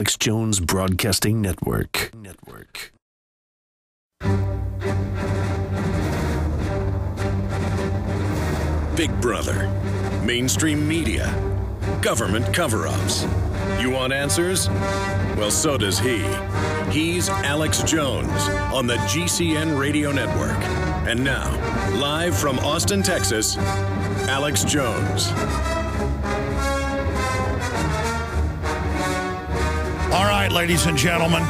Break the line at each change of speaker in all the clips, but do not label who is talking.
Alex Jones Broadcasting Network.
Big Brother, mainstream media, government cover-ups. You want answers? Well, so does he. He's Alex Jones on the GCN Radio Network. And now, live from Austin, Texas, Alex Jones.
All right, ladies and gentlemen,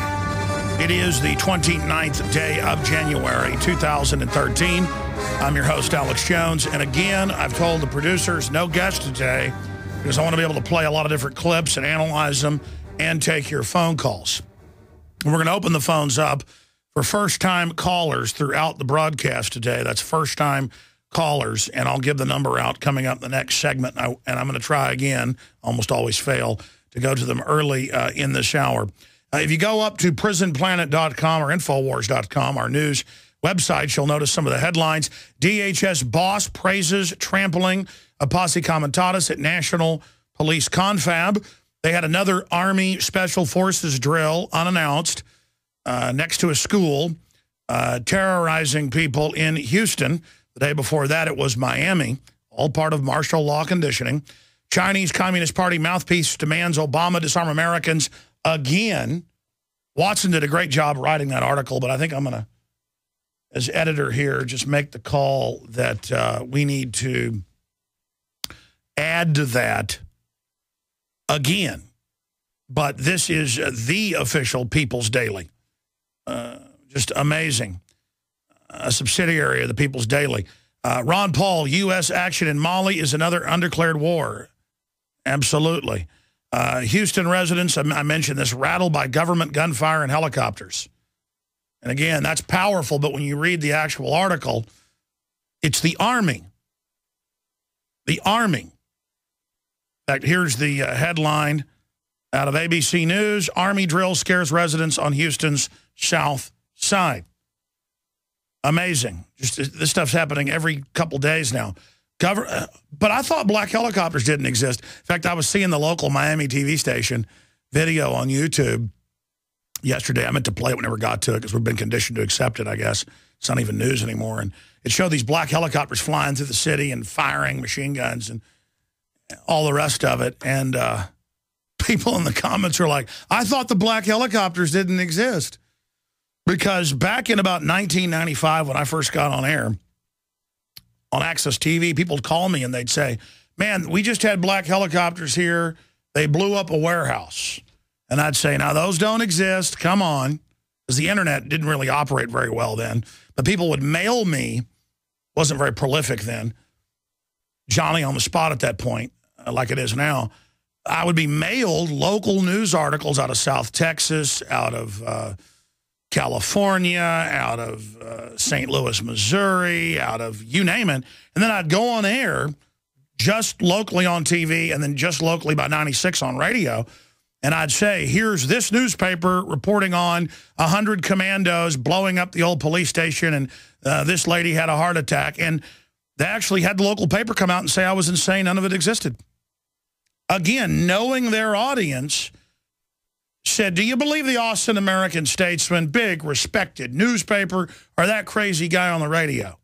it is the 29th day of January, 2013. I'm your host, Alex Jones. And again, I've told the producers no guest today because I want to be able to play a lot of different clips and analyze them and take your phone calls. And we're going to open the phones up for first-time callers throughout the broadcast today. That's first-time callers, and I'll give the number out coming up in the next segment. And I'm going to try again, almost always fail, to go to them early in this hour. If you go up to prisonplanet.com or Infowars.com, our news website, you'll notice some of the headlines. DHS boss praises trampling of posse comitatus at National Police Confab. They had another Army Special Forces drill, unannounced, next to a school, terrorizing people in Houston. The day before that, it was Miami, all part of martial law conditioning. Chinese Communist Party mouthpiece demands Obama disarm Americans again. Watson did a great job writing that article, but I think I'm going to, as editor here, just make the call that we need to add to that again. But this is the official People's Daily. Just amazing. A subsidiary of the People's Daily. Ron Paul, U.S. action in Mali is another undeclared war. Absolutely. Houston residents, I mentioned this, rattled by government gunfire and helicopters. And again, that's powerful, but when you read the actual article, it's the Army. The Army. In fact, here's the headline out of ABC News. Army drill scares residents on Houston's south side. Amazing. Just this stuff's happening every couple days now. But I thought black helicopters didn't exist. In fact, I was seeing the local Miami TV station video on YouTube yesterday. I meant to play it, we never got to it because we've been conditioned to accept it, I guess. It's not even news anymore. And it showed these black helicopters flying through the city and firing machine guns and all the rest of it. And people in the comments are like, I thought the black helicopters didn't exist. Because back in about 1995, when I first got on air, on Access TV, people would call me and they'd say, man, we just had black helicopters here. They blew up a warehouse. And I'd say, now, those don't exist. Come on. Because the internet didn't really operate very well then. But people would mail me. Wasn't very prolific then. Johnny on the spot at that point, like it is now. I would be mailed local news articles out of South Texas, out of California, out of St. Louis, Missouri, out of you name it. And then I'd go on air just locally on TV and then just locally by 96 on radio. And I'd say, here's this newspaper reporting on 100 commandos blowing up the old police station and this lady had a heart attack. And they actually had the local paper come out and say I was insane. None of it existed. Again, knowing their audience, said, do you believe the Austin American-Statesman, big, respected newspaper, or that crazy guy on the radio?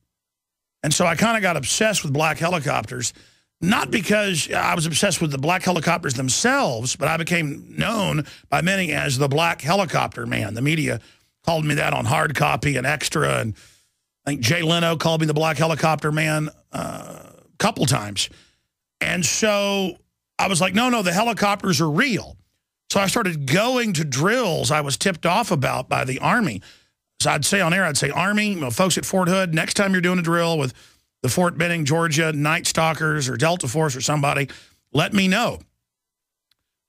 And so I kind of got obsessed with black helicopters, not because I was obsessed with the black helicopters themselves, but I became known by many as the Black Helicopter Man. The media called me that on hard copy and extra, and I think Jay Leno called me the Black Helicopter Man a couple times. And so I was like, no, the helicopters are real. So I started going to drills I was tipped off about by the Army. So I'd say on air, I'd say, Army, folks at Fort Hood, next time you're doing a drill with the Fort Benning, Georgia Night Stalkers or Delta Force or somebody, let me know.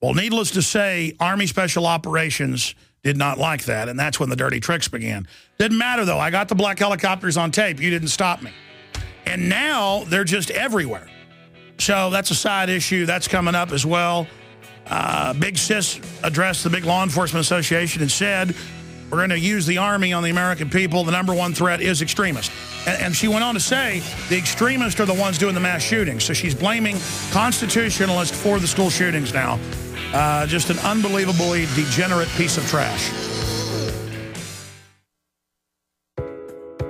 Well, needless to say, Army Special Operations did not like that, and that's when the dirty tricks began. Didn't matter, though. I got the black helicopters on tape. You didn't stop me. And now they're just everywhere. So that's a side issue. That's coming up as well. Big Sis addressed the big law enforcement association and said, we're going to use the Army on the American people. The #1 threat is extremists. And she went on to say the extremists are the ones doing the mass shootings. So she's blaming constitutionalists for the school shootings now. Just an unbelievably degenerate piece of trash.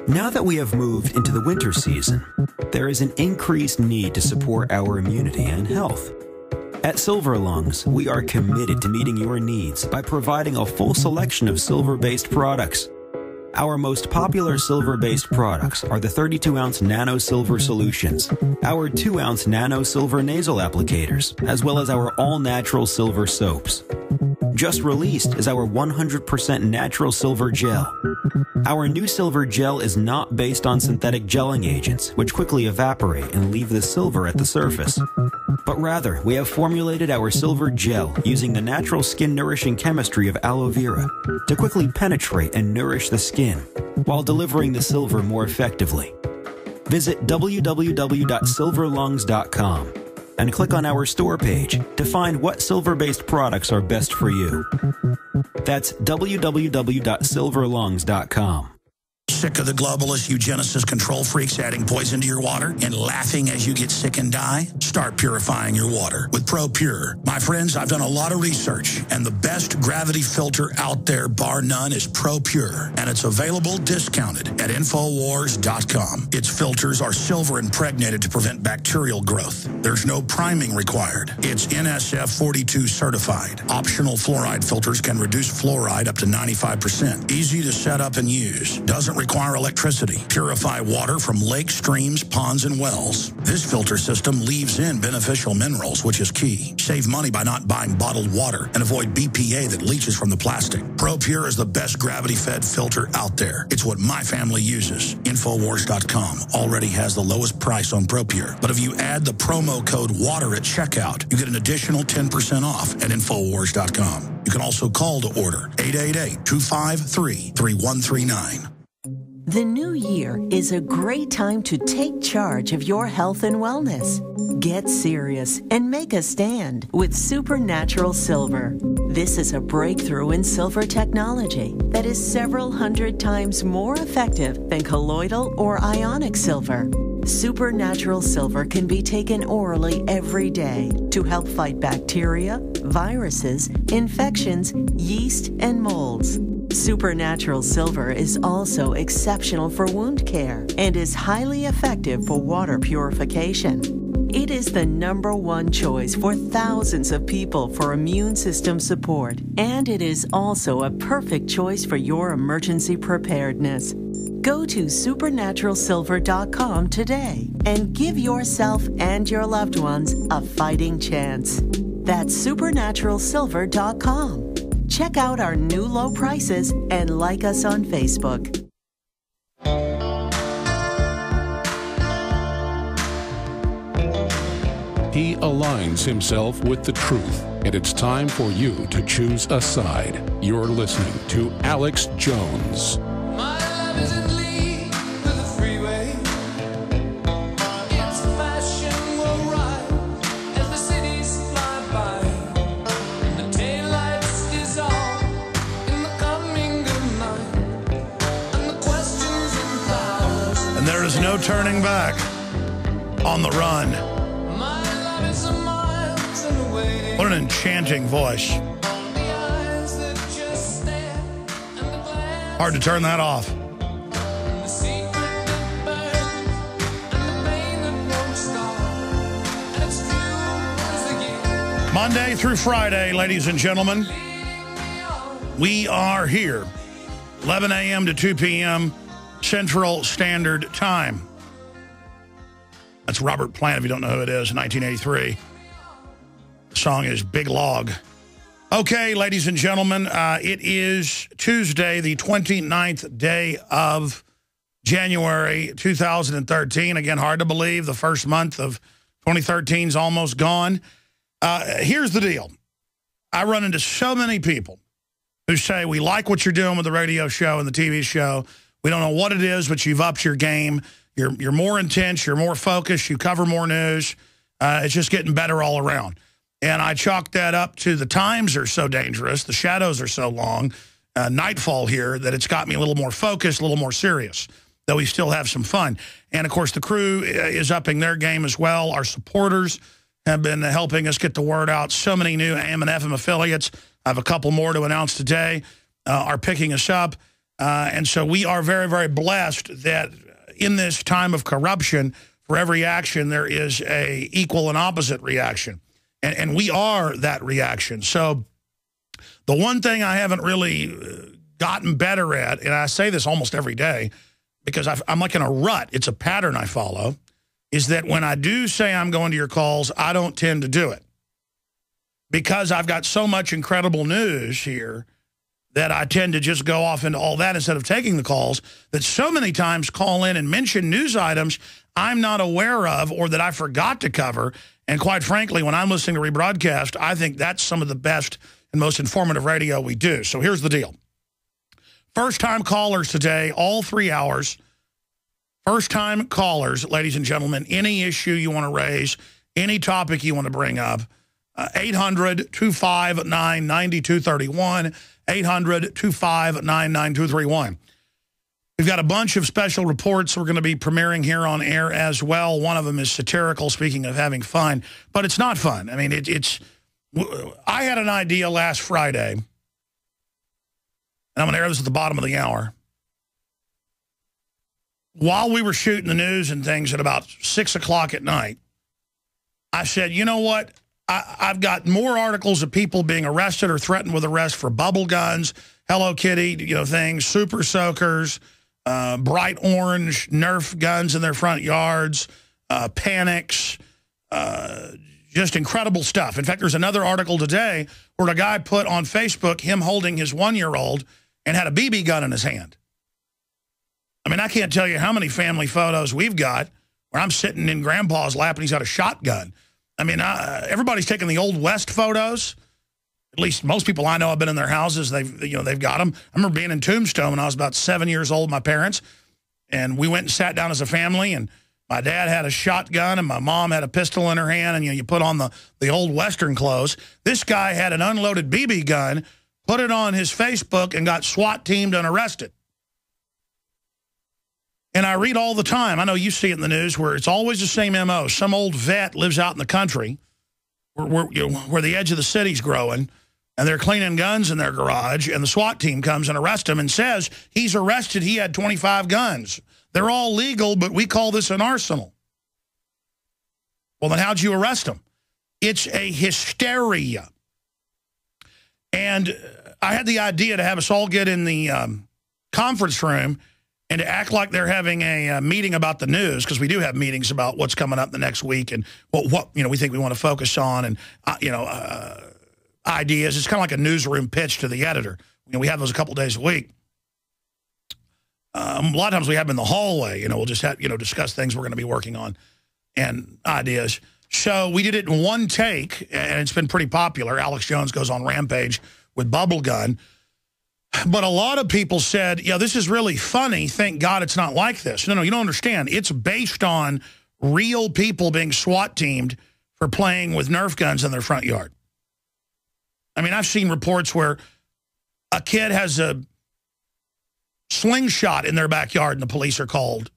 Now that we have moved into the winter season, there is an increased need to support our immunity and health. At Silver Lungs, we are committed to meeting your needs by providing a full selection of silver-based products. Our most popular silver-based products are the 32-ounce Nano Silver Solutions, our 2-ounce Nano Silver Nasal Applicators, as well as our all-natural silver soaps. Just released is our 100% natural silver gel. Our new silver gel is not based on synthetic gelling agents, which quickly evaporate and leave the silver at the surface. But rather, we have formulated our silver gel using the natural skin-nourishing chemistry of aloe vera to quickly penetrate and nourish the skin, while delivering the silver more effectively. Visit www.silverlungs.com and click on our store page to find what silver-based products are best for you. That's www.silverlungs.com.
Sick of the globalist eugenicist control freaks adding poison to your water and laughing as you get sick and die? Start purifying your water with ProPure. My friends, I've done a lot of research, and the best gravity filter out there, bar none, is ProPure, and it's available discounted at Infowars.com. Its filters are silver impregnated to prevent bacterial growth. There's no priming required. It's NSF 42 certified. Optional fluoride filters can reduce fluoride up to 95%. Easy to set up and use. Doesn't require electricity. Purify water from lakes, streams, ponds, and wells. This filter system leaves in beneficial minerals, which is key. Save money by not buying bottled water and avoid BPA that leaches from the plastic. ProPure is the best gravity-fed filter out there. It's what my family uses. Infowars.com already has the lowest price on ProPure. But if you add the promo code WATER at checkout, you get an additional 10% off at Infowars.com. You can also call to order 888-253-3139.
The new year is a great time to take charge of your health and wellness. Get serious and make a stand with Supernatural Silver. This is a breakthrough in silver technology that is several hundred times more effective than colloidal or ionic silver. Supernatural Silver can be taken orally every day to help fight bacteria, viruses, infections, yeast, and molds. Supernatural Silver is also exceptional for wound care and is highly effective for water purification. It is the #1 choice for thousands of people for immune system support, and it is also a perfect choice for your emergency preparedness. Go to supernaturalsilver.com today and give yourself and your loved ones a fighting chance. That's supernaturalsilver.com. Check out our new low prices and like us on Facebook.
He aligns himself with the truth, and it's time for you to choose a side. You're listening to Alex Jones.
My love is in league with the freeway. Its passion will rise as the cities fly by. The taillights dissolve in the coming good night. And the questions in thousands.
And there is no turning back. On the run.
My love is a miles away.
What an enchanting voice.
The eyes that just stare and the glance.
Hard to turn that off.
The secret that burns and the pain that won't stop. And it's true as the year.
Monday through Friday, ladies and gentlemen, we are here. 11 a.m. to 2 p.m. Central Standard Time. That's Robert Plant, if you don't know who it is, 1983. The song is Big Log. Okay, ladies and gentlemen, it is Tuesday, the 29th day of January 2013. Again, hard to believe the first month of 2013 is almost gone. Here's the deal. I run into so many people who say, we like what you're doing with the radio show and the TV show. We don't know what it is, but you've upped your game. You're more intense. You're more focused. You cover more news. It's just getting better all around. And I chalk that up to the times are so dangerous. The shadows are so long. Nightfall here that it's got me a little more focused, a little more serious, though we still have some fun. And, of course, the crew is upping their game as well. Our supporters have been helping us get the word out. So many new AM and FM affiliates. I have a couple more to announce today, are picking us up. And so we are very, very blessed that in this time of corruption, for every action, there is a equal and opposite reaction. And we are that reaction. So the one thing I haven't really gotten better at, and I say this almost every day because I'm like in a rut, it's a pattern I follow, is that when I do say I'm going to your calls, I don't tend to do it. Because I've got so much incredible news here that I tend to just go off into all that instead of taking the calls, that so many times call in and mention news items I'm not aware of or that I forgot to cover. And quite frankly, when I'm listening to rebroadcast, I think that's some of the best and most informative radio we do. So here's the deal. First-time callers today, all 3 hours. First-time callers, ladies and gentlemen, any issue you want to raise, any topic you want to bring up, 800-259-9231, 800-259-9231. We've got a bunch of special reports we're going to be premiering here on air as well. One of them is satirical, speaking of having fun, but it's not fun. I mean, I had an idea last Friday, and I'm going to air this at the bottom of the hour. While we were shooting the news and things at about 6 o'clock at night, I said, you know what? I've got more articles of people being arrested or threatened with arrest for bubble guns, Hello Kitty, things, super soakers, bright orange Nerf guns in their front yards, panics, just incredible stuff. In fact, there's another article today where a guy put on Facebook him holding his 1-year-old and had a BB gun in his hand. I mean, I can't tell you how many family photos we've got where I'm sitting in Grandpa's lap and he's got a shotgun. I mean, everybody's taking the Old West photos. At least most people I know have been in their houses. They've got them. I remember being in Tombstone when I was about 7 years old, my parents, and we went and sat down as a family, and my dad had a shotgun and my mom had a pistol in her hand, and you put on the old Western clothes. This guy had an unloaded BB gun, put it on his Facebook, and got SWAT teamed and arrested. And I read all the time, I know you see it in the news, where it's always the same MO. Some old vet lives out in the country where the edge of the city's growing, and they're cleaning guns in their garage, and the SWAT team comes and arrests him and says he's arrested, he had 25 guns. They're all legal, but we call this an arsenal. Well, then how'd you arrest him? It's a hysteria. And I had the idea to have us all get in the conference room and to act like they're having a meeting about the news, because we do have meetings about what's coming up the next week and what we think we want to focus on, and ideas. It's kind of like a newsroom pitch to the editor. We have those a couple days a week. A lot of times we have them in the hallway. We'll just have, discuss things we're going to be working on and ideas. So we did it in one take, and it's been pretty popular. Alex Jones goes on rampage with Bubblegun. But a lot of people said, this is really funny. Thank God it's not like this. No, you don't understand. It's based on real people being SWAT teamed for playing with Nerf guns in their front yard. I mean, I've seen reports where a kid has a slingshot in their backyard and the police are called.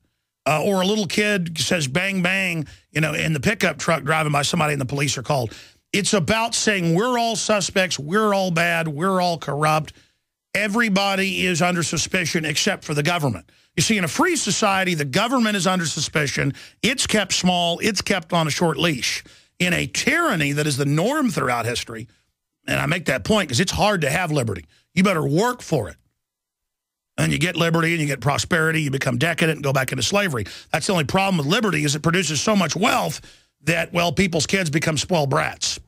Or a little kid says bang, bang, in the pickup truck driving by somebody and the police are called. It's about saying we're all suspects, we're all bad, we're all corrupt. Everybody is under suspicion except for the government. You see, in a free society, the government is under suspicion. It's kept small. It's kept on a short leash. In a tyranny that is the norm throughout history, and I make that point because it's hard to have liberty. You better work for it. And you get liberty and you get prosperity, you become decadent and go back into slavery. That's the only problem with liberty, is it produces so much wealth that, people's kids become spoiled brats.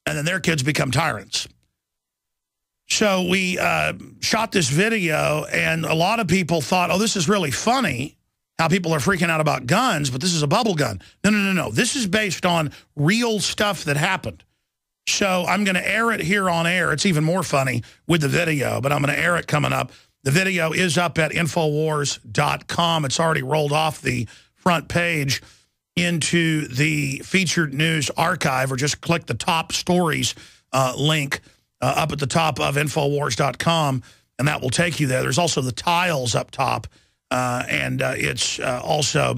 And then their kids become tyrants. So we shot this video, and a lot of people thought, oh, this is really funny, how people are freaking out about guns, but this is a bubble gun. No. This is based on real stuff that happened. So I'm going to air it here on air. It's even more funny with the video, but I'm going to air it coming up. The video is up at Infowars.com. It's already rolled off the front page into the featured news archive, or just click the top stories link up at the top of Infowars.com, and that will take you there. There's also the tiles up top, and it's also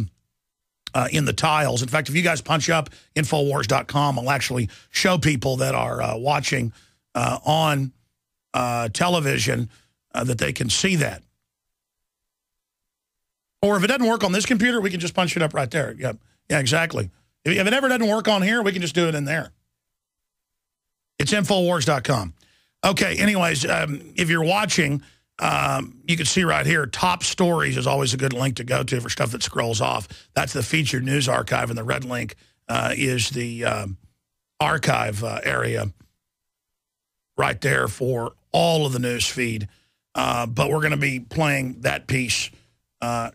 in the tiles. In fact, if you guys punch up Infowars.com, I'll actually show people that are watching on television that they can see that. Or if it doesn't work on this computer, we can just punch it up right there. Yeah, exactly. If it ever doesn't work on here, we can just do it in there. It's Infowars.com. Okay, anyways, if you're watching, you can see right here, top stories is always a good link to go to for stuff that scrolls off. That's the featured news archive, and the red link is the archive area right there for all of the news feed. But we're going to be playing that piece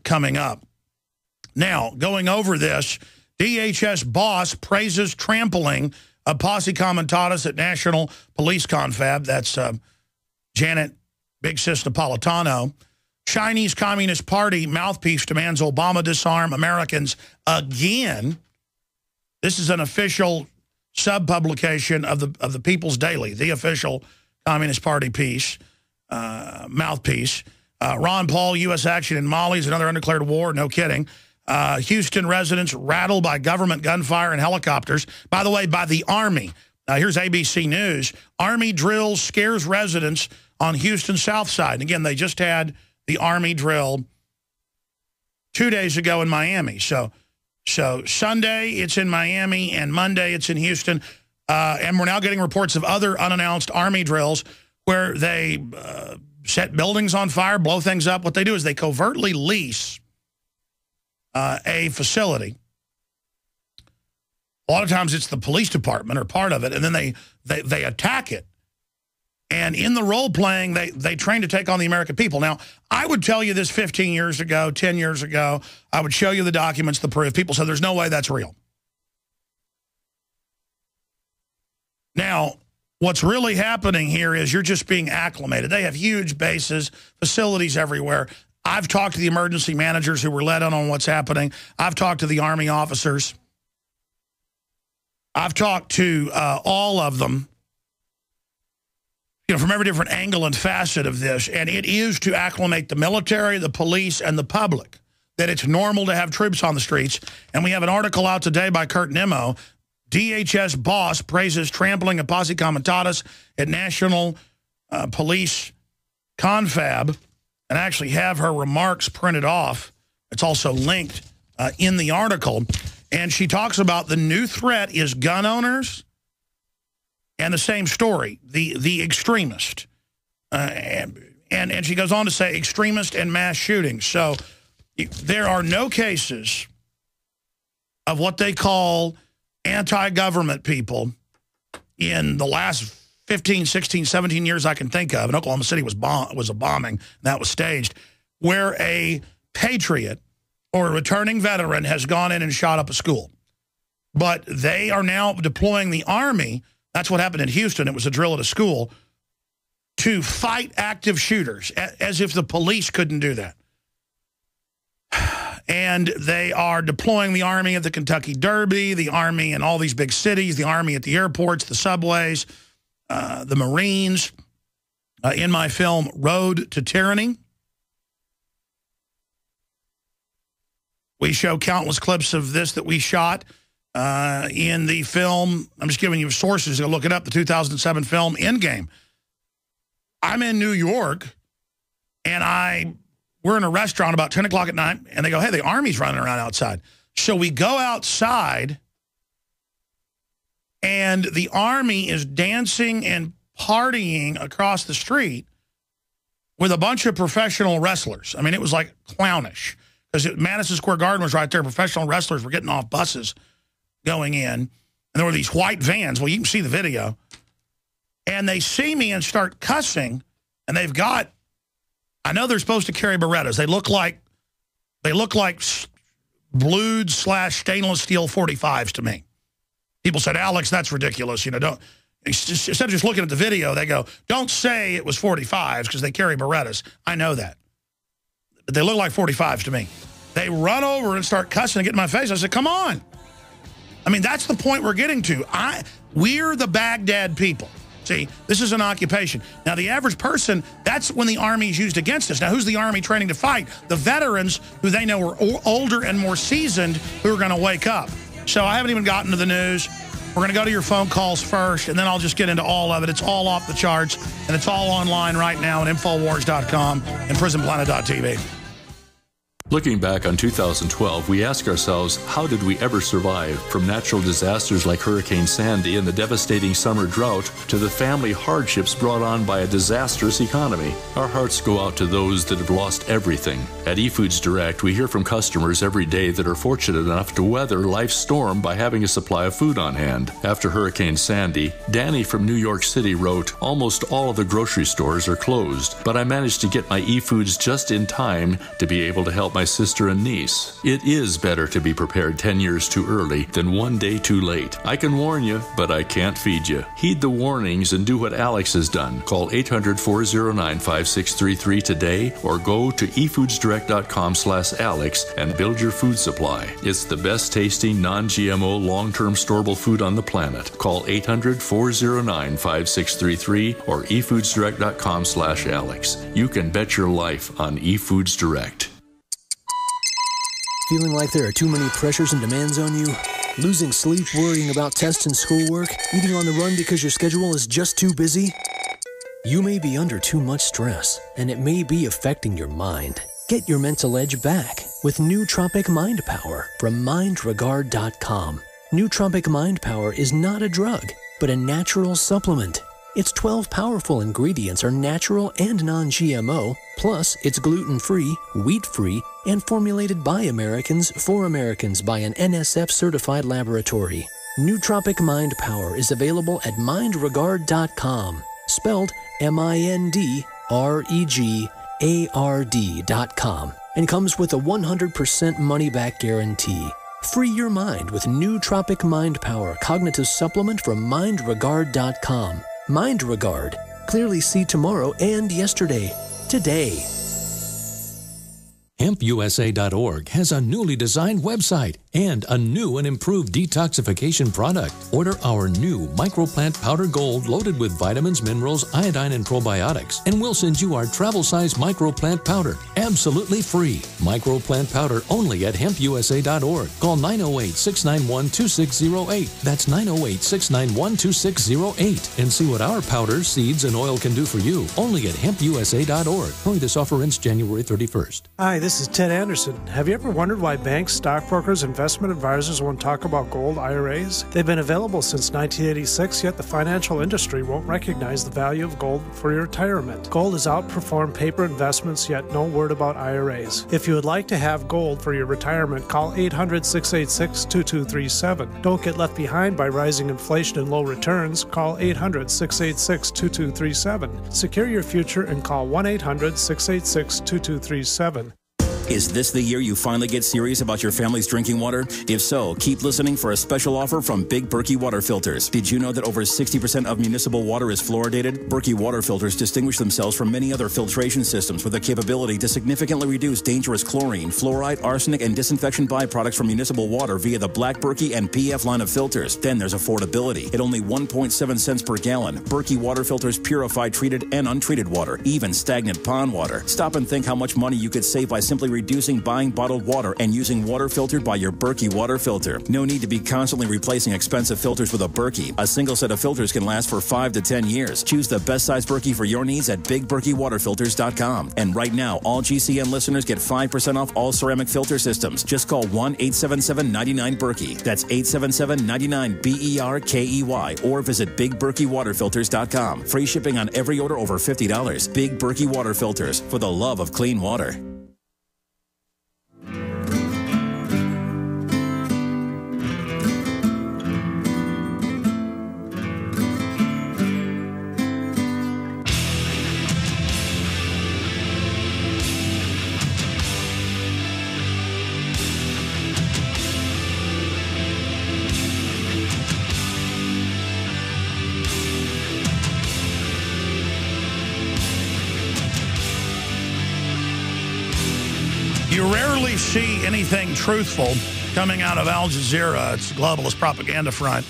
coming up. Now, going over this, DHS boss praises trampling of posse comitatus at National Police Confab. That's Janet Big Sis Napolitano. Chinese Communist Party mouthpiece demands Obama disarm Americans again. This is an official sub-publication of the People's Daily, the official Communist Party piece, mouthpiece. Ron Paul, U.S. action in Mali is another undeclared war. No kidding. Houston residents rattled by government gunfire and helicopters. By the way, by the Army. Here's ABC News. Army drills scares residents on Houston's south side. And again, they just had the Army drill 2 days ago in Miami. So Sunday it's in Miami and Monday it's in Houston. And we're now getting reports of other unannounced Army drills where they set buildings on fire, blow things up. What they do is they covertly lease a facility. A lot of times it's the police department or part of it, and then they attack it. And in the role-playing, they train to take on the American people. Now, I would tell you this 15 years ago, 10 years ago. I would show you the documents, the proof. People said, there's no way that's real. Now, what's really happening here is you're just being acclimated. They have huge bases, facilities everywhere. I've talked to the emergency managers who were let in on what's happening. I've talked to the Army officers. I've talked to all of them, you know, from every different angle and facet of this. And it is to acclimate the military, the police, and the public that it's normal to have troops on the streets. And we have an article out today by Kurt Nimmo. DHS boss praises trampling of posse comitatus at National Police Confab, and actually have her remarks printed off. It's also linked in the article. And she talks about the new threat is gun owners and the same story, the extremist. And she goes on to say extremist and mass shootings. So there are no cases of what they call anti-government people in the last 15, 16, 17 years I can think of, and Oklahoma City was a bombing, that was staged, where a patriot or a returning veteran has gone in and shot up a school. But they are now deploying the Army. That's what happened in Houston. It was a drill at a school to fight active shooters, as if the police couldn't do that. And they are deploying the Army at the Kentucky Derby, the Army in all these big cities, the Army at the airports, the subways, the Marines. In my film, Road to Tyranny, we show countless clips of this that we shot in the film. I'm just giving you sources to look it up, the 2007 film Endgame. I'm in New York, and we're in a restaurant about 10 o'clock at night, and they go, hey, the Army's running around outside. So we go outside, and the Army is dancing and partying across the street with a bunch of professional wrestlers. I mean, it was like clownish. Because Madison Square Garden was right there. Professional wrestlers were getting off buses going in. And there were these white vans. Well, you can see the video. And they see me and start cussing. And they've got, I know they're supposed to carry Berettas. They look like blued / stainless steel 45s to me. People said, Alex, that's ridiculous. You know, don't, instead of just looking at the video, they go, don't say it was 45s because they carry Berettas. I know that. But they look like 45s to me. They run over and start cussing and get in my face. I said, come on. I mean, that's the point we're getting to. We're the Baghdad people. See, this is an occupation. Now, the average person, that's when the Army is used against us. Now, who's the Army training to fight? The veterans who they know are older and more seasoned who are going to wake up. So I haven't even gotten to the news. We're going to go to your phone calls first, and then I'll just get into all of it. It's all off the charts, and it's all online right now at Infowars.com and PrisonPlanet.tv.
Looking back on 2012, we ask ourselves, how did we ever survive? From natural disasters like Hurricane Sandy and the devastating summer drought to the family hardships brought on by a disastrous economy. Our hearts go out to those that have lost everything. At eFoods Direct, we hear from customers every day that are fortunate enough to weather life's storm by having a supply of food on hand. After Hurricane Sandy, Danny from New York City wrote, almost all of the grocery stores are closed, but I managed to get my eFoods just in time to be able to help my sister and niece. It is better to be prepared 10 years too early than one day too late. I can warn you, but I can't feed you. Heed the warnings and do what Alex has done. Call 800-409-5633 today or go to efoodsdirect.com/Alex and build your food supply. It's the best tasting, non-GMO, long-term storable food on the planet. Call 800-409-5633 or efoodsdirect.com/Alex. You can bet your life on eFoods Direct.
Feeling like there are too many pressures and demands on you? Losing sleep worrying about tests and schoolwork? Eating on the run because your schedule is just too busy? You may be under too much stress, and it may be affecting your mind. Get your mental edge back with Nootropic Mind Power from mindregard.com. Nootropic Mind Power is not a drug, but a natural supplement. Its 12 powerful ingredients are natural and non-GMO, plus it's gluten-free, wheat-free, and formulated by Americans for Americans by an NSF-certified laboratory. Nootropic Mind Power is available at mindregard.com, spelled MINDREGARD.com, and comes with a 100% money-back guarantee. Free your mind with Nootropic Mind Power Cognitive Supplement from mindregard.com. Mind Regard. Clearly see tomorrow and yesterday. Today.
HempUSA.org has a newly designed website and a new and improved detoxification product. Order our new microplant powder gold loaded with vitamins, minerals, iodine, and probiotics, and we'll send you our travel-size microplant powder absolutely free. Microplant powder only at HempUSA.org. Call 908-691-2608. That's 908-691-2608. And see what our powders, seeds, and oil can do for you only at HempUSA.org. Only this offer ends January 31st.
Hi, this is Ted Anderson. Have you ever wondered why banks, stockbrokers, investment advisors won't talk about gold IRAs? They've been available since 1986, yet the financial industry won't recognize the value of gold for your retirement. Gold has outperformed paper investments, yet no word about IRAs. If you would like to have gold for your retirement, call 800-686-2237. Don't get left behind by rising inflation and low returns. Call 800-686-2237. Secure your future and call 1-800-686-2237.
Is this the year you finally get serious about your family's drinking water? If so, keep listening for a special offer from Big Berkey Water Filters. Did you know that over 60% of municipal water is fluoridated? Berkey Water Filters distinguish themselves from many other filtration systems with the capability to significantly reduce dangerous chlorine, fluoride, arsenic, and disinfection byproducts from municipal water via the Black Berkey and PF line of filters. Then there's affordability. At only 1.7 cents per gallon, Berkey Water Filters purify treated and untreated water, even stagnant pond water. Stop and think how much money you could save by simply reducing buying bottled water and using water filtered by your Berkey water filter. No need to be constantly replacing expensive filters with a Berkey. A single set of filters can last for 5 to 10 years. Choose the best size Berkey for your needs at BigBerkeyWaterFilters.com. And right now, all GCN listeners get 5% off all ceramic filter systems. Just call 1-877-99-BERKEY. That's 877-99-BERKEY or visit BigBerkeyWaterFilters.com. Free shipping on every order over $50. Big Berkey Water Filters, for the love of clean water.
You rarely see anything truthful coming out of Al Jazeera. It's a globalist propaganda front.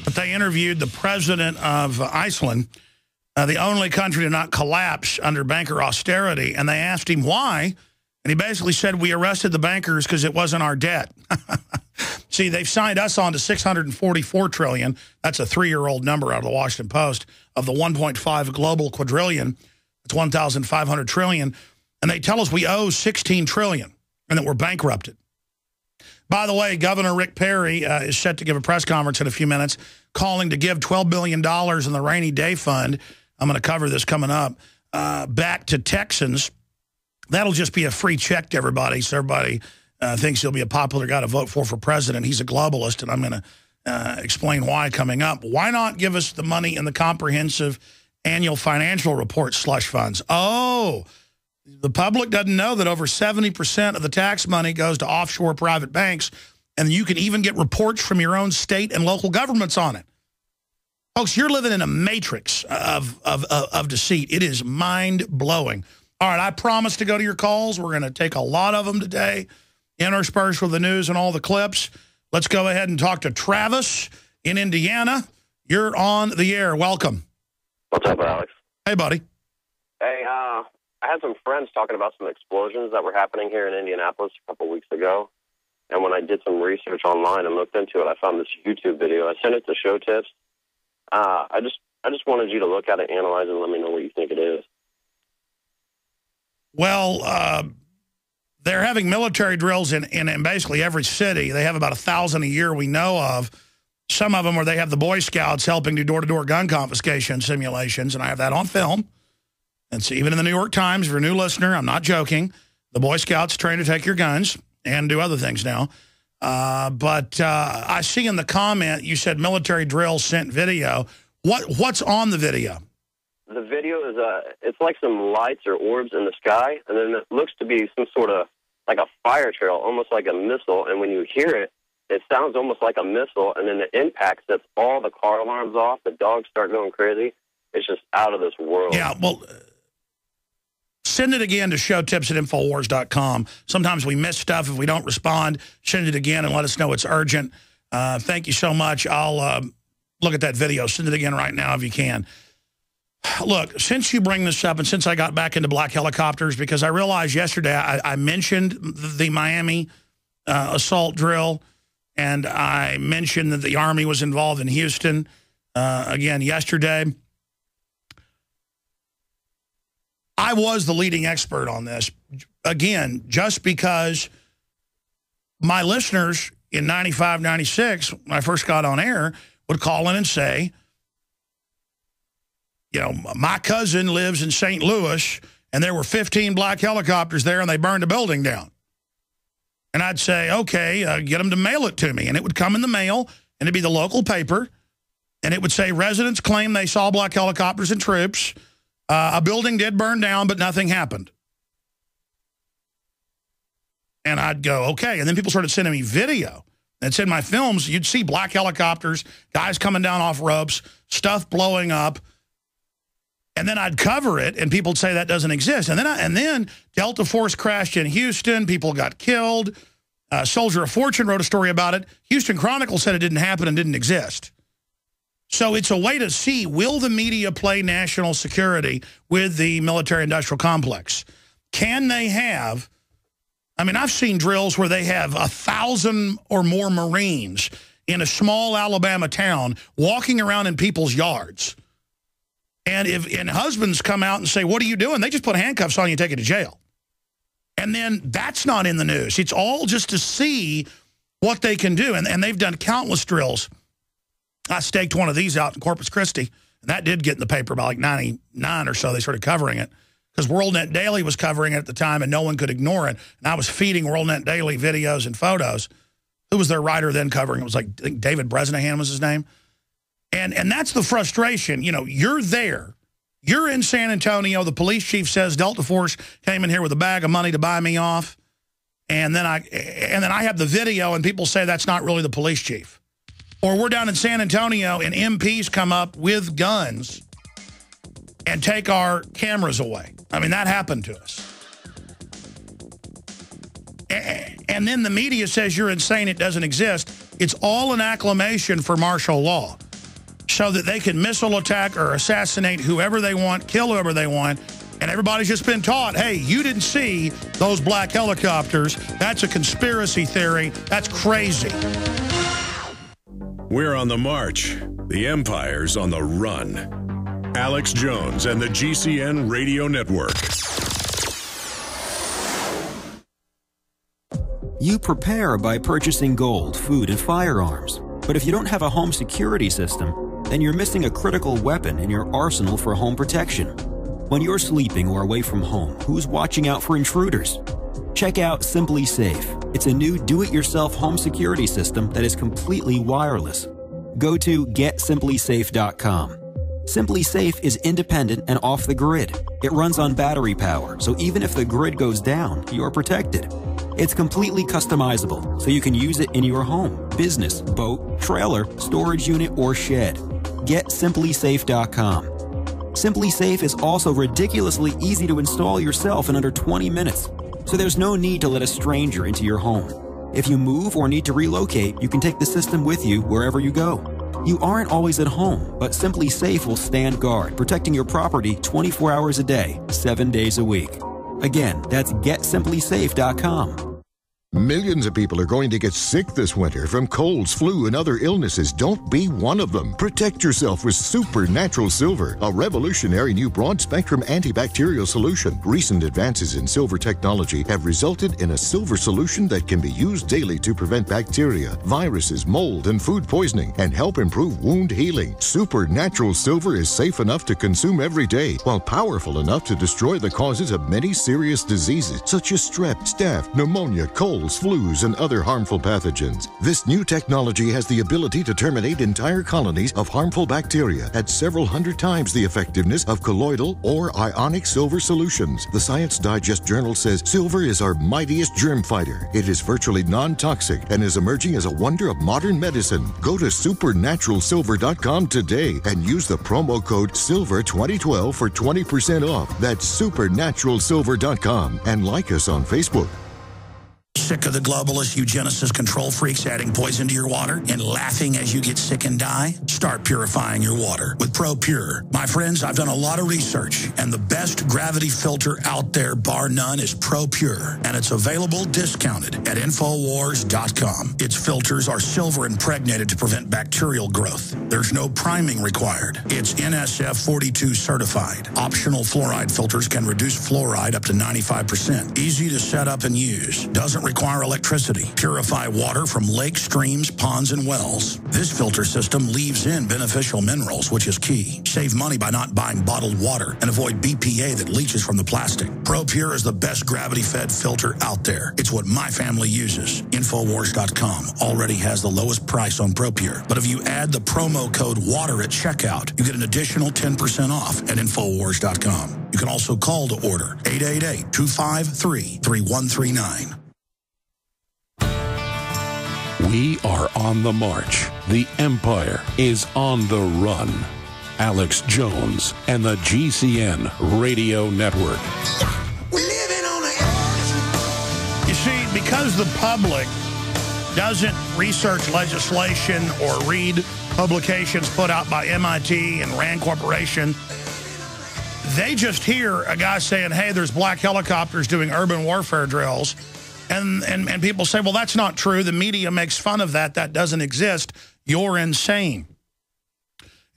But they interviewed the president of Iceland, the only country to not collapse under banker austerity, and they asked him why, and he basically said, we arrested the bankers because it wasn't our debt. See, they've signed us on to $644 trillion. That's a 3-year-old number out of the Washington Post of the 1.5 global quadrillion. It's 1,500 trillion. And they tell us we owe $16 trillion and that we're bankrupted. By the way, Governor Rick Perry is set to give a press conference in a few minutes calling to give $12 billion in the rainy day fund. I'm going to cover this coming up. Back to Texans. That'll just be a free check to everybody, so everybody thinks he'll be a popular guy to vote for president. He's a globalist, and I'm going to explain why coming up. Why not give us the money in the comprehensive annual financial report slush funds? Oh, the public doesn't know that over 70% of the tax money goes to offshore private banks, and you can even get reports from your own state and local governments on it. Folks, you're living in a matrix of deceit. It is mind-blowing. All right, I promise to go to your calls. We're going to take a lot of them today, interspersed with the news and all the clips. Let's go ahead and talk to Travis in Indiana. You're on the air. Welcome.
What's up, Alex?
Hey, buddy.
Hey, I had some friends talking about some explosions that were happening here in Indianapolis a couple weeks ago. And when I did some research online and looked into it, I found this YouTube video. I sent it to Show Tips. I just wanted you to look at it, analyze it, and let me know what you think it is.
Well, they're having military drills in basically every city. They have about 1,000 a year we know of. Some of them where they have the Boy Scouts helping do door-to-door gun confiscation simulations, and I have that on film. And so even in the New York Times, if you're a new listener, I'm not joking, the Boy Scouts train to take your guns and do other things now. But I see in the comment you said military drills sent video. What's on the video?
The video is it's like some lights or orbs in the sky, and then it looks to be some sort of like a fire trail, almost like a missile. And when you hear it, it sounds almost like a missile, and then the impact sets all the car alarms off. The dogs start going crazy. It's just out of this world.
Yeah, well, send it again to showtips@infowars.com. Sometimes we miss stuff if we don't respond. Send it again and let us know it's urgent. Thank you so much. I'll look at that video. Send it again right now if you can. Look, since you bring this up and since I got back into black helicopters, because I realized yesterday I mentioned the Miami assault drill, and I mentioned that the Army was involved in Houston again yesterday. I was the leading expert on this, again, just because my listeners in 95, 96, when I first got on air, would call in and say, you know, my cousin lives in St. Louis, and there were 15 black helicopters there, and they burned a building down. And I'd say, okay, get them to mail it to me. And it would come in the mail, and it'd be the local paper, and it would say, residents claim they saw black helicopters and troops. A building did burn down, but nothing happened. And I'd go, okay. And then people started sending me video. It's in my films. You'd see black helicopters, guys coming down off ropes, stuff blowing up. And then I'd cover it, and people would say that doesn't exist. And then Delta Force crashed in Houston. People got killed. Soldier of Fortune wrote a story about it. Houston Chronicle said it didn't happen and didn't exist. So it's a way to see, will the media play national security with the military-industrial complex? Can they have, I mean, I've seen drills where they have 1,000 or more Marines in a small Alabama town walking around in people's yards. And husbands come out and say, what are you doing? They just put handcuffs on you and take you to jail. And then that's not in the news. It's all just to see what they can do. And they've done countless drills. I staked one of these out in Corpus Christi, and that did get in the paper by like 99 or so. They started covering it because WorldNet Daily was covering it at the time, and no one could ignore it. And I was feeding WorldNet Daily videos and photos. Who was their writer then covering? It was like, I think David Bresnahan was his name. And that's the frustration. You know, you're there. You're in San Antonio. The police chief says Delta Force came in here with a bag of money to buy me off. And then I have the video, and people say that's not really the police chief. Or we're down in San Antonio, and MPs come up with guns and take our cameras away. I mean, that happened to us. And then the media says you're insane, it doesn't exist. It's all an acclamation for martial law. so that they can missile attack or assassinate whoever they want, kill whoever they want. And everybody's just been taught, hey, you didn't see those black helicopters. That's a conspiracy theory. That's crazy.
We're on the march. The empire's on the run. Alex Jones and the GCN Radio Network.
You prepare by purchasing gold, food, and firearms. But if you don't have a home security system, then you're missing a critical weapon in your arsenal for home protection. When you're sleeping or away from home, who's watching out for intruders? Check out Simply Safe. It's a new do-it-yourself home security system that is completely wireless. Go to GetSimplySafe.com. Simply Safe is independent and off the grid. It runs on battery power, so even if the grid goes down, you're protected. It's completely customizable, so you can use it in your home, business, boat, trailer, storage unit, or shed. GetSimplySafe.com. Simply Safe is also ridiculously easy to install yourself in under 20 minutes, so there's no need to let a stranger into your home. If you move or need to relocate, you can take the system with you wherever you go. You aren't always at home, but Simply Safe will stand guard, protecting your property 24 hours a day, 7 days a week. Again, that's GetSimplySafe.com.
Millions of people are going to get sick this winter from colds, flu, and other illnesses. Don't be one of them. Protect yourself with Supernatural Silver, a revolutionary new broad-spectrum antibacterial solution. Recent advances in silver technology have resulted in a silver solution that can be used daily to prevent bacteria, viruses, mold, and food poisoning, and help improve wound healing. Supernatural Silver is safe enough to consume every day, while powerful enough to destroy the causes of many serious diseases, such as strep, staph, pneumonia, colds, flus, and other harmful pathogens. This new technology has the ability to terminate entire colonies of harmful bacteria at several hundred times the effectiveness of colloidal or ionic silver solutions. The Science Digest Journal says silver is our mightiest germ fighter. It is virtually non-toxic and is emerging as a wonder of modern medicine. Go to supernaturalsilver.com today and use the promo code SILVER2012 for 20% off. That's supernaturalsilver.com, and like us on Facebook.
Sick of the globalist, eugenicist, control freaks adding poison to your water and laughing as you get sick and die? Start purifying your water with ProPure. My friends, I've done a lot of research, and the best gravity filter out there, bar none, is ProPure, and it's available discounted at Infowars.com. Its filters are silver impregnated to prevent bacterial growth. There's no priming required. It's NSF 42 certified. Optional fluoride filters can reduce fluoride up to 95%. Easy to set up and use. Doesn't require electricity. Purify water from lakes, streams, ponds, and wells. This filter system leaves in beneficial minerals, which is key. Save money by not buying bottled water and avoid BPA that leaches from the plastic. ProPure is the best gravity-fed filter out there. It's what my family uses. Infowars.com already has the lowest price on ProPure. But if you add the promo code WATER at checkout, you get an additional 10% off at Infowars.com. You can also call to order 888-253-3139.
We are on the march. The empire is on the run. Alex Jones and the GCN Radio Network.
You see, because the public doesn't research legislation or read publications put out by MIT and RAND Corporation, they just hear a guy saying, hey, there's black helicopters doing urban warfare drills. And people say, well, that's not true. The media makes fun of that. That doesn't exist. You're insane.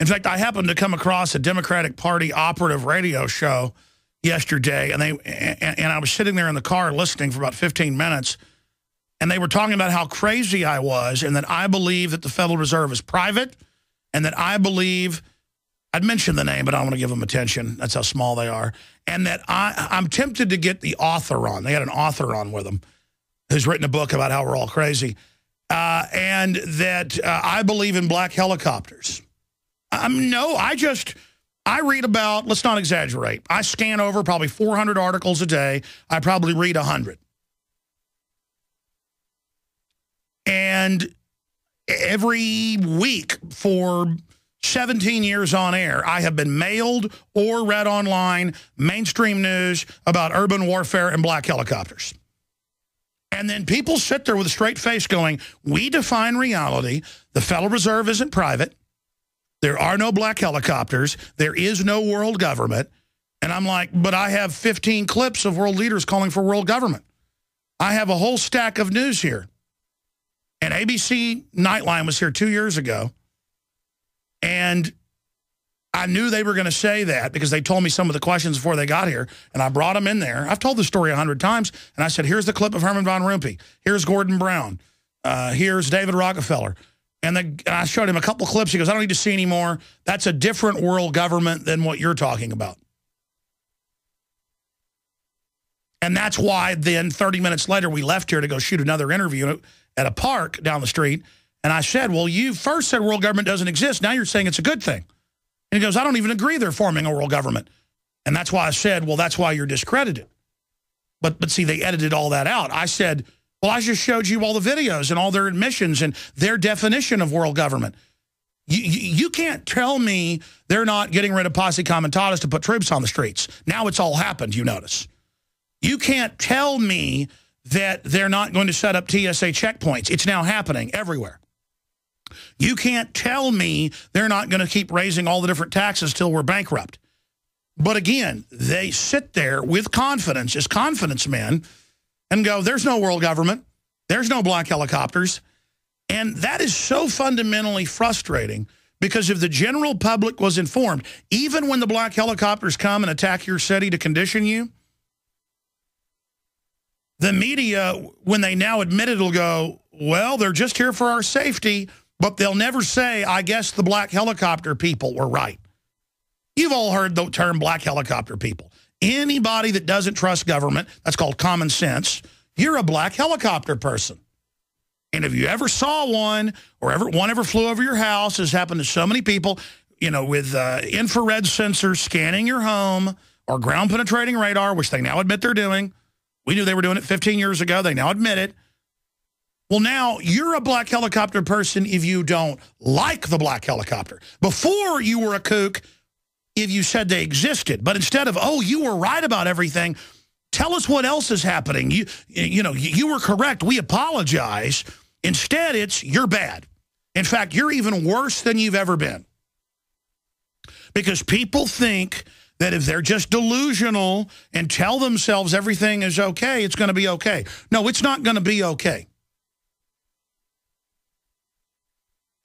In fact, I happened to come across a Democratic Party operative radio show yesterday, and I was sitting there in the car listening for about 15 minutes, and they were talking about how crazy I was and that I believe that the Federal Reserve is private, and that I believe, I'd mention the name, but I don't want to give them attention. That's how small they are. And that I'm tempted to get the author on. They had an author on with them who's written a book about how we're all crazy, and that I believe in black helicopters. No, I read about, let's not exaggerate, I scan over probably 400 articles a day. I probably read 100. And every week for 17 years on air, I have been mailed or read online mainstream news about urban warfare and black helicopters. And then people sit there with a straight face going, we define reality. The Federal Reserve isn't private. There are no black helicopters. There is no world government. And I'm like, but I have 15 clips of world leaders calling for world government. I have a whole stack of news here. And ABC Nightline was here 2 years ago. And I knew they were going to say that because they told me some of the questions before they got here. And I brought them in there. I've told the story 100 times. And I said, here's the clip of Herman von Rompuy. Here's Gordon Brown. Here's David Rockefeller. And I showed him a couple clips. He goes, I don't need to see any more. That's a different world government than what you're talking about. And that's why then 30 minutes later we left here to go shoot another interview at a park down the street. And I said, well, you first said world government doesn't exist. Now you're saying it's a good thing. And he goes, I don't even agree they're forming a world government. And that's why I said, well, that's why you're discredited. But see, they edited all that out. I said, well, I just showed you all the videos and all their admissions and their definition of world government. You can't tell me they're not getting rid of posse comitatus to put troops on the streets. Now it's all happened, you notice. You can't tell me that they're not going to set up TSA checkpoints. It's now happening everywhere. You can't tell me they're not going to keep raising all the different taxes till we're bankrupt. But again, they sit there with confidence as confidence men and go, there's no world government. There's no black helicopters. And that is so fundamentally frustrating because if the general public was informed, even when the black helicopters come and attack your city to condition you, the media, when they now admit it, will go, well, they're just here for our safety, but they'll never say, I guess the black helicopter people were right. You've all heard the term black helicopter people. Anybody that doesn't trust government, that's called common sense, you're a black helicopter person. And if you ever saw one or one ever flew over your house, as happened to so many people, you know, with infrared sensors scanning your home or ground penetrating radar, which they now admit they're doing. We knew they were doing it 15 years ago. They now admit it. Well, now you're a black helicopter person if you don't like the black helicopter. Before you were a kook if you said they existed. But instead of, oh, you were right about everything, tell us what else is happening. You were correct. We apologize. Instead, it's you're bad. In fact, you're even worse than you've ever been. Because people think that if they're just delusional and tell themselves everything is okay, it's going to be okay. No, it's not going to be okay.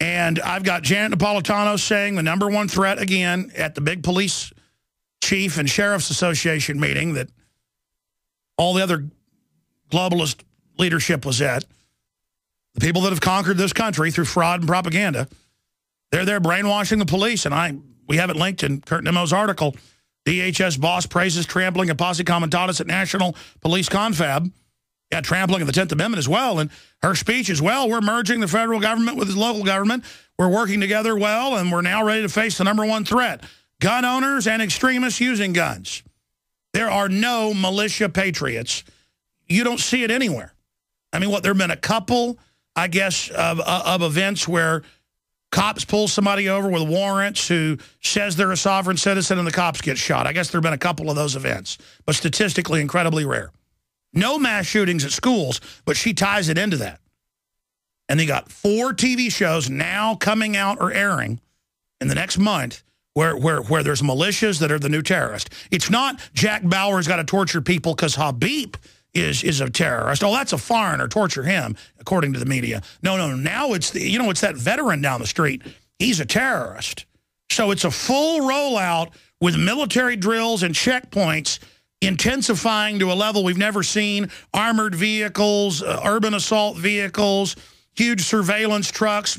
And I've got Janet Napolitano saying the #1 threat again at the big police chief and sheriff's association meeting that all the other globalist leadership was at. The people that have conquered this country through fraud and propaganda, they're there brainwashing the police. And we have it linked in Kurt Nemo's article. DHS boss praises trampling of posse comitatus at National Police Confab. Yeah, trampling of the 10th Amendment as well. And her speech as well, we're merging the federal government with the local government. We're working together well, and we're now ready to face the #1 threat. Gun owners and extremists using guns. There are no militia patriots. You don't see it anywhere. I mean, there have been a couple, I guess, of events where cops pull somebody over with warrants who says they're a sovereign citizen and the cops get shot. I guess there have been a couple of those events, but statistically incredibly rare. No mass shootings at schools, but she ties it into that. And they got 4 TV shows now coming out or airing in the next month where there's militias that are the new terrorist. It's not Jack Bauer's got to torture people because Habib is a terrorist. Oh, that's a foreigner. Torture him, according to the media. No. Now it's it's that veteran down the street. He's a terrorist. So it's a full rollout with military drills and checkpoints intensifying to a level we've never seen. Armored vehicles, urban assault vehicles, huge surveillance trucks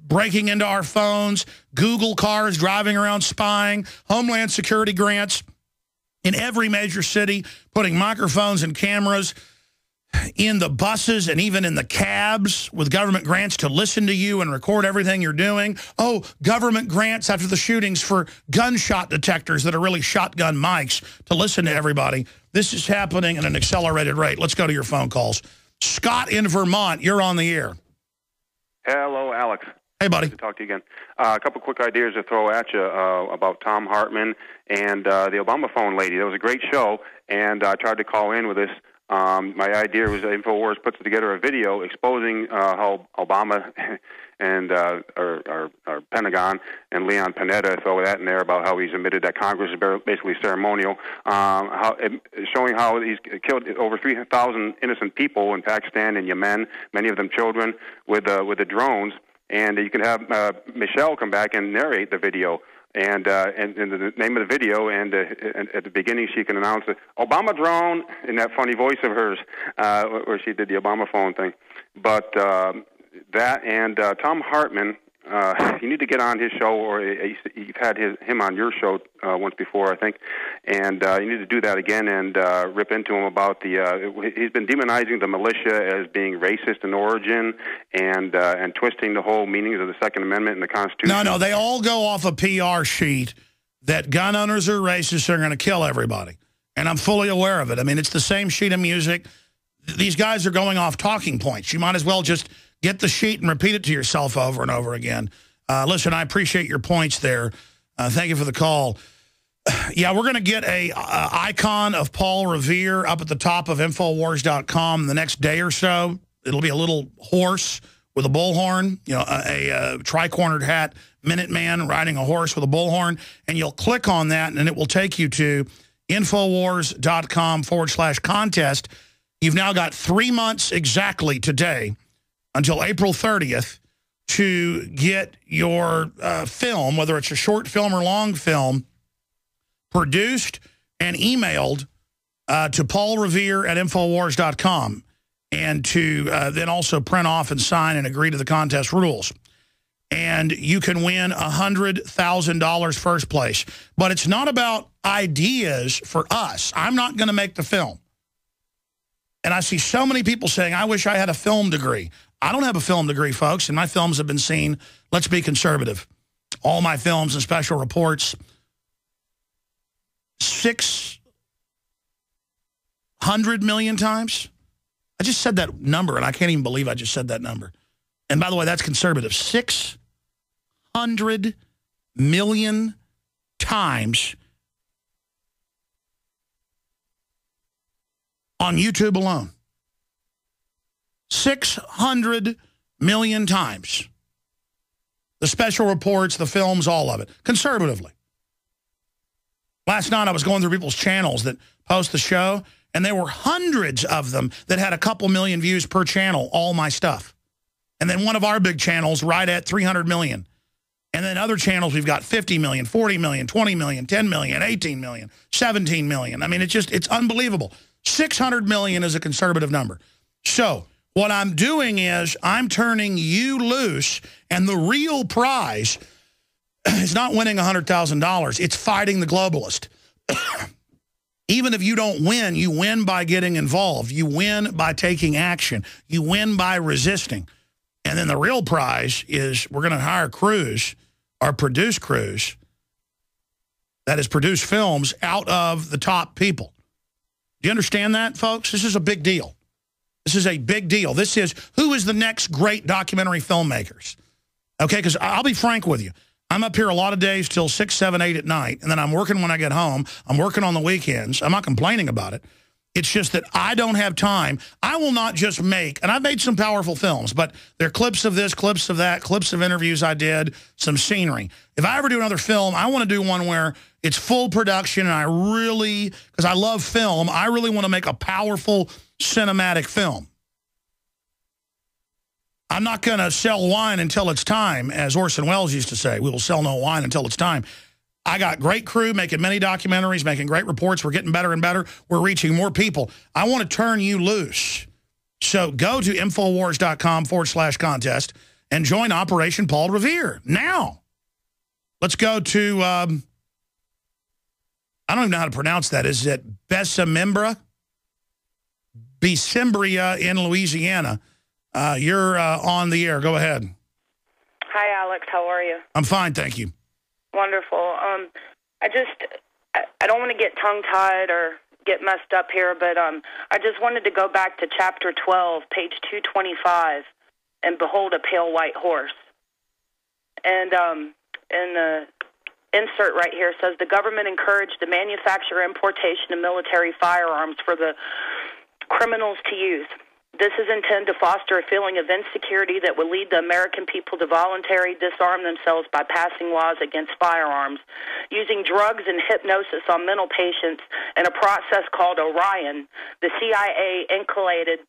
breaking into our phones, Google cars driving around spying, Homeland Security grants in every major city, putting microphones and cameras in the buses and even in the cabs with government grants to listen to you and record everything you're doing. Oh, government grants after the shootings for gunshot detectors that are really shotgun mics to listen to everybody. This is happening at an accelerated rate. Let's go to your phone calls. Scott in Vermont, you're on the air.
Hello, Alex.
Hey, buddy.
Good to talk to you again. A couple quick ideas to throw at you about Tom Hartman and the Obama phone lady. That was a great show, and I tried to call in with this My idea was InfoWars puts together a video exposing how Obama and our Pentagon and Leon Panetta throw that in there about how he's admitted that Congress is basically ceremonial, showing how he's killed over 3,000 innocent people in Pakistan and Yemen, many of them children, with the drones. And you can have Michelle come back and narrate the video. And the name of the video, and at the beginning she can announce it, Obama drone, in that funny voice of hers, where she did the Obama phone thing. But that and Tom Hartman, you need to get on his show, or you've had him on your show once before, I think, and you need to do that again and rip into him about he's been demonizing the militia as being racist in origin and twisting the whole meanings of the Second Amendment and the Constitution.
No, they all go off a PR sheet that gun owners are racist and are going to kill everybody. And I'm fully aware of it. I mean, it's the same sheet of music. These guys are going off talking points. You might as well just get the sheet and repeat it to yourself over and over again. Listen, I appreciate your points there. Thank you for the call. Yeah, we're going to get a icon of Paul Revere up at the top of Infowars.com the next day or so. It'll be a little horse with a bullhorn, a tri-cornered hat Minuteman riding a horse with a bullhorn, and you'll click on that, and it will take you to Infowars.com/contest. You've now got 3 months exactly today until April 30th to get your film, whether it's a short film or long film, produced and emailed to Paul Revere at Infowars.com, and to then also print off and sign and agree to the contest rules. And you can win $100,000 first place. But it's not about ideas for us. I'm not going to make the film. And I see so many people saying, I wish I had a film degree. I don't have a film degree, folks, and my films have been seen, let's be conservative, all my films and special reports, 600 million times. I just said that number, and I can't even believe I just said that number. And by the way, that's conservative. 600 million times on YouTube alone. 600 million times. The special reports, the films, all of it. Conservatively. Last night I was going through people's channels that post the show, and there were hundreds of them that had a couple million views per channel, all my stuff. And then one of our big channels right at 300 million. And then other channels, we've got 50 million, 40 million, 20 million, 10 million, 18 million, 17 million. I mean, it's unbelievable. 600 million is a conservative number. So what I'm doing is I'm turning you loose, and the real prize is not winning $100,000. It's fighting the globalist. Even if you don't win, you win by getting involved. You win by taking action. You win by resisting. And then the real prize is we're going to hire crews or produce crews that is produce films out of the top people. Do you understand that, folks? This is a big deal. This is a big deal. This is who is the next great documentary filmmakers. Okay, because I'll be frank with you. I'm up here a lot of days till 6, 7, 8 at night, and then I'm working when I get home. I'm working on the weekends. I'm not complaining about it. It's just that I don't have time. I will not just make, and I've made some powerful films, but they're clips of this, clips of that, clips of interviews I did, some scenery. If I ever do another film, I want to do one where it's full production, and I really, because I love film, I really want to make a powerful cinematic film. I'm not going to sell wine until it's time, as Orson Welles used to say. We will sell no wine until it's time. I got great crew making many documentaries, making great reports. We're getting better and better. We're reaching more people. I want to turn you loose. So go to Infowars.com/contest and join Operation Paul Revere now. Let's go to, I don't even know how to pronounce that. Is it Besembria in Louisiana? You're on the air. Go ahead.
Hi, Alex. How are you?
I'm fine, thank you.
Wonderful. I don't want to get tongue-tied or get messed up here, but I just wanted to go back to Chapter 12, page 225, and behold a pale white horse. And in the insert right here says, the government encouraged the manufacture and importation of military firearms for the criminals to use. This is intended to foster a feeling of insecurity that would lead the American people to voluntarily disarm themselves by passing laws against firearms, using drugs and hypnosis on mental patients in a process called Orion. The CIA inculcated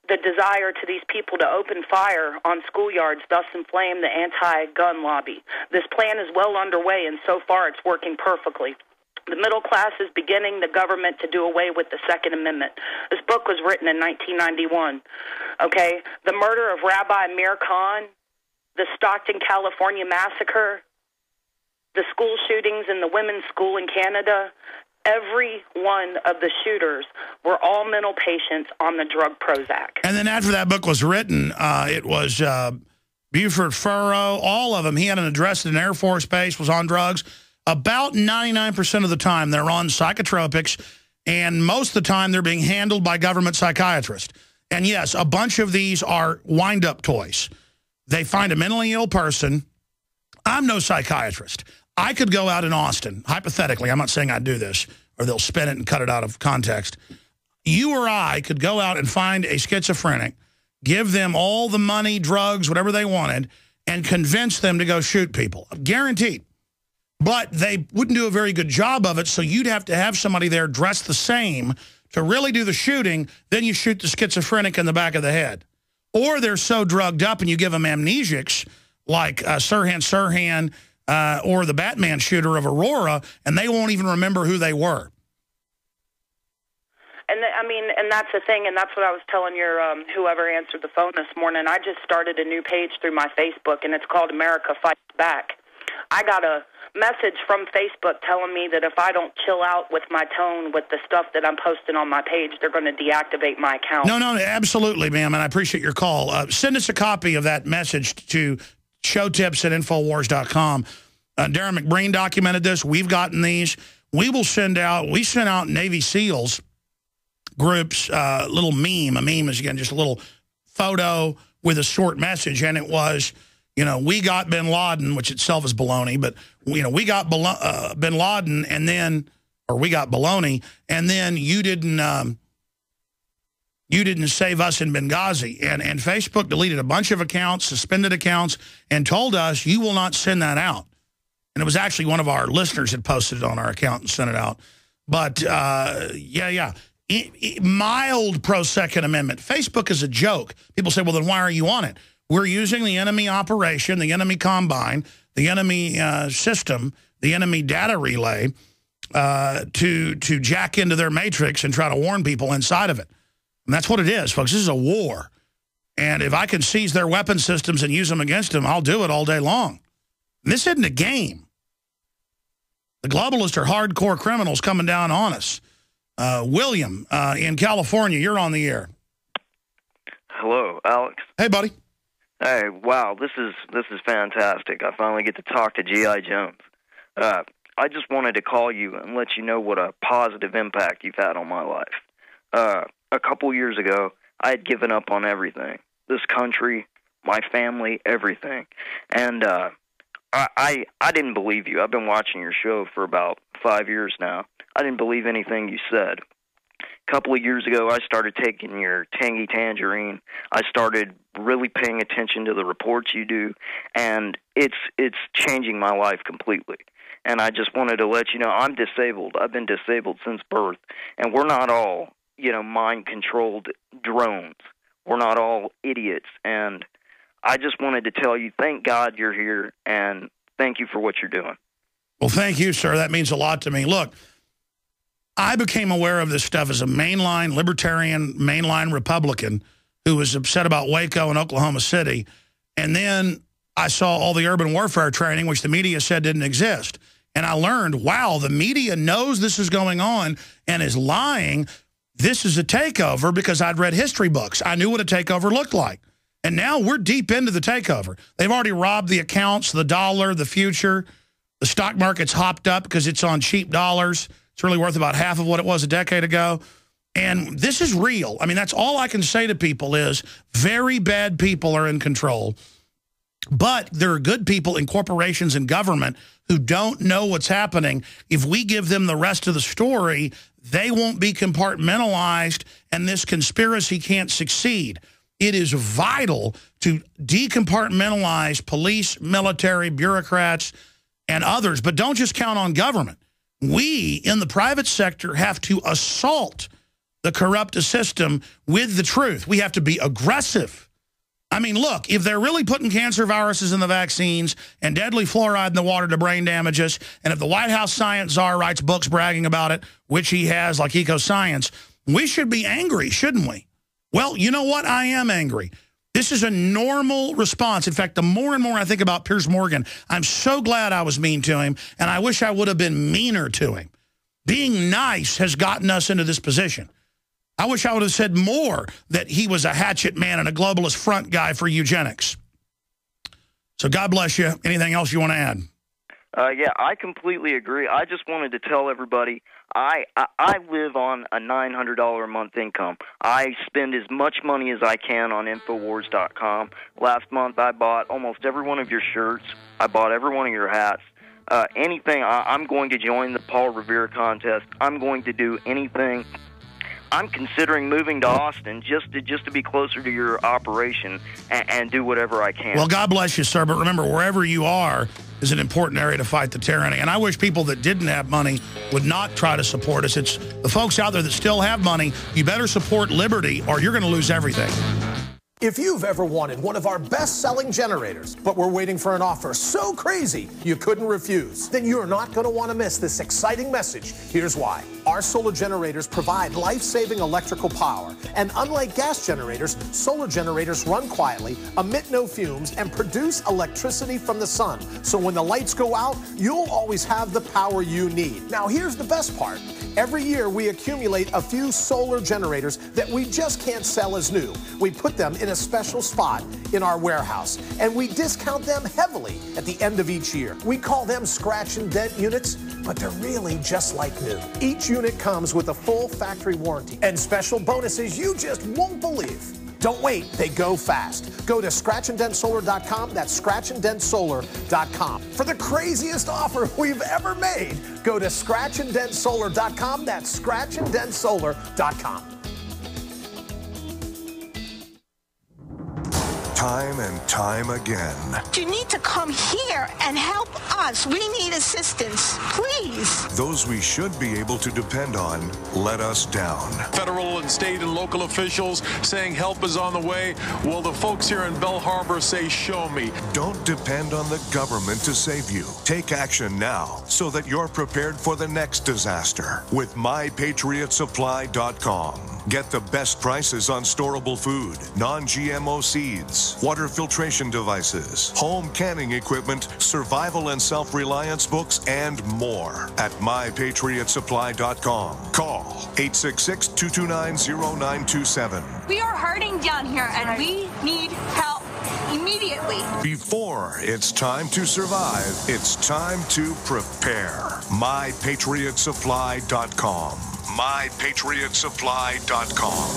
the desire to these people to open fire on schoolyards, thus inflame the anti-gun lobby. This plan is well underway, and so far it's working perfectly. The middle class is beginning the government to do away with the Second Amendment. This book was written in 1991. Okay? The murder of Rabbi Mir Khan, the Stockton, California massacre, the school shootings in the women's school in Canada, every one of the shooters were all mental patients on the drug Prozac.
And then after that book was written, it was Buford Furrow, all of them. He had an address at an Air Force base, was on drugs. About 99% of the time, they're on psychotropics, and most of the time they're being handled by government psychiatrists. And yes, a bunch of these are wind-up toys. They find a mentally ill person. I'm no psychiatrist. I could go out in Austin, hypothetically, I'm not saying I'd do this, or they'll spin it and cut it out of context. You or I could go out and find a schizophrenic, give them all the money, drugs, whatever they wanted, and convince them to go shoot people. Guaranteed. But they wouldn't do a very good job of it, so you'd have to have somebody there dressed the same to really do the shooting, then you shoot the schizophrenic in the back of the head. Or they're so drugged up and you give them amnesics, like Sirhan or the Batman shooter of Aurora, and they won't even remember who they were.
And that's the thing, and that's what I was telling your whoever answered the phone this morning. I just started a new page through my Facebook, and it's called America Fights Back. I got a message from Facebook telling me that if I don't chill out with my tone with the stuff that I'm posting on my page, they're going to deactivate my account. No,
absolutely, ma'am, and I appreciate your call. Send us a copy of that message to showtips@infowars.com. Darren McBreen documented this. We've gotten these. We sent out Navy SEALs groups little meme. A meme is, again, just a little photo with a short message, and it was, we got bin Laden, which itself is baloney, but, we got bin Laden, and then, or we got baloney, and then you didn't save us in Benghazi. And Facebook deleted a bunch of accounts, suspended accounts, and told us you will not send that out. And it was actually one of our listeners had posted it on our account and sent it out. But, mild pro-Second Amendment. Facebook is a joke. People say, well, then why are you on it? We're using the enemy operation, the enemy combine, the enemy system, the enemy data relay to jack into their matrix and try to warn people inside of it. And that's what it is, folks. This is a war. And if I can seize their weapon systems and use them against them, I'll do it all day long. And this isn't a game. The globalists are hardcore criminals coming down on us. William in California, you're on the air.
Hello, Alex.
Hey, buddy.
Hey, wow, this is fantastic. I finally get to talk to G.I. Jones. I just wanted to call you and let you know what a positive impact you've had on my life. A couple years ago, I had given up on everything. This country, my family, everything. And I didn't believe you. I've been watching your show for about 5 years now. I didn't believe anything you said. A couple of years ago, I started taking your Tangy Tangerine. I started really paying attention to the reports you do, and it's changing my life completely. And I just wanted to let you know I'm disabled. I've been disabled since birth, and we're not all, mind-controlled drones. We're not all idiots, and I just wanted to tell you, thank God you're here, and thank you for what you're doing.
Well, thank you, sir. That means a lot to me. Look, I became aware of this stuff as a mainline libertarian, mainline Republican who was upset about Waco and Oklahoma City. And then I saw all the urban warfare training, which the media said didn't exist. And I learned, wow, the media knows this is going on and is lying. This is a takeover because I'd read history books. I knew what a takeover looked like. And now we're deep into the takeover. They've already robbed the accounts, the dollar, the future. The stock market's hopped up because it's on cheap dollars. It's really worth about half of what it was a decade ago. And this is real. I mean, that's all I can say to people is very bad people are in control. But there are good people in corporations and government who don't know what's happening. If we give them the rest of the story, they won't be compartmentalized, and this conspiracy can't succeed. It is vital to decompartmentalize police, military, bureaucrats, and others. But don't just count on government. We, in the private sector, have to assault the corrupt system with the truth. We have to be aggressive. I mean, look, if they're really putting cancer viruses in the vaccines and deadly fluoride in the water to brain damage us, and if the White House science czar writes books bragging about it, which he has, like Eco-Science, we should be angry, shouldn't we? Well, you know what? I am angry. This is a normal response. In fact, the more and more I think about Piers Morgan, I'm so glad I was mean to him, and I wish I would have been meaner to him. Being nice has gotten us into this position. I wish I would have said more that he was a hatchet man and a globalist front guy for eugenics. So God bless you. Anything else you want to add?
Yeah, I completely agree. I just wanted to tell everybody I live on a $900 a month income. I spend as much money as I can on Infowars.com. Last month I bought almost every one of your shirts. I bought every one of your hats. Anything, I'm going to join the Paul Revere contest. I'm going to do anything. I'm considering moving to Austin just to be closer to your operation and do whatever I can.
Well, God bless you, sir. But remember, wherever you are is an important area to fight the tyranny. And I wish people that didn't have money would not try to support us. It's the folks out there that still have money. You better support liberty or you're going to lose everything.
If you've ever wanted one of our best-selling generators, but were waiting for an offer so crazy you couldn't refuse, then you're not going to want to miss this exciting message. Here's why. Our solar generators provide life-saving electrical power. And unlike gas generators, solar generators run quietly, emit no fumes, and produce electricity from the sun. So when the lights go out, you'll always have the power you need. Now, here's the best part. Every year, we accumulate a few solar generators that we just can't sell as new. We put them in a special spot in our warehouse, and we discount them heavily at the end of each year. We call them scratch and dent units, but they're really just like new. Each unit comes with a full factory warranty and special bonuses you just won't believe. Don't wait, they go fast. Go to scratchanddentsolar.com, that's scratchanddentsolar.com. For the craziest offer we've ever made, go to scratchanddentsolar.com, that's scratchanddentsolar.com.
Time and time again.
You need to come here and help us. We need assistance, please.
Those we should be able to depend on let us down.
Federal and state and local officials saying help is on the way. Well, the folks here in Bell Harbor say, show me.
Don't depend on the government to save you. Take action now so that you're prepared for the next disaster with MyPatriotSupply.com. Get the best prices on storable food, non-GMO seeds, water filtration devices, home canning equipment, survival and self-reliance books, and more at MyPatriotSupply.com. Call 866-229-0927.
We are hurting down here, and we need help immediately.
Before it's time to survive, it's time to prepare. MyPatriotSupply.com. MyPatriotSupply.com.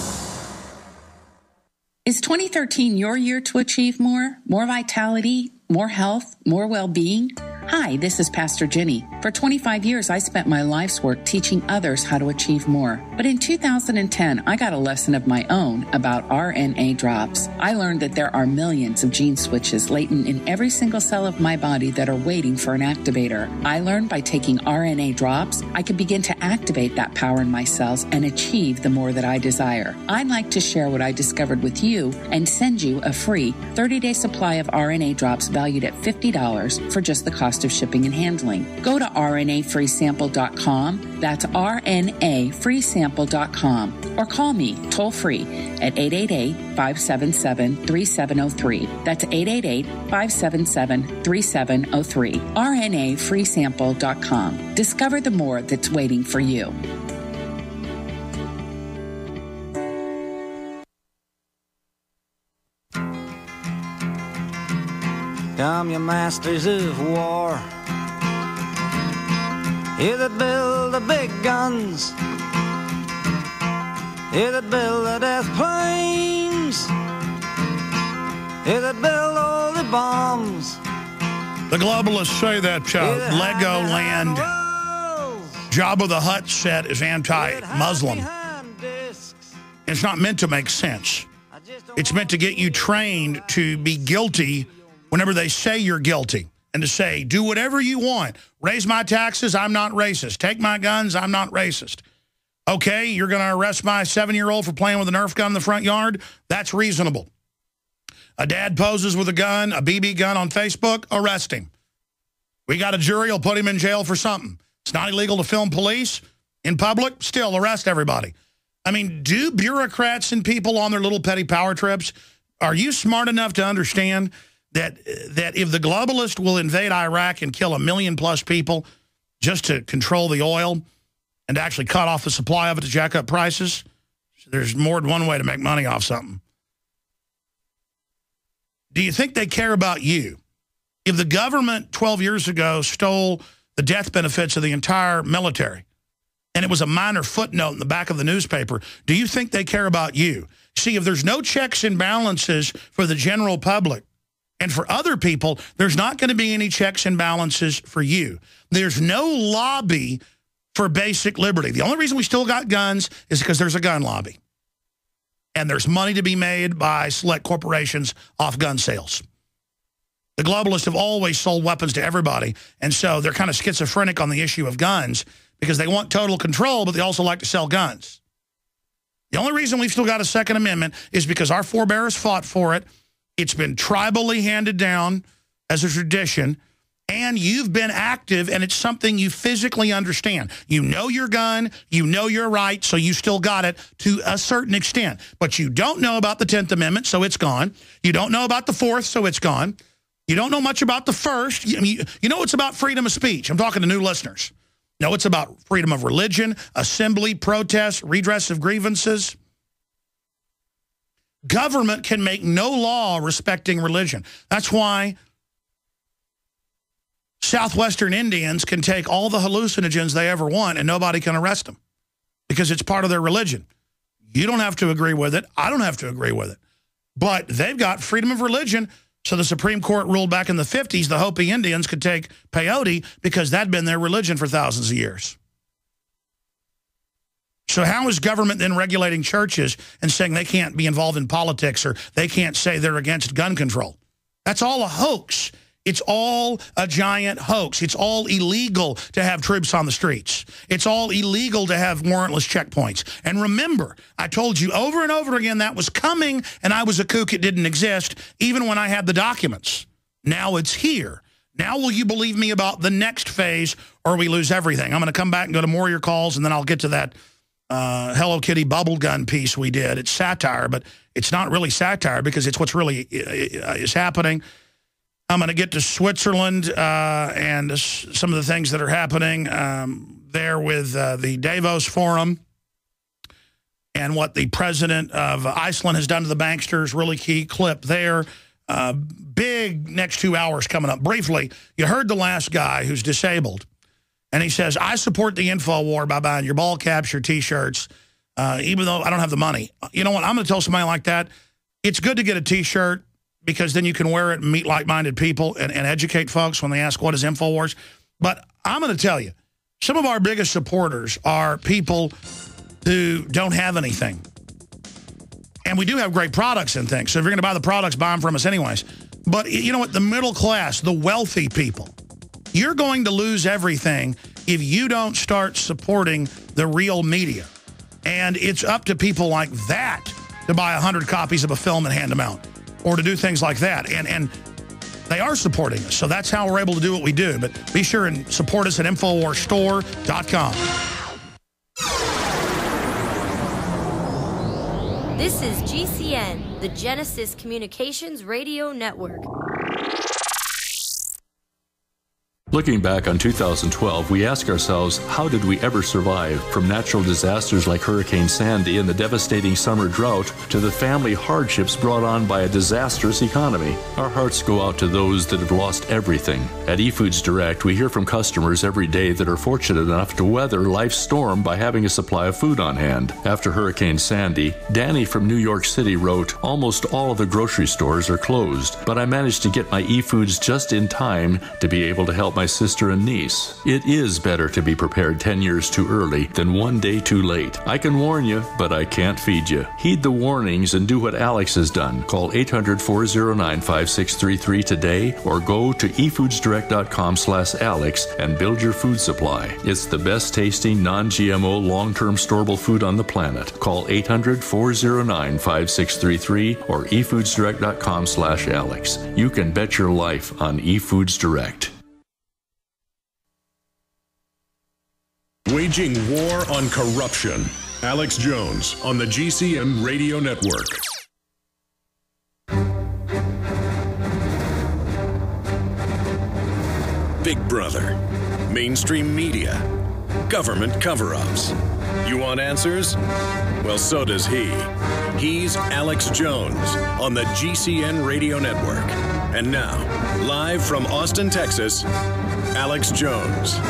Is 2013 your year to achieve more? More vitality, more health, more well-being? Hi, this is Pastor Jenny. For 25 years, I spent my life's work teaching others how to achieve more. But in 2010, I got a lesson of my own about RNA drops. I learned that there are millions of gene switches latent in every single cell of my body that are waiting for an activator. I learned by taking RNA drops, I could begin to activate that power in my cells and achieve the more that I desire. I'd like to share what I discovered with you and send you a free 30-day supply of RNA drops valued at $50 for just the cost of shipping and handling. Go to RNAfreesample.com. That's RNAfreesample.com. Or call me toll free at 888-577-3703. That's 888-577-3703. RNAfreesample.com. Discover the more that's waiting for you.
Come, you masters of war, you that build the big guns, you that build the death planes, you that build all the bombs.
The globalists say that Legoland Jabba the Hutt set is anti-Muslim. It's not meant to make sense. It's meant to get you trained to be guilty whenever they say you're guilty, and to say, do whatever you want. Raise my taxes, I'm not racist. Take my guns, I'm not racist. Okay, you're going to arrest my 7-year-old for playing with a Nerf gun in the front yard? That's reasonable. A dad poses with a gun, a BB gun on Facebook, arrest him. We got a jury, will put him in jail for something. It's not illegal to film police in public, still arrest everybody. I mean, do bureaucrats and people on their little petty power trips, are you smart enough to understand that if the globalist will invade Iraq and kill 1 million+ people just to control the oil and to actually cut off the supply of it to jack up prices, there's more than one way to make money off something. Do you think they care about you? If the government 12 years ago stole the death benefits of the entire military, and it was a minor footnote in the back of the newspaper, do you think they care about you? See, if there's no checks and balances for the general public and for other people, there's not going to be any checks and balances for you. There's no lobby for basic liberty. The only reason we still got guns is because there's a gun lobby. And there's money to be made by select corporations off gun sales. The globalists have always sold weapons to everybody, and so they're kind of schizophrenic on the issue of guns because they want total control, but they also like to sell guns. The only reason we've still got a Second Amendment is because our forebears fought for it. It's been tribally handed down as a tradition, and you've been active, and it's something you physically understand. You know your gun, you know your right, so you still got it to a certain extent. But you don't know about the 10th Amendment, so it's gone. You don't know about the 4th, so it's gone. You don't know much about the 1st. I mean, you know it's about freedom of speech. I'm talking to new listeners. No, it's about freedom of religion, assembly, protest, redress of grievances. Government can make no law respecting religion. That's why Southwestern Indians can take all the hallucinogens they ever want and nobody can arrest them because it's part of their religion. You don't have to agree with it. I don't have to agree with it. But they've got freedom of religion. So the Supreme Court ruled back in the 50s the Hopi Indians could take peyote because that'd been their religion for thousands of years. So how is government then regulating churches and saying they can't be involved in politics or they can't say they're against gun control? That's all a hoax. It's all a giant hoax. It's all illegal to have troops on the streets. It's all illegal to have warrantless checkpoints. And remember, I told you over and over again that was coming, and I was a kook. It didn't exist, even when I had the documents. Now it's here. Now will you believe me about the next phase, or we lose everything? I'm going to come back and go to more of your calls, and then I'll get to that Hello Kitty bubblegum piece we did. It's satire, but it's not really satire because it's what's really is happening. I'm going to get to Switzerland and some of the things that are happening there with the Davos Forum and what the president of Iceland has done to the banksters. Really key clip there. Big next 2 hours coming up. Briefly, you heard the last guy who's disabled, and he says, I support the info war by buying your ball caps, your T-shirts, even though I don't have the money. You know what? I'm going to tell somebody like that, it's good to get a T-shirt, because then you can wear it and meet like-minded people and educate folks when they ask, what is InfoWars? But I'm going to tell you, some of our biggest supporters are people who don't have anything. And we do have great products and things. So if you're going to buy the products, buy them from us anyways. But you know what? The middle class, the wealthy people, you're going to lose everything if you don't start supporting the real media. And it's up to people like that to buy 100 copies of a film and hand them out, or to do things like that. And they are supporting us. So that's how we're able to do what we do. But be sure and support us at InfoWarsStore.com.
This is GCN, the Genesis Communications Radio Network.
Looking back on 2012, we ask ourselves, how did we ever survive? From natural disasters like Hurricane Sandy and the devastating summer drought to the family hardships brought on by a disastrous economy. Our hearts go out to those that have lost everything. At eFoods Direct, we hear from customers every day that are fortunate enough to weather life's storm by having a supply of food on hand. After Hurricane Sandy, Danny from New York City wrote, almost all of the grocery stores are closed, but I managed to get my eFoods just in time to be able to help my sister and niece. It is better to be prepared 10 years too early than one day too late. I can warn you, but I can't feed you. Heed the warnings and do what Alex has done. Call 800-409-5633 today or go to efoodsdirect.com/Alex and build your food supply. It's the best tasting, non-GMO, long-term storable food on the planet. Call 800-409-5633 or efoodsdirect.com/Alex. You can bet your life on eFoods Direct.
Waging war on corruption. Alex Jones on the GCN Radio Network. Big Brother, mainstream media, government cover-ups. You want answers? Well, so does he. He's Alex Jones on the GCN Radio Network. And now, live from Austin, Texas, Alex Jones.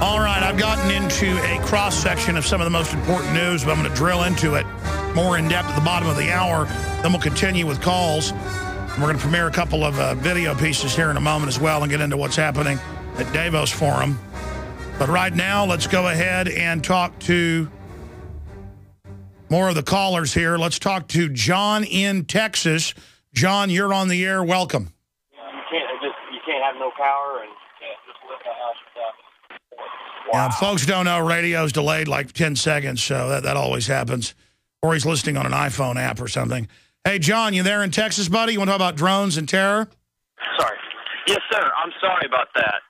All right, I've gotten into a cross-section of some of the most important news, but I'm going to drill into it more in depth at the bottom of the hour. Then we'll continue with calls. We're going to premiere a couple of video pieces here in a moment as well and get into what's happening at Davos Forum. But right now, let's go ahead and talk to more of the callers here. Let's talk to John in Texas. John, you're on the air. Welcome.
You can't have no power and just look at us.
Wow. Folks don't know radio's delayed like 10 seconds, so that always happens. Or he's listening on an iPhone app or something. Hey, John, you there in Texas, buddy? You want to talk about drones and terror?
Sorry. Yes, sir. I'm sorry about that.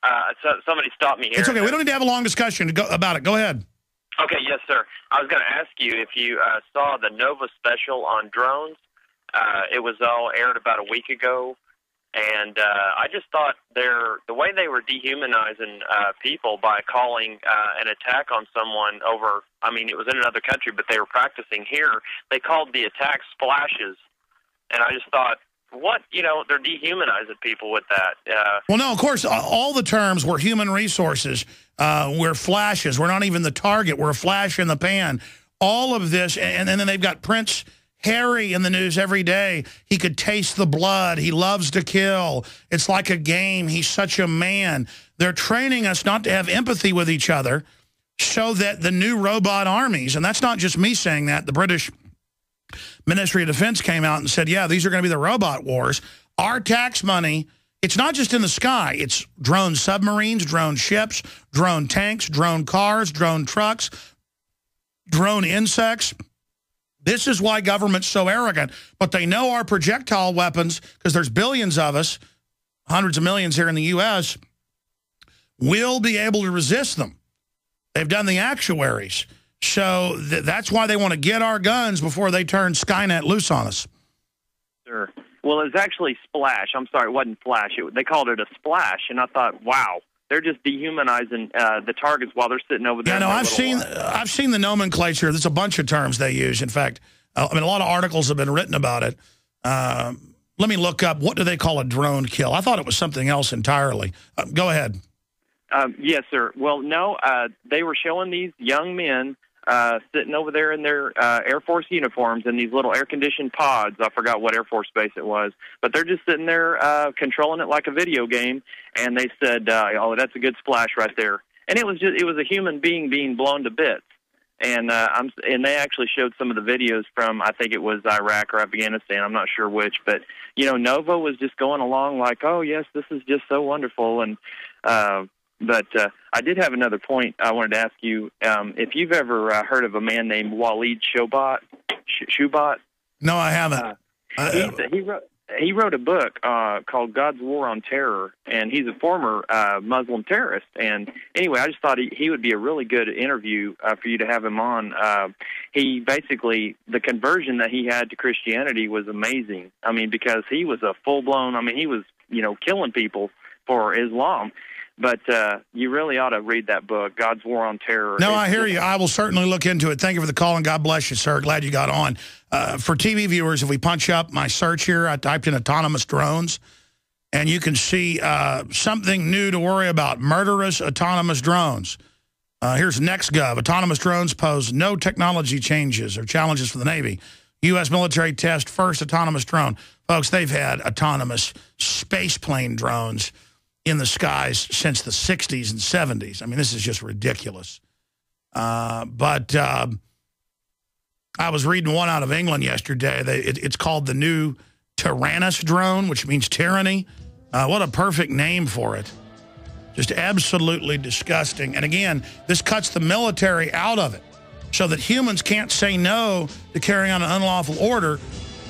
Somebody stopped me here.
It's okay. We don't need to have a long discussion about it. Go ahead.
Okay, yes, sir. I was going to ask you if you saw the Nova special on drones. It was all aired about a week ago. And I just thought the way they were dehumanizing people by calling an attack on someone over, I mean, it was in another country, but they were practicing here. They called the attack splashes. And I just thought, what, they're dehumanizing people with that.
Well, no, of course, all the terms were human resources. We're flashes. We're not even the target. We're a flash in the pan. All of this, and then they've got Prince Harry in the news every day. He could taste the blood. He loves to kill. It's like a game. He's such a man. They're training us not to have empathy with each other so that the new robot armies, and that's not just me saying that, the British Ministry of Defense came out and said, yeah, these are going to be the robot wars. Our tax money, it's not just in the sky. It's drone submarines, drone ships, drone tanks, drone cars, drone trucks, drone insects. This is why government's so arrogant. But they know our projectile weapons, because there's billions of us, hundreds of millions here in the U.S., will be able to resist them. They've done the actuaries. So that's why they want to get our guns before they turn Skynet loose on us.
Sure. Well, it was actually Splash. I'm sorry, it wasn't Flash. They called it a Splash, and I thought, wow. They're just dehumanizing the targets while they're sitting over there.
Yeah, no, I've seen the nomenclature. There's a bunch of terms they use. In fact, a lot of articles have been written about it. Let me look up, what do they call a drone kill? I thought it was something else entirely. Go ahead.
Yes, sir. Well, no, they were showing these young men sitting over there in their Air Force uniforms in these little air-conditioned pods. I forgot what Air Force base it was. But they're just sitting there controlling it like a video game. And they said, oh, that's a good splash right there. And it was a human being being blown to bits. And they actually showed some of the videos from, I think it was Iraq or Afghanistan. I'm not sure which. But, Nova was just going along like, oh, yes, this is just so wonderful. And But I did have another point I wanted to ask you. If you've ever heard of a man named Waleed Shoebat?
No, I haven't.
He wrote a book called God's War on Terror, and he's a former Muslim terrorist. And anyway, I just thought he would be a really good interview for you to have him on. He basically, the conversion that he had to Christianity was amazing. I mean, because he was a full-blown, he was, killing people for Islam. But you really ought to read that book, God's War on Terror.
No, I hear you. I will certainly look into it. Thank you for the call, and God bless you, sir. Glad you got on. For TV viewers, if we punch up my search here, I typed in autonomous drones, and you can see something new to worry about, murderous autonomous drones. Here's NextGov. Autonomous drones pose no technology changes or challenges for the Navy. U.S. military test first autonomous drone. Folks, they've had autonomous spaceplane drones in the skies since the 60s and 70s. I mean, this is just ridiculous. But I was reading one out of England yesterday. It's called the new Tyrannus drone, which means tyranny. What a perfect name for it. Just absolutely disgusting. And again, this cuts the military out of it so that humans can't say no to carrying on an unlawful order.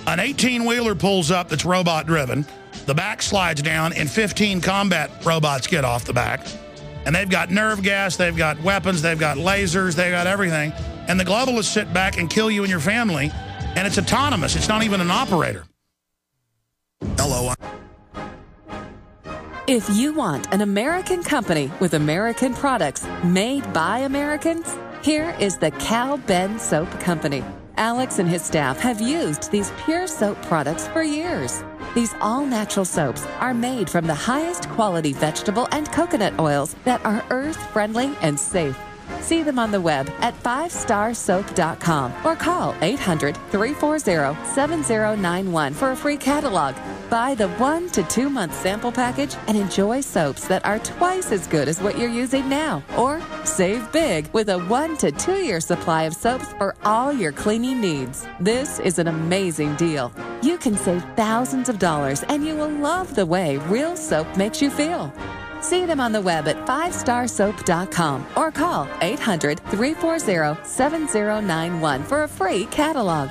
An 18-wheeler pulls up that's robot-driven. The back slides down, and 15 combat robots get off the back. And they've got nerve gas, they've got weapons, they've got lasers, they've got everything. And the globalists sit back and kill you and your family, and it's autonomous. It's not even an operator. Hello.
If you want an American company with American products made by Americans, here is the Cal Ben Soap Company. Alex and his staff have used these pure soap products for years. These all-natural soaps are made from the highest quality vegetable and coconut oils that are earth-friendly and safe. See them on the web at 5starsoap.com or call 800-340-7091 for a free catalog. Buy the 1 to 2 month sample package and enjoy soaps that are twice as good as what you're using now. Or save big with a 1 to 2 year supply of soaps for all your cleaning needs. This is an amazing deal. You can save thousands of dollars, and you will love the way real soap makes you feel. See them on the web at 5starsoap.com or call 800-340-7091 for a free catalog.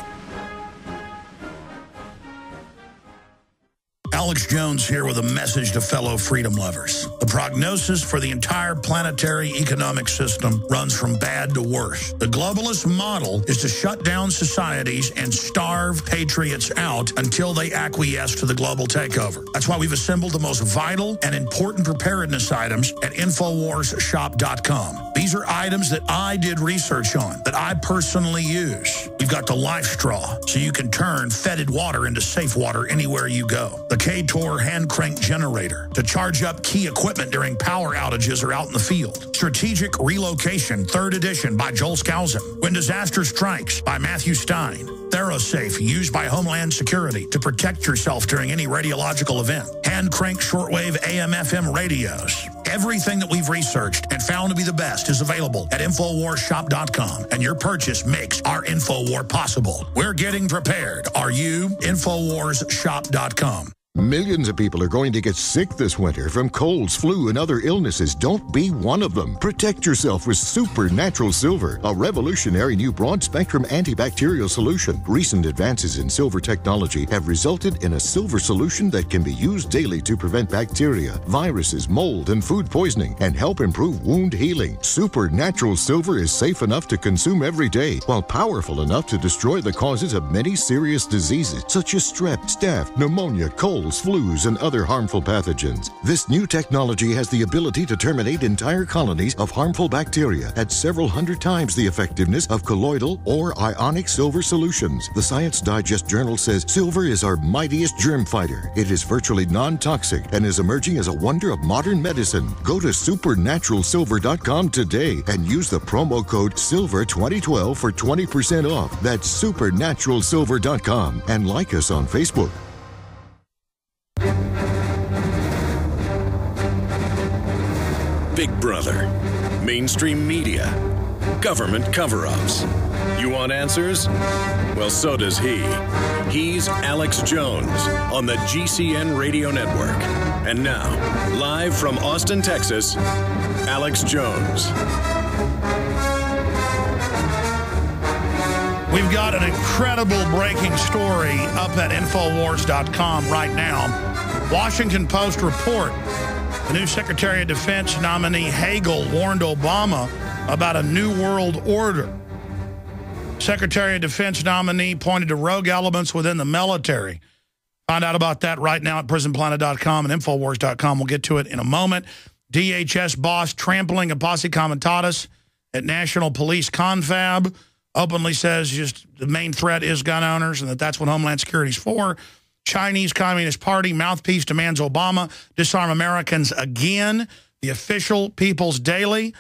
Alex Jones here with a message to fellow freedom lovers. The prognosis for the entire planetary economic system runs from bad to worse. The globalist model is to shut down societies and starve patriots out until they acquiesce to the global takeover. That's why we've assembled the most vital and important preparedness items at InfoWarsShop.com. These are items that I did research on, that I personally use. We've got the Life Straw, so you can turn fetid water into safe water anywhere you go. The K-Tor hand crank generator to charge up key equipment during power outages or out in the field. Strategic Relocation, 3rd edition by Joel Skousen. When Disaster Strikes by Matthew Stein. ThyroSafe, used by Homeland Security to protect yourself during any radiological event. Hand crank shortwave AM/FM radios. Everything that we've researched and found to be the best is available at InfoWarsShop.com, and your purchase makes our InfoWar possible. We're getting prepared. Are you? InfoWarsShop.com.
Millions of people are going to get sick this winter from colds, flu, and other illnesses. Don't be one of them. Protect yourself with Supernatural Silver, a revolutionary new broad-spectrum antibacterial solution. Recent advances in silver technology have resulted in a silver solution that can be used daily to prevent bacteria, viruses, mold, and food poisoning, and help improve wound healing. Supernatural Silver is safe enough to consume every day, while powerful enough to destroy the causes of many serious diseases, such as strep, staph, pneumonia, colds, flus, and other harmful pathogens. This new technology has the ability to terminate entire colonies of harmful bacteria at several hundred times the effectiveness of colloidal or ionic silver solutions. The Science Digest journal says silver is our mightiest germ fighter. It is virtually non-toxic and is emerging as a wonder of modern medicine. Go to supernaturalsilver.com today and use the promo code SILVER2012 for 20% off. That's supernaturalsilver.com, and like us on Facebook.
Big Brother, mainstream media, government cover-ups. You want answers? Well, so does he. He's Alex Jones on the GCN Radio Network. And now, live from Austin, Texas, Alex Jones.
We've got an incredible breaking story up at Infowars.com right now. Washington Post report. The new Secretary of Defense nominee Hagel warned Obama about a new world order. Secretary of Defense nominee pointed to rogue elements within the military. Find out about that right now at prisonplanet.com and Infowars.com. We'll get to it in a moment. DHS boss trampling a posse comitatus at National Police Confab. Openly says just the main threat is gun owners and that's what Homeland Security is for. Chinese Communist Party mouthpiece demands Obama disarm Americans again. The official People's Daily.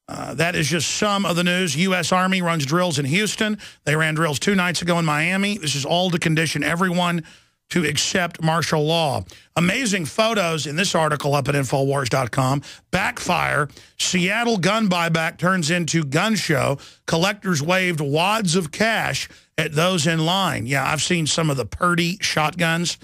That is just some of the news. U.S. Army runs drills in Houston. They ran drills 2 nights ago in Miami. This is all to condition everyone to accept martial law. Amazing photos in this article up at Infowars.com. Backfire. Seattle gun buyback turns into gun show. Collectors waved wads of cash at those in line. Yeah, I've seen some of the Purdy shotguns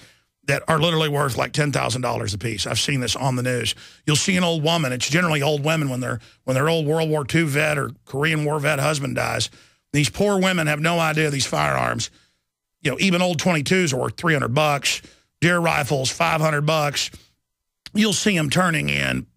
that are literally worth like $10,000 a piece. I've seen this on the news. You'll see an old woman. It's generally old women when their old World War II vet or Korean War vet husband dies. These poor women have no idea these firearms. You know, even old 22s are worth $300. Deer rifles, $500. You'll see them turning in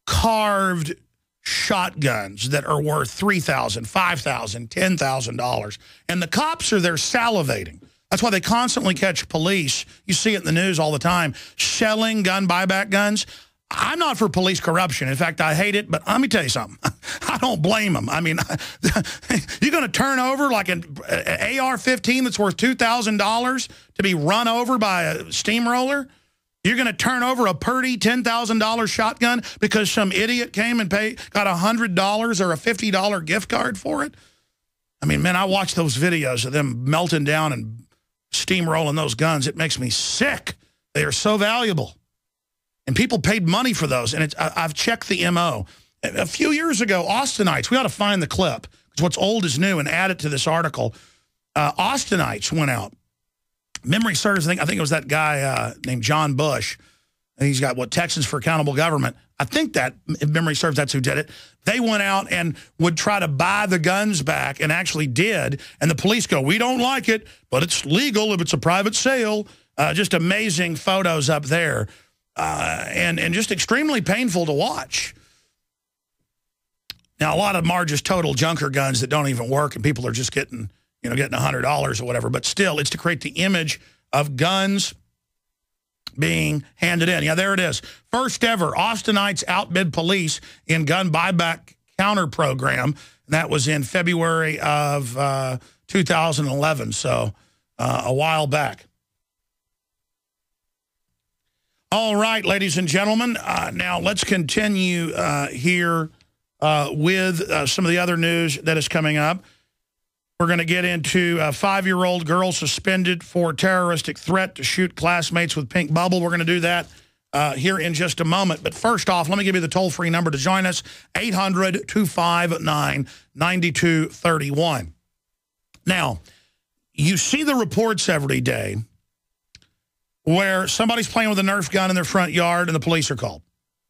carved shotguns that are worth $3,000, $5,000, $10,000. And the cops are there salivating. That's why they constantly catch police. You see it in the news all the time, selling gun buyback guns. I'm not for police corruption. In fact, I hate it, but let me tell you something. I don't blame them. I mean, you're going to turn over like an AR-15 that's worth $2,000 to be run over by a steamroller? You're going to turn over a Purdy $10,000 shotgun because some idiot came and got $100 or a $50 gift card for it? I mean, man, I watch those videos of them melting down and steamrolling those guns. It makes me sick. They are so valuable. And people paid money for those. And I've checked the MO. A few years ago, Austinites, we ought to find the clip, because what's old is new, and add it to this article. Austinites went out. Memory serves, I think it was that guy named John Bush. And he's got, Texans for Accountable Government. I think that, if memory serves, that's who did it. They went out and would try to buy the guns back and actually did. And the police go, we don't like it, but it's legal if it's a private sale. Just amazing photos up there. And just extremely painful to watch. Now, a lot of them are just total junker guns that don't even work, and people are just getting $100 or whatever. But still, it's to create the image of guns being handed in. Yeah, there it is. First ever, Austinites outbid police in gun buyback counter program. And that was in February of 2011, so a while back. All right, ladies and gentlemen, now let's continue here with some of the other news that is coming up. We're going to get into a 5-year-old girl suspended for terroristic threat to shoot classmates with pink bubble. We're going to do that here in just a moment. But first off, let me give you the toll-free number to join us, 800-259-9231. Now, you see the reports every day where somebody's playing with a Nerf gun in their front yard and the police are called.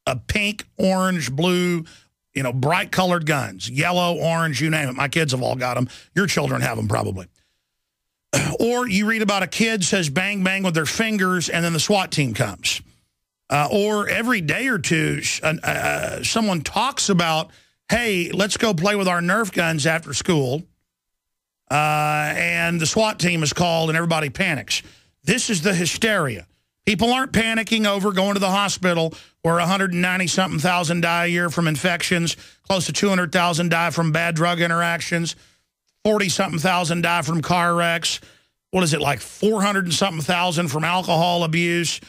A pink, orange, blue, bright colored guns, yellow, orange, you name it. My kids have all got them. Your children have them probably. Or you read about a kid says bang, bang with their fingers and then the SWAT team comes. Or every day or two, someone talks about, hey, let's go play with our Nerf guns after school. And the SWAT team is called and everybody panics. This is the hysteria. People aren't panicking over going to the hospital where 190-something thousand die a year from infections, close to 200,000 die from bad drug interactions, 40-something thousand die from car wrecks. What is it, like 400-something thousand from alcohol abuse?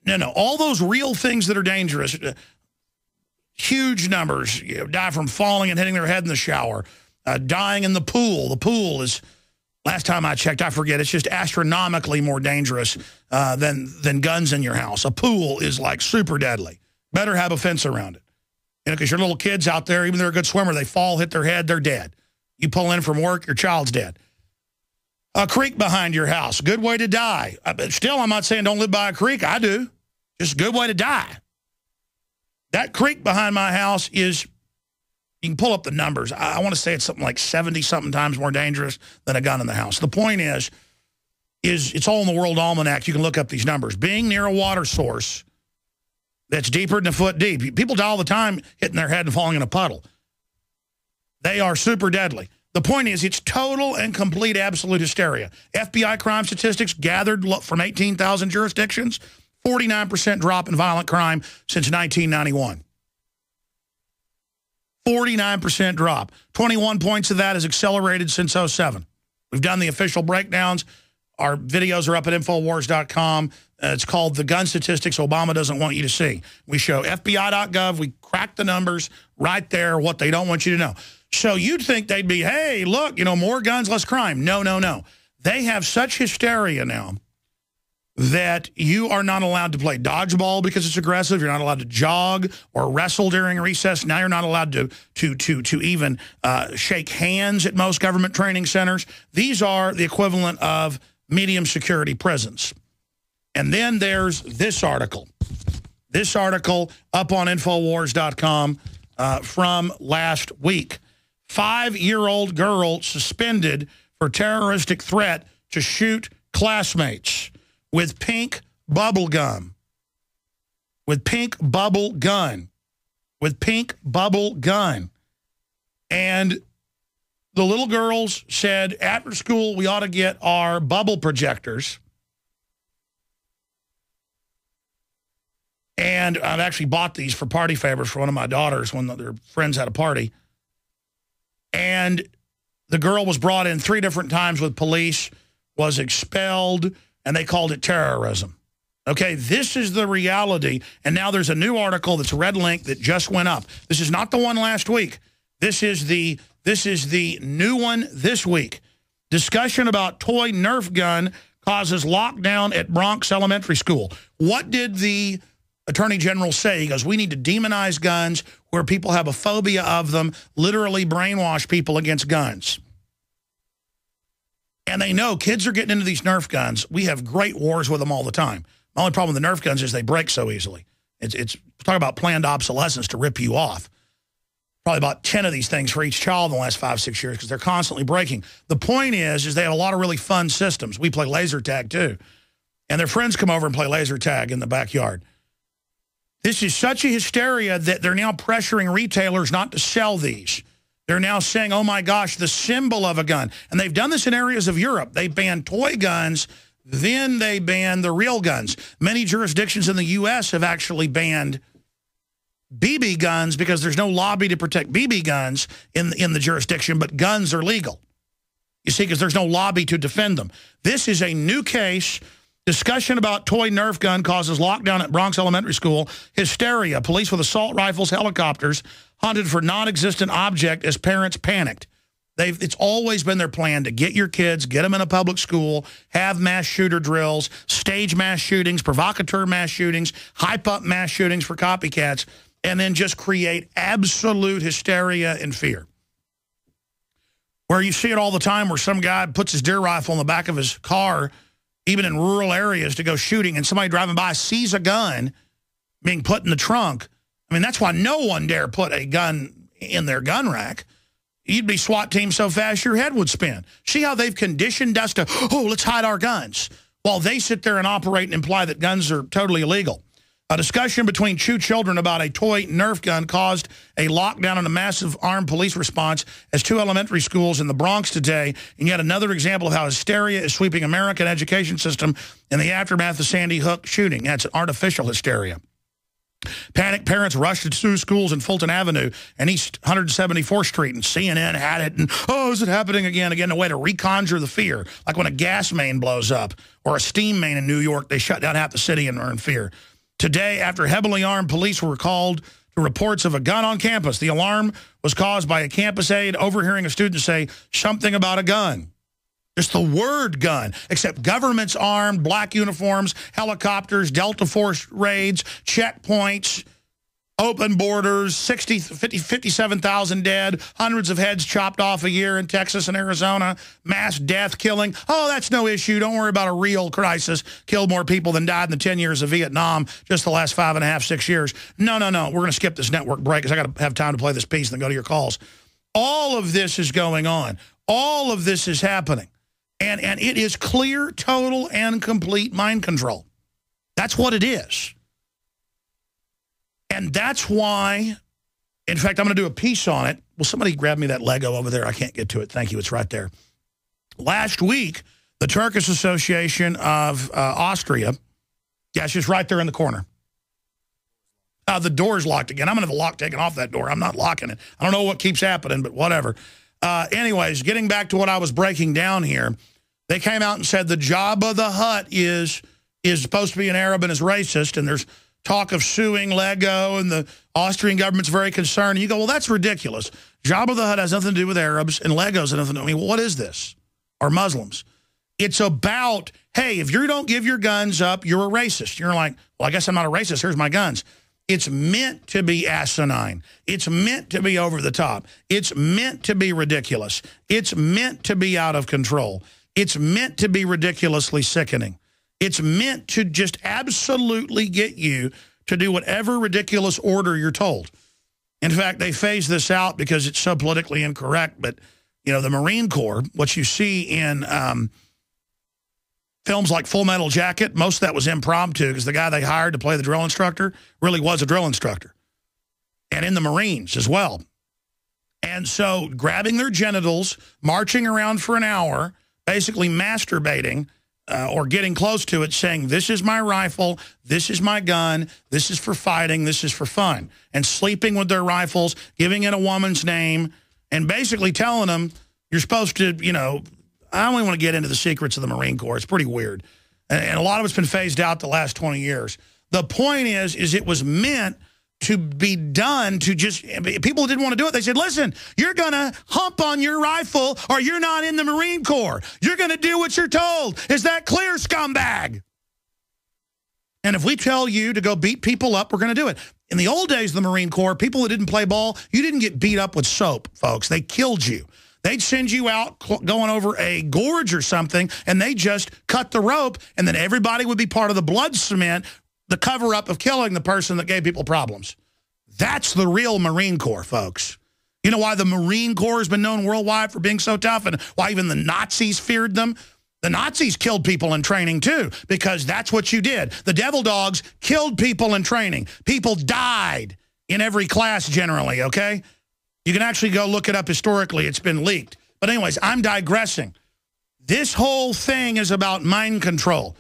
No, all those real things that are dangerous, huge numbers, die from falling and hitting their head in the shower, dying in the pool. The pool is... Last time I checked, I forget, it's just astronomically more dangerous than guns in your house. A pool is like super deadly. Better have a fence around it. Because your little kids out there, even if they're a good swimmer, they fall, hit their head, they're dead. You pull in from work, your child's dead. A creek behind your house, good way to die. But still, I'm not saying don't live by a creek. I do. Just a good way to die. That creek behind my house is... You can pull up the numbers. I want to say it's something like 70-something times more dangerous than a gun in the house. The point is it's all in the World Almanac. You can look up these numbers. Being near a water source that's deeper than a foot deep. People die all the time hitting their head and falling in a puddle. They are super deadly. The point is it's total and complete absolute hysteria. FBI crime statistics gathered from 18,000 jurisdictions, 49% drop in violent crime since 1991. 49% drop. 21 points of that is accelerated since 07. We've done the official breakdowns. Our videos are up at Infowars.com. It's called The Gun Statistics Obama Doesn't Want You to See. We show FBI.gov. We crack the numbers right there, what they don't want you to know. So you'd think they'd be, hey, look, you know, more guns, less crime. No, no, no. They have such hysteria now that you are not allowed to play dodgeball because it's aggressive. You're not allowed to jog or wrestle during recess. Now you're not allowed to even shake hands at most government training centers. These are the equivalent of medium security prisons. And then there's this article. This article up on Infowars.com from last week. 5-year-old girl suspended for terroristic threat to shoot classmates with pink bubble gum. With pink bubble gun. With pink bubble gun. And the little girls said, after school, we ought to get our bubble projectors. And I've actually bought these for party favors for one of my daughters when their friends had a party. And the girl was brought in 3 different times with police, was expelled, and they called it terrorism. Okay, this is the reality. And now there's a new article that's red link that just went up. This is not the one last week. This is the new one this week. Discussion about toy Nerf gun causes lockdown at Bronx Elementary School. What did the Attorney General say? He goes, we need to demonize guns where people have a phobia of them, literally brainwash people against guns. And they know kids are getting into these Nerf guns. We have great wars with them all the time. My only problem with the Nerf guns is they break so easily. It's talk about planned obsolescence to rip you off. Probably about 10 of these things for each child in the last 5-6 years because they're constantly breaking. The point is they have a lot of really fun systems. We play laser tag too. And their friends come over and play laser tag in the backyard. This is such a hysteria that they're now pressuring retailers not to sell these. They're now saying, oh my gosh, the symbol of a gun. And they've done this in areas of Europe. They banned toy guns, then they banned the real guns. Many jurisdictions in the U.S. have actually banned BB guns because there's no lobby to protect BB guns in the jurisdiction, but guns are legal. You see, because there's no lobby to defend them. This is a new case. Discussion about toy Nerf gun causes lockdown at Bronx Elementary School. Hysteria. Police with assault rifles, helicopters hunted for non-existent object as parents panicked. It's always been their plan to get your kids, get them in a public school, have mass shooter drills, stage mass shootings, provocateur mass shootings, hype up mass shootings for copycats, and then just create absolute hysteria and fear. Where you see it all the time where some guy puts his deer rifle in the back of his car, even in rural areas, to go shooting, and somebody driving by sees a gun being put in the trunk. I mean, that's why no one dare put a gun in their gun rack. You'd be SWAT team so fast your head would spin. See how they've conditioned us to, oh, let's hide our guns, while they sit there and operate and imply that guns are totally illegal. A discussion between 2 children about a toy Nerf gun caused a lockdown and a massive armed police response as 2 elementary schools in the Bronx today. And yet another example of how hysteria is sweeping American education system in the aftermath of Sandy Hook shooting. That's an artificial hysteria. Panicked parents rushed to 2 schools in Fulton Avenue and East 174th Street, and CNN had it, and, oh, is it happening again? Again, a way to reconjure the fear. Like when a gas main blows up or a steam main in New York, they shut down half the city and are in fear. Today, after heavily armed police were called to reports of a gun on campus, the alarm was caused by a campus aide overhearing a student say something about a gun. Just the word gun, except government's armed, black uniforms, helicopters, Delta Force raids, checkpoints, open borders, 57,000 dead, hundreds of heads chopped off a year in Texas and Arizona, mass death, killing. Oh, that's no issue. Don't worry about a real crisis. Killed more people than died in the 10 years of Vietnam, just the last 5.5, 6 years. No. We're going to skip this network break because I got to have time to play this piece and then go to your calls. All of this is going on. All of this is happening. And it is clear, total, and complete mind control. That's what it is. And that's why, in fact, I'm going to do a piece on it. Will somebody grab me that Lego over there? I can't get to it. Thank you. It's right there. Last week, the Turkish Association of Austria, yeah, it's just right there in the corner. The door's locked again. I'm going to have the lock taken off that door. I'm not locking it. I don't know what keeps happening, but whatever. Anyways, getting back to what I was breaking down here, they came out and said the Jabba the Hutt is supposed to be an Arab and is racist, and there's talk of suing Lego, and the Austrian government's very concerned. And you go, well, that's ridiculous. Jabba the Hutt has nothing to do with Arabs, and Legos has nothing to do with, I mean, what is this? Or Muslims. It's about, hey, if you don't give your guns up, you're a racist. You're like, well, I guess I'm not a racist. Here's my guns. It's meant to be asinine. It's meant to be over the top. It's meant to be ridiculous. It's meant to be out of control. It's meant to be ridiculously sickening. It's meant to just absolutely get you to do whatever ridiculous order you're told. In fact, they phase this out because it's so politically incorrect. But, you know, the Marine Corps, what you see in films like Full Metal Jacket, most of that was impromptu because the guy they hired to play the drill instructor really was a drill instructor. And in the Marines as well. And so grabbing their genitals, marching around for an hour, basically masturbating or getting close to it, saying, this is my rifle, this is my gun, this is for fighting, this is for fun. And sleeping with their rifles, giving it a woman's name, and basically telling them, you're supposed to, you know, I don't even want to get into the secrets of the Marine Corps. It's pretty weird. And a lot of it's been phased out the last 20 years. The point is it was meant to be done to just, people didn't want to do it. They said, listen, you're going to hump on your rifle or you're not in the Marine Corps. You're going to do what you're told. Is that clear, scumbag? And if we tell you to go beat people up, we're going to do it. In the old days of the Marine Corps, people that didn't play ball, you didn't get beat up with soap, folks. They killed you. They'd send you out going over a gorge or something, and they just cut the rope, and then everybody would be part of the blood cement, the cover-up of killing the person that gave people problems. That's the real Marine Corps, folks. You know why the Marine Corps has been known worldwide for being so tough and why even the Nazis feared them? The Nazis killed people in training, too, because that's what you did. The devil dogs killed people in training. People died in every class generally, okay? You can actually go look it up historically. It's been leaked. But anyways, I'm digressing. This whole thing is about mind control.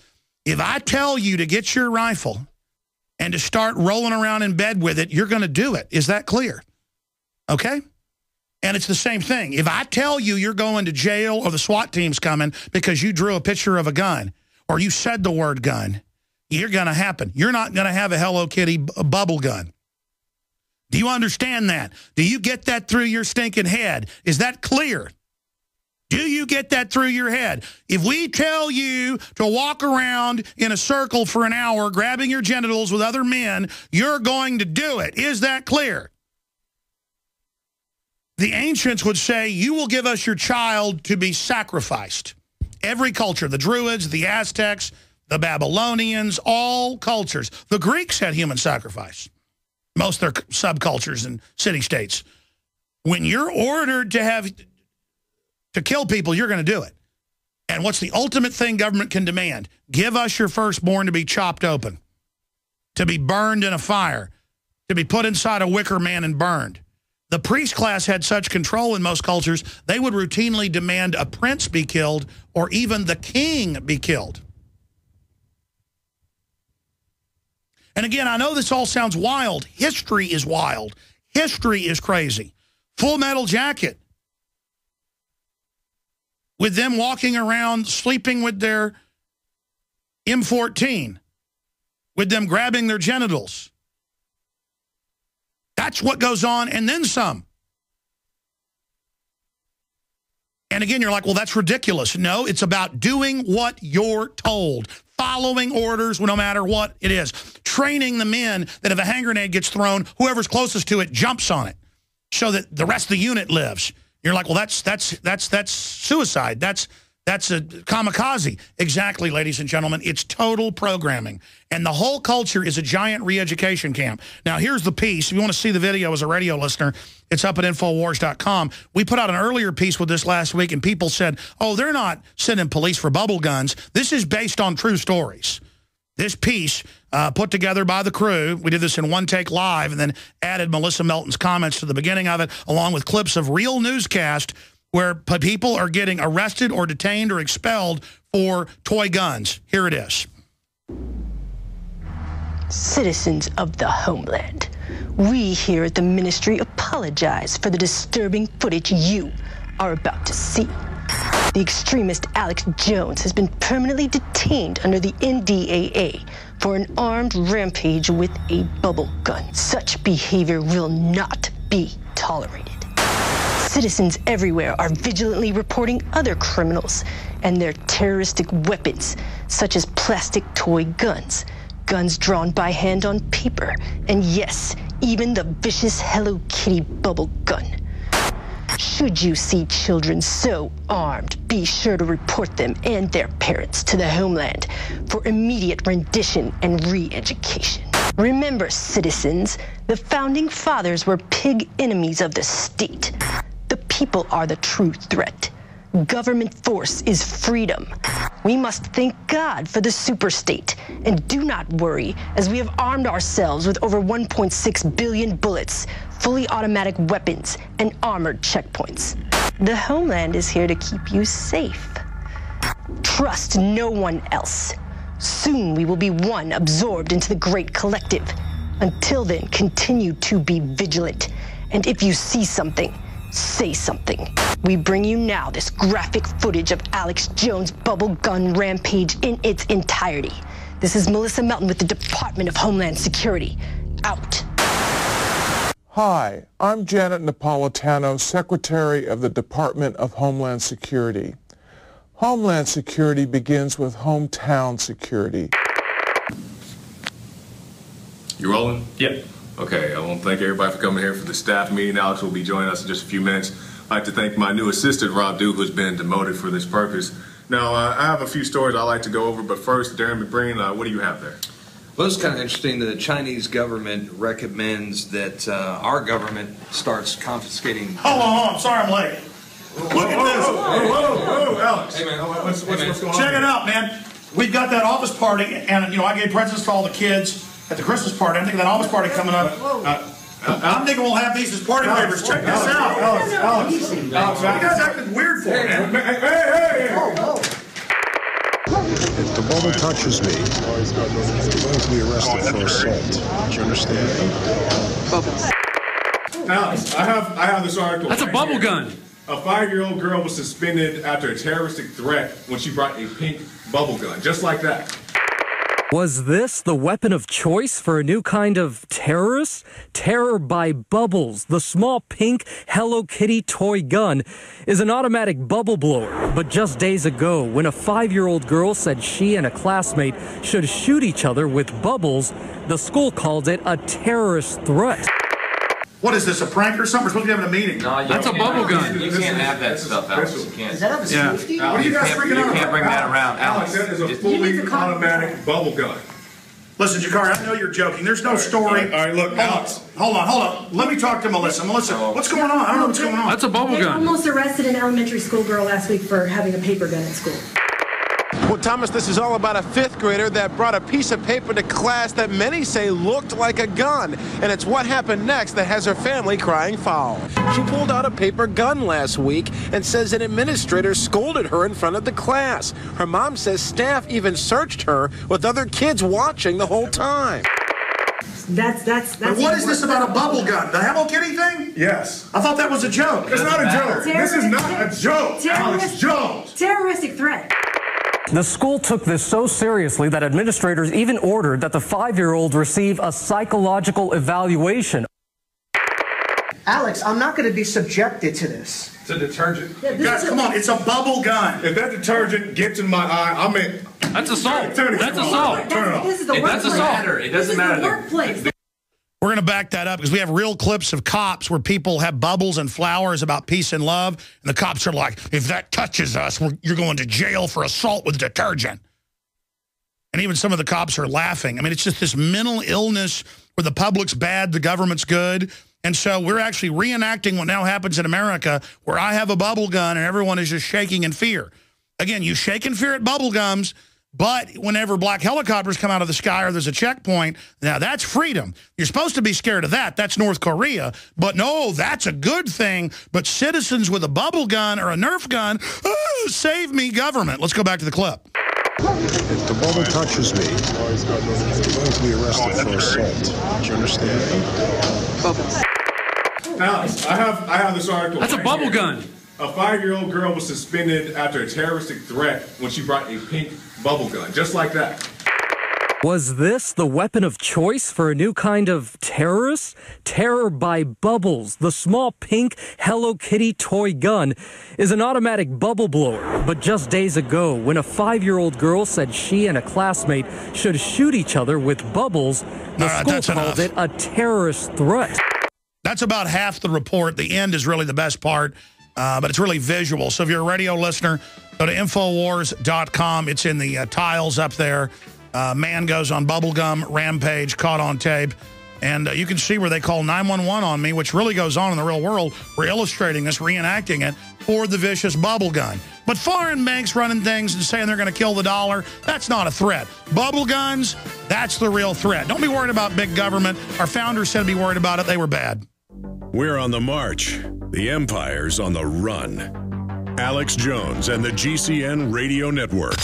If I tell you to get your rifle and to start rolling around in bed with it, you're going to do it. Is that clear? Okay? And it's the same thing. If I tell you you're going to jail or the SWAT team's coming because you drew a picture of a gun or you said the word gun, you're going to happen. You're not going to have a Hello Kitty bubble gun. Do you understand that? Do you get that through your stinking head? Is that clear? Do you get that through your head? If we tell you to walk around in a circle for an hour grabbing your genitals with other men, you're going to do it. Is that clear? The ancients would say, you will give us your child to be sacrificed. Every culture, the Druids, the Aztecs, the Babylonians, all cultures. The Greeks had human sacrifice. Most of their subcultures and city-states. When you're ordered to kill people, you're going to do it. And what's the ultimate thing government can demand? Give us your firstborn to be chopped open, to be burned in a fire, to be put inside a wicker man and burned. The priest class had such control in most cultures, they would routinely demand a prince be killed or even the king be killed. And again, I know this all sounds wild. History is wild. History is crazy. Full Metal Jacket. With them walking around, sleeping with their M14. With them grabbing their genitals. That's what goes on, and then some. And again, you're like, well, that's ridiculous. No, it's about doing what you're told. Following orders, no matter what it is. Training the men that if a hand grenade gets thrown, whoever's closest to it jumps on it so that the rest of the unit lives. You're like, well, that's suicide. That's a kamikaze. Exactly, ladies and gentlemen. It's total programming. And the whole culture is a giant re-education camp. Now, here's the piece. If you want to see the video as a radio listener, it's up at Infowars.com. We put out an earlier piece with this last week, and people said, oh, they're not sending police for bubble guns. This is based on true stories. This piece, put together by the crew, we did this in one take live and then added Melissa Melton's comments to the beginning of it, along with clips of real newscast where people are getting arrested or detained or expelled for toy guns. Here it is.
Citizens of the homeland, we here at the ministry apologize for the disturbing footage you are about to see. The extremist Alex Jones has been permanently detained under the NDAA for an armed rampage with a bubble gun. Such behavior will not be tolerated. Citizens everywhere are vigilantly reporting other criminals and their terroristic weapons, such as plastic toy guns, guns drawn by hand on paper, and yes, even the vicious Hello Kitty bubble gun. Should you see children so armed, be sure to report them and their parents to the homeland for immediate rendition and re-education. Remember, citizens, the founding fathers were pig enemies of the state. The people are the true threat. Government force is freedom. We must thank God for the superstate, and do not worry, as we have armed ourselves with over 1.6 billion bullets, fully automatic weapons, and armored checkpoints. The homeland is here to keep you safe. Trust no one else. Soon we will be one absorbed into the great collective. Until then, continue to be vigilant. And if you see something, say something. We bring you now this graphic footage of Alex Jones' bubble gun rampage in its entirety. This is Melissa Melton with the Department of Homeland Security. Out.
Hi, I'm Janet Napolitano, Secretary of the Department of Homeland Security. Homeland Security begins with hometown security.
You rolling? Yep. Okay, I want to thank everybody for coming here for the staff meeting. Alex will be joining us in just a few minutes. I'd like to thank my new assistant, Rob Duke, who's been demoted for this purpose. Now, I have a few stories I'd like to go over, but first, Darren McBreen, what do you have there?
Well, it's kind of interesting that the Chinese government recommends that our government starts confiscating...
Hold on, I'm sorry I'm late. Look at this.
Whoa, Alex. Hey, man, what's going on?
Check it out, man. We've got that office party, and, I gave presents to all the kids at the Christmas party. I'm thinking that office party coming up. I'm thinking we'll have these as party favors. Check this out. Alex. You guys acting weird for me. Hey.
If the bubble touches me, you're going to be arrested for assault. Do you understand?
Bubbles. Alex, I have this article.
That's a bubble gun.
A 5-year-old girl was suspended after a terroristic threat when she brought a pink bubble gun, just like that.
Was this the weapon of choice for a new kind of terrorist? Terror by bubbles. The small pink Hello Kitty toy gun is an automatic bubble blower. But just days ago, when a 5-year-old girl said she and a classmate should shoot each other with bubbles, the school called it a terrorist threat.
What is this, a prank or something? We're supposed to be having a meeting.
No, that's a bubble gun.
You can't have that stuff, Alex. You can't.
Is that a safety? What are you guys freaking out about?
You can't bring that around, Alex.
That is a fully automatic bubble gun.
Listen, Jakari, I know you're joking. There's no story.
All right, look, Alex.
Hold on. Let me talk to Melissa. Melissa, what's going on? I don't know what's going on.
That's a bubble gun.
They almost arrested an elementary school girl last week for having a paper gun at school.
Well, Thomas, this is all about a 5th grader that brought a piece of paper to class that many say looked like a gun. And it's what happened next that has her family crying foul. She pulled out a paper gun last week and says an administrator scolded her in front of the class. Her mom says staff even searched her with other kids watching the whole time.
That's
But what is this about a bubble gun? The Hello Kitty thing?
Yes.
I thought that was a joke.
It's not a joke. This is not a joke, Alex Jones.
Terroristic threat.
The school took this so seriously that administrators even ordered that the 5-year-old receive a psychological evaluation.
Alex, I'm not going to be subjected to this.
It's a detergent.
Yeah,
Guys, come on, it's a bubble gun.
If that detergent gets in my eye, I mean...
That's assault. That's assault.
Turn it off.
This is the workplace.
That's assault.
It doesn't matter. Workplace.
We're going to back that up because we have real clips of cops where people have bubbles and flowers about peace and love. And the cops are like, if that touches us, you're going to jail for assault with detergent. And even some of the cops are laughing. I mean, it's just this mental illness where the public's bad, the government's good. And so we're actually reenacting what now happens in America where I have a bubble gun and everyone is just shaking in fear. Again, you shake in fear at bubble gums. But whenever black helicopters come out of the sky or there's a checkpoint, now that's freedom. You're supposed to be scared of that. That's North Korea. But no, that's a good thing. But citizens with a bubble gun or a Nerf gun, oh, save me, government. Let's go back to the clip.
If the bubble touches me, I'm going to be arrested for assault. Do you understand?
Alex, I have this article.
That's a bubble gun.
A 5-year-old girl was suspended after a terroristic threat when she brought a pink bubble gun, just like that.
Was this the weapon of choice for a new kind of terrorist? Terror by bubbles. The small pink Hello Kitty toy gun is an automatic bubble blower. But just days ago, when a 5-year-old girl said she and a classmate should shoot each other with bubbles, the school called it a terrorist threat.
That's about half the report. The end is really the best part, but it's really visual. So if you're a radio listener, go to Infowars.com. It's in the tiles up there. Man goes on bubblegum rampage, caught on tape. And you can see where they call 911 on me, which really goes on in the real world. We're illustrating this, reenacting it for the vicious bubble gun. But foreign banks running things and saying they're going to kill the dollar, that's not a threat. Bubble guns, that's the real threat. Don't be worried about big government. Our founders said to be worried about it. They were bad.
We're on the march. The empire's on the run. Alex Jones and the GCN Radio Network.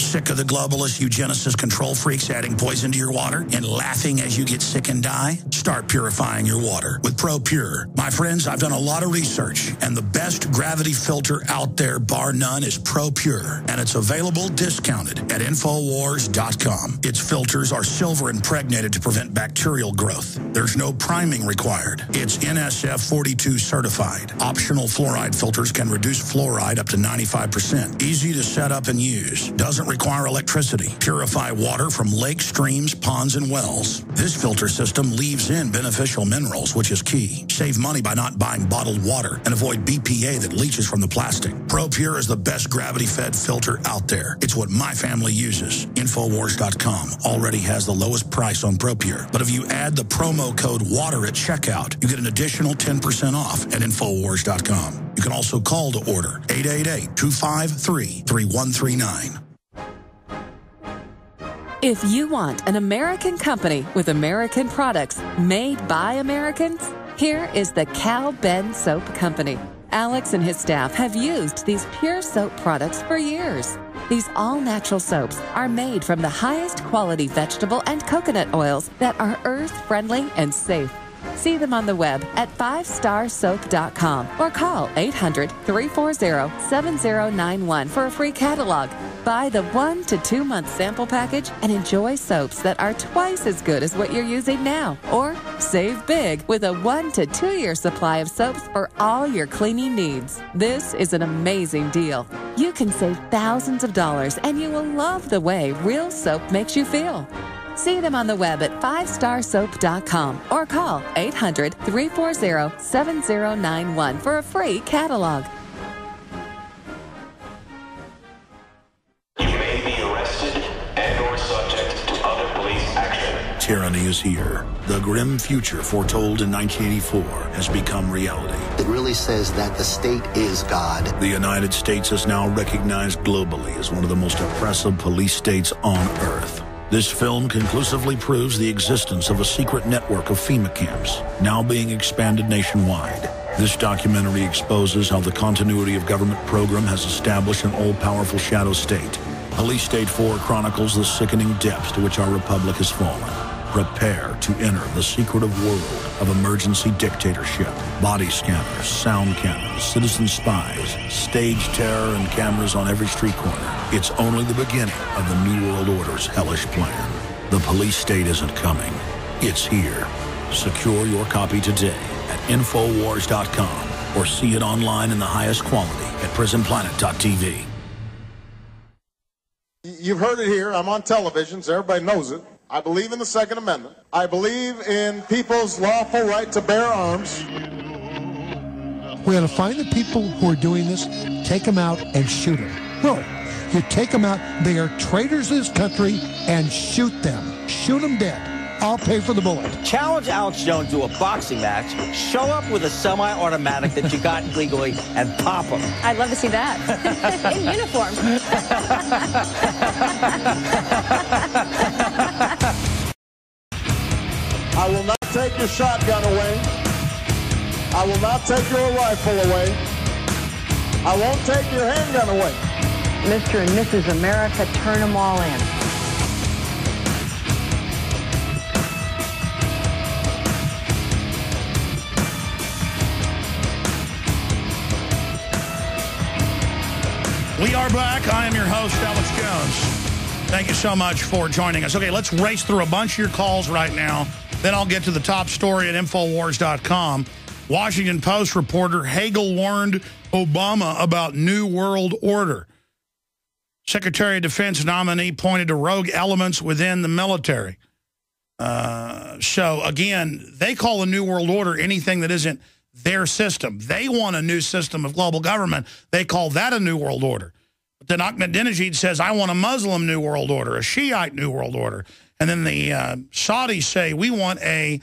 Sick of the globalist eugenicist control freaks adding poison to your water and laughing as you get sick and die? Start purifying your water with ProPure. My friends, I've done a lot of research, and the best gravity filter out there, bar none, is ProPure, and it's available discounted at Infowars.com. Its filters are silver impregnated to prevent bacterial growth. There's no priming required. It's NSF 42 certified. Optional fluoride filters can reduce fluoride up to 95%. Easy to set up and use. Doesn't require electricity. Purify water from lakes, streams, ponds, and wells. This filter system leaves in beneficial minerals, which is key. Save money by not buying bottled water and avoid BPA that leaches from the plastic. ProPure is the best gravity-fed filter out there. It's what my family uses. Infowars.com already has the lowest price on ProPure. But if you add the promo code WATER at checkout, you get an additional 10% off at Infowars.com. You can also call to order 888-253-3139.
If you want an American company with American products made by Americans, here is the Cal Ben Soap Company. Alex and his staff have used these pure soap products for years. These all-natural soaps are made from the highest quality vegetable and coconut oils that are earth-friendly and safe. See them on the web at 5starsoap.com or call 800-340-7091 for a free catalog. Buy the 1 to 2 month sample package and enjoy soaps that are twice as good as what you're using now. Or save big with a 1 to 2 year supply of soaps for all your cleaning needs. This is an amazing deal. You can save thousands of dollars and you will love the way real soap makes you feel. See them on the web at 5starsoap.com or call 800-340-7091 for a free catalog.
You may be arrested and or subject to other police action.
Tyranny is here. The grim future foretold in 1984 has become reality.
It really says that the state is God.
The United States is now recognized globally as one of the most oppressive police states on earth. This film conclusively proves the existence of a secret network of FEMA camps, now being expanded nationwide. This documentary exposes how the continuity of government program has established an all-powerful shadow state. Police State 4 chronicles the sickening depths to which our republic has fallen. Prepare to enter the secretive world of emergency dictatorship. Body scanners, sound cannons, citizen spies, stage terror, and cameras on every street corner. It's only the beginning of the New World Order's hellish plan. The police state isn't coming. It's here. Secure your copy today at Infowars.com or see it online in the highest quality at PrisonPlanet.tv.
You've heard it here. I'm on television, so everybody knows it. I believe in the Second Amendment. I believe in people's lawful right to bear arms.
We're going to find the people who are doing this, take them out, and shoot them. No, you take them out. They are traitors to this country, and shoot them. Shoot them dead. I'll pay for the bullet.
Challenge Alex Jones to a boxing match. Show up with a semi-automatic that you got legally and pop him.
I'd love to see that. In uniform.
I will not take your shotgun away. I will not take your rifle away. I won't take your handgun away.
Mr. and Mrs. America, turn them all in.
We are back. I am your host, Alex Jones. Thank you so much for joining us. Okay, let's race through a bunch of your calls right now. Then I'll get to the top story at Infowars.com. Washington Post reporter Hagel warned Obama about New World Order. Secretary of Defense nominee pointed to rogue elements within the military. So, again, they call a New World Order anything that isn't their system. They want a new system of global government. They call that a New World Order. But then Ahmadinejad says, I want a Muslim New World Order, a Shiite New World Order. And then the Saudis say, we want a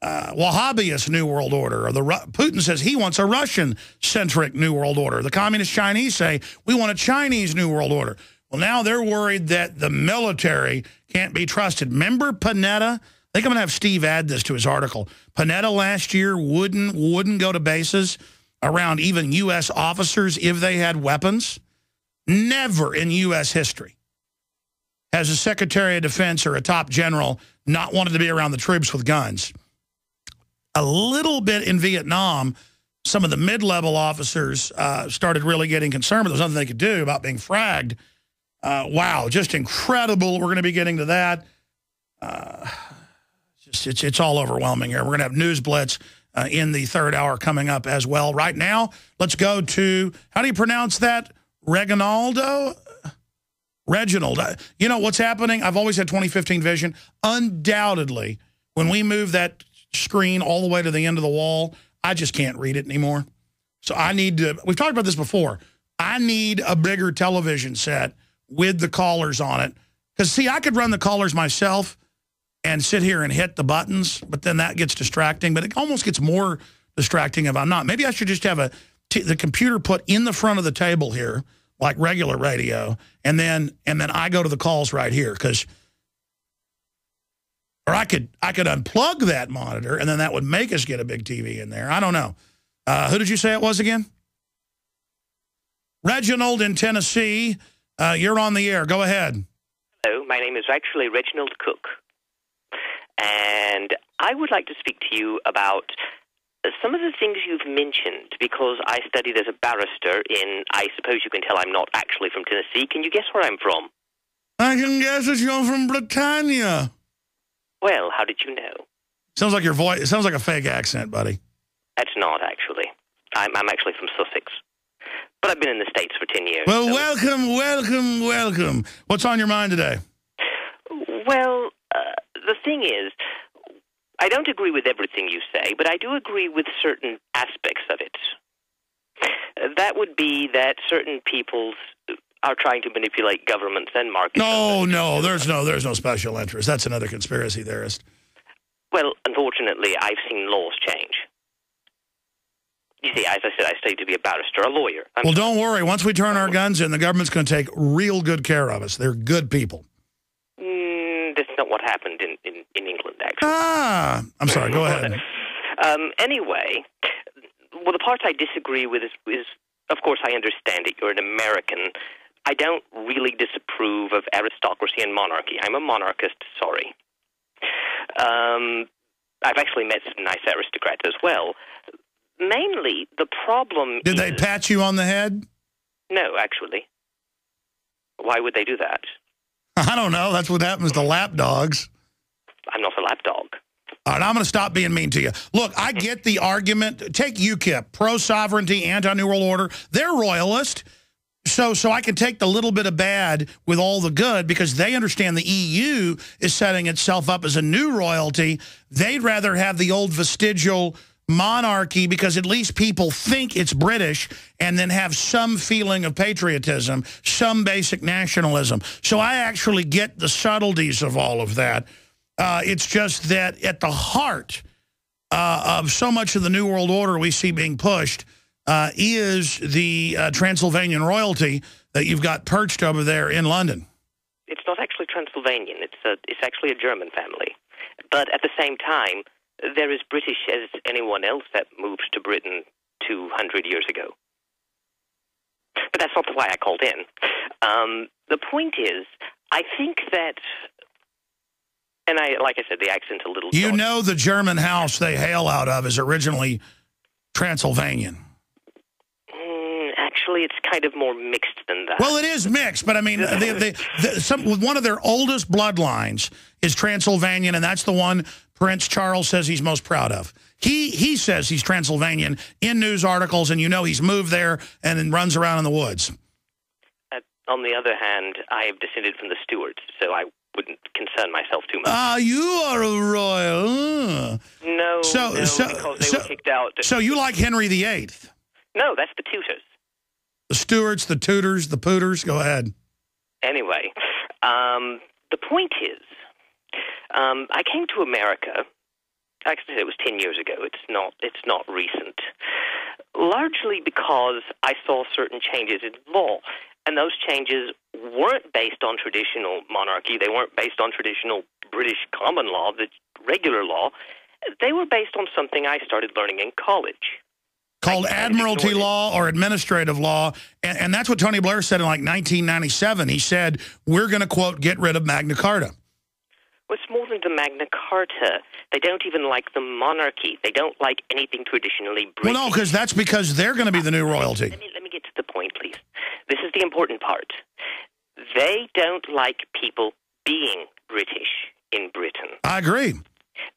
Wahhabist New World Order. Or Putin says he wants a Russian-centric New World Order. The Communist Chinese say, we want a Chinese New World Order. Well, now they're worried that the military can't be trusted. Remember Panetta? I think I'm going to have Steve add this to his article. Panetta last year wouldn't go to bases around even U.S. officers if they had weapons. Never in U.S. history has a Secretary of Defense or a top general not wanted to be around the troops with guns. A little bit in Vietnam, some of the mid-level officers started really getting concerned, but there was nothing they could do about being fragged. Wow, just incredible. We're going to be getting to that. It's all overwhelming here. We're going to have News Blitz in the third hour coming up as well. Right now, let's go to, how do you pronounce that? Reginald. You know what's happening? I've always had 2015 vision. Undoubtedly, when we move that screen all the way to the end of the wall, I just can't read it anymore. So I need to, we've talked about this before, I need a bigger television set with the callers on it. Because, see, I could run the callers myself and sit here and hit the buttons, but then that gets distracting. But it almost gets more distracting if I'm not. Maybe I should just have the computer put in the front of the table here, like regular radio, and then I go to the calls right here, because, or I could unplug that monitor, and then that would make us get a big TV in there. I don't know. Who did you say it was again? Reginald in Tennessee. You're on the air. Go ahead.
Hello, my name is actually Reginald Cook, and I would like to speak to you about some of the things you've mentioned, because I studied as a barrister in, I suppose you can tell I'm not actually from Tennessee. Can you guess where I'm from?
I can guess that you're from Britannia.
Well, how did you know?
Sounds like your voice. It sounds like a fake accent, buddy.
That's not, actually. I'm actually from Sussex. But I've been in the States for 10 years.
Well,
so.
welcome. What's on your mind today?
Well, the thing is, I don't agree with everything you say, but I do agree with certain aspects of it. That would be that certain peoples are trying to manipulate governments and markets.
No, there's no special interest. That's another conspiracy theorist.
Well, unfortunately, I've seen laws change. You see, as I said, I studied to be a barrister, a lawyer.
Well, don't worry. Once we turn our guns in, the government's going to take real good care of us. They're good people.
That's not what happened in England, actually.
I'm sorry. Go ahead.
Anyway, well, the part I disagree with is, of course, I understand it. You're an American. I don't really disapprove of aristocracy and monarchy. I'm a monarchist, sorry. I've actually met some nice aristocrats as well. Mainly, the problem
Did they pat you on the head?
No, actually. Why would they do that?
I don't know. That's what happens to lapdogs.
I'm not a lapdog.
All right, I'm going to stop being mean to you. Look, I get the argument. Take UKIP, pro-sovereignty, anti-New World Order. They're royalist. So I can take the little bit of bad with all the good, because they understand the EU is setting itself up as a new royalty. They'd rather have the old vestigial monarchy, because at least people think it's British, and then have some feeling of patriotism, some basic nationalism. So I actually get the subtleties of all of that. It's just that at the heart of so much of the New World Order we see being pushed is the Transylvanian royalty that you've got perched over there in London.
It's not actually Transylvanian. It's actually a German family. But at the same time, they're as British as anyone else that moved to Britain 200 years ago. but that's not why I called in. The point is, I think that, and like I said, the accent's a little...
You know the German house they hail out of is originally Transylvanian.
Actually, it's kind of more mixed than that.
Well, it is mixed, but I mean, one of their oldest bloodlines is Transylvanian, and that's the one Prince Charles says he's most proud of. He says he's Transylvanian in news articles, and you know he's moved there and then runs around in the woods.
On the other hand, I have descended from the Stuarts, so I wouldn't concern myself too much.
Ah, you are a royal.
No, because they were kicked out.
So you like Henry VIII?
No, that's the Tudors.
The Stuarts, the Tudors, the Pooters. Go ahead.
Anyway, the point is, I came to America. Actually, it was 10 years ago. It's not recent. Largely because I saw certain changes in law, and those changes weren't based on traditional monarchy. They weren't based on traditional British common law, the regular law. They were based on something I started learning in college.
Called admiralty law or administrative law, and that's what Tony Blair said in like 1997. He said, we're going to, quote, get rid of Magna Carta.
Well, it's more than the Magna Carta. They don't even like the monarchy. They don't like anything traditionally British.
Well, no, because they're going to be the new royalty.
Let me get to the point, please. This is the important part. They don't like people being British in Britain.
I agree.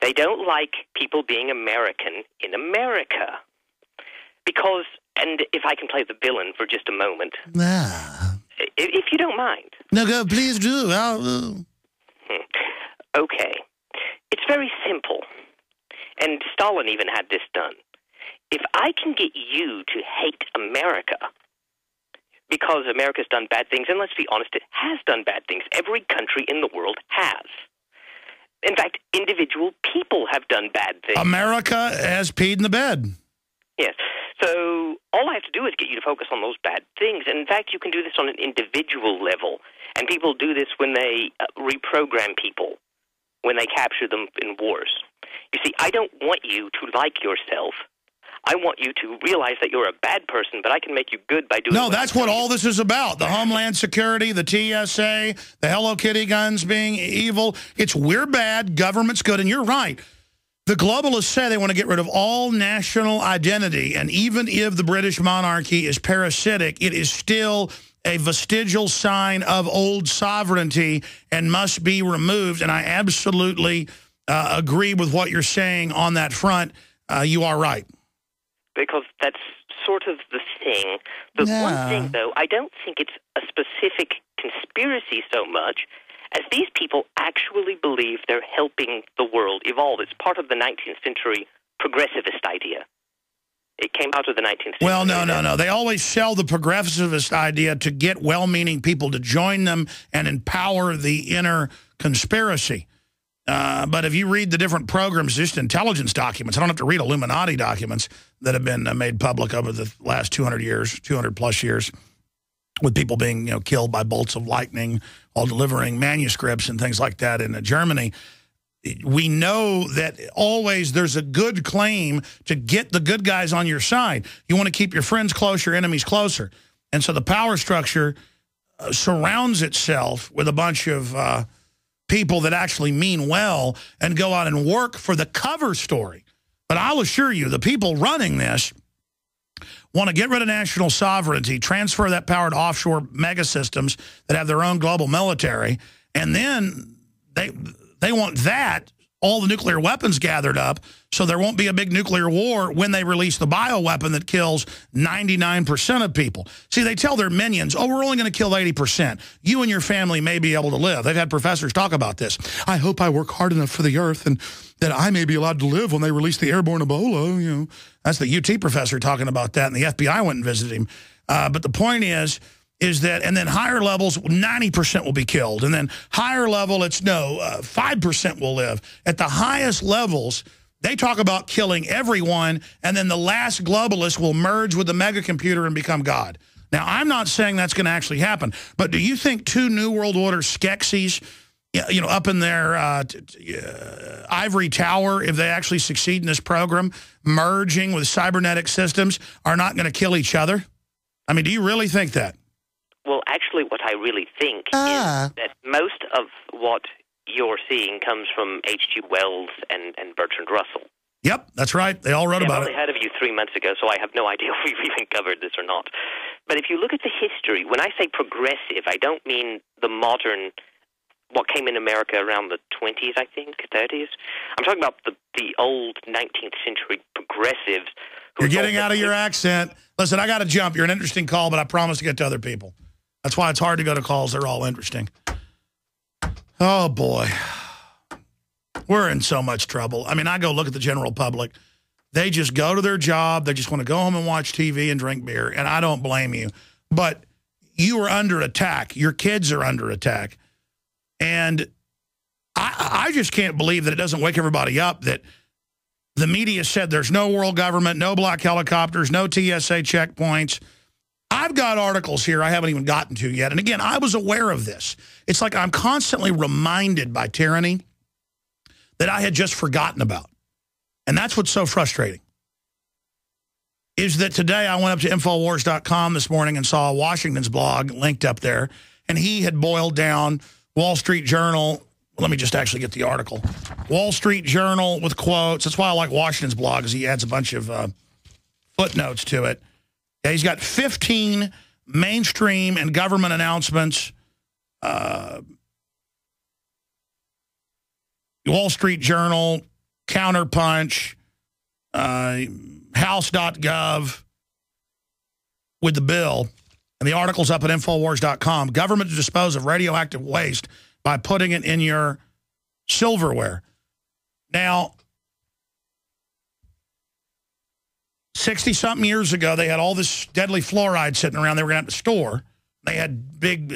They don't like people being American in America. Because, and if I can play the villain for just a moment, if you don't mind.
No, go, please do.
Okay. It's very simple. And Stalin even had this done. If I can get you to hate America because America's done bad things, and let's be honest, it has done bad things. Every country in the world has. In fact, individual people have done bad things.
America has peed in the bed.
Yes. So all I have to do is get you to focus on those bad things. And in fact, you can do this on an individual level. And people do this when they reprogram people, when they capture them in wars. You see, I don't want you to like yourself. I want you to realize that you're a bad person, but I can make you good by doing...
No, that's what all this is about. The Homeland Security, the TSA, the Hello Kitty guns being evil. It's we're bad, government's good, and you're right. The globalists say they want to get rid of all national identity, and even if the British monarchy is parasitic, it is still a vestigial sign of old sovereignty and must be removed. And I absolutely agree with what you're saying on that front. You are right.
Because that's sort of the thing. The one thing, though, I don't think it's a specific conspiracy so much as these people actually believe they're helping the world evolve. It's part of the 19th century progressivist idea. It came out of the 19th century.
Well, no. They always sell the progressivist idea to get well-meaning people to join them and empower the inner conspiracy. But if you read the different programs, just intelligence documents, I don't have to read Illuminati documents that have been made public over the last 200 years, 200-plus years, with people being killed by bolts of lightning while delivering manuscripts and things like that in Germany. We know that always there's a good claim to get the good guys on your side. You want to keep your friends close, your enemies closer. And so the power structure surrounds itself with a bunch of people that actually mean well and go out and work for the cover story. But I'll assure you, the people running this want to get rid of national sovereignty, transfer that power to offshore mega systems that have their own global military, and then they want that, all the nuclear weapons gathered up, so there won't be a big nuclear war when they release the bioweapon that kills 99% of people. See, they tell their minions, oh, we're only going to kill 80%. You and your family may be able to live. They've had professors talk about this. I hope I work hard enough for the earth and that I may be allowed to live when they release the airborne Ebola. That's the UT professor talking about that, and the FBI went and visited him. But the point is that, and then higher levels, 90% will be killed. And then higher level, it's 5% will live. At the highest levels, they talk about killing everyone, and then the last globalist will merge with the mega computer and become God. Now, I'm not saying that's going to actually happen, but do you think two New World Order Skeksis, up in their ivory tower, if they actually succeed in this program, merging with cybernetic systems, are not going to kill each other? I mean, do you really think that?
Well, actually, what I really think is that most of what you're seeing comes from H.G. Wells and Bertrand Russell.
Yep, that's right. They all wrote about it.
I only heard of you 3 months ago, so I have no idea if we've even covered this or not. But if you look at the history, when I say progressive, I don't mean the modern, what came in America around the 20s, I think, 30s. I'm talking about the old 19th century progressives.
You're getting out of your accent. Listen, I got to jump. You're an interesting call, but I promise to get to other people. That's why it's hard to go to calls. They're all interesting. Oh, boy. We're in so much trouble. I mean, I go look at the general public. They just go to their job. They just want to go home and watch TV and drink beer, and I don't blame you. But you are under attack. Your kids are under attack. And I just can't believe that it doesn't wake everybody up that the media said there's no world government, no black helicopters, no TSA checkpoints. I've got articles here I haven't even gotten to yet. And again, I was aware of this. It's like I'm constantly reminded by tyranny that I had just forgotten about. And that's what's so frustrating. Is that today I went up to Infowars.com this morning and saw Washington's blog linked up there. And he had boiled down Wall Street Journal. Let me just actually get the article. Wall Street Journal with quotes. That's why I like Washington's blog, is he adds a bunch of footnotes to it. Yeah, he's got 15 mainstream and government announcements. Wall Street Journal, Counterpunch, House.gov with the bill. And the article's up at Infowars.com. Government to dispose of radioactive waste by putting it in your silverware. Now, 60-something years ago, they had all this deadly fluoride sitting around they were going to have to store. They had big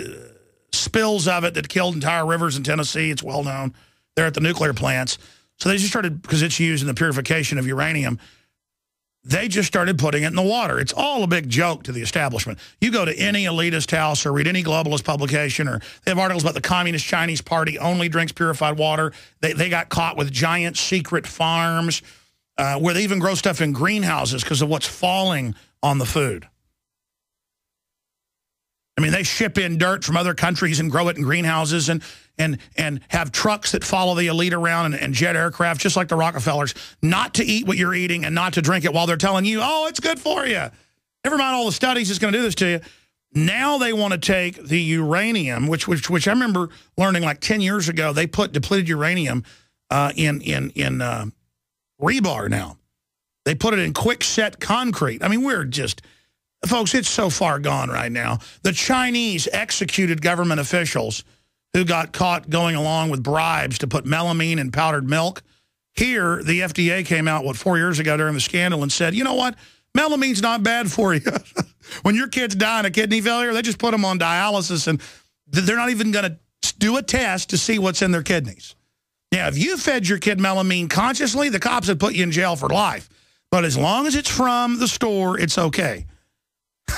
spills of it that killed entire rivers in Tennessee. It's well known. They're at the nuclear plants. So they just started, because it's used in the purification of uranium, they just started putting it in the water. It's all a big joke to the establishment. You go to any elitist house or read any globalist publication, or they have articles about the Communist Chinese Party only drinks purified water. They got caught with giant secret farms where they even grow stuff in greenhouses because of what's falling on the food. I mean, they ship in dirt from other countries and grow it in greenhouses and have trucks that follow the elite around and jet aircraft, just like the Rockefellers, not to eat what you're eating and not to drink it while they're telling you, oh, it's good for you. Never mind all the studies that's going to do this to you. Now they want to take the uranium, which I remember learning like 10 years ago, they put depleted uranium in rebar now. They put it in quick-set concrete. I mean, we're just... Folks, it's so far gone right now. The Chinese executed government officials who got caught going along with bribes to put melamine in powdered milk. Here, the FDA came out, 4 years ago during the scandal and said, you know what? Melamine's not bad for you. When your kids die of kidney failure, they just put them on dialysis, and they're not even going to do a test to see what's in their kidneys. Now, if you fed your kid melamine consciously, the cops would put you in jail for life. But as long as it's from the store, it's okay.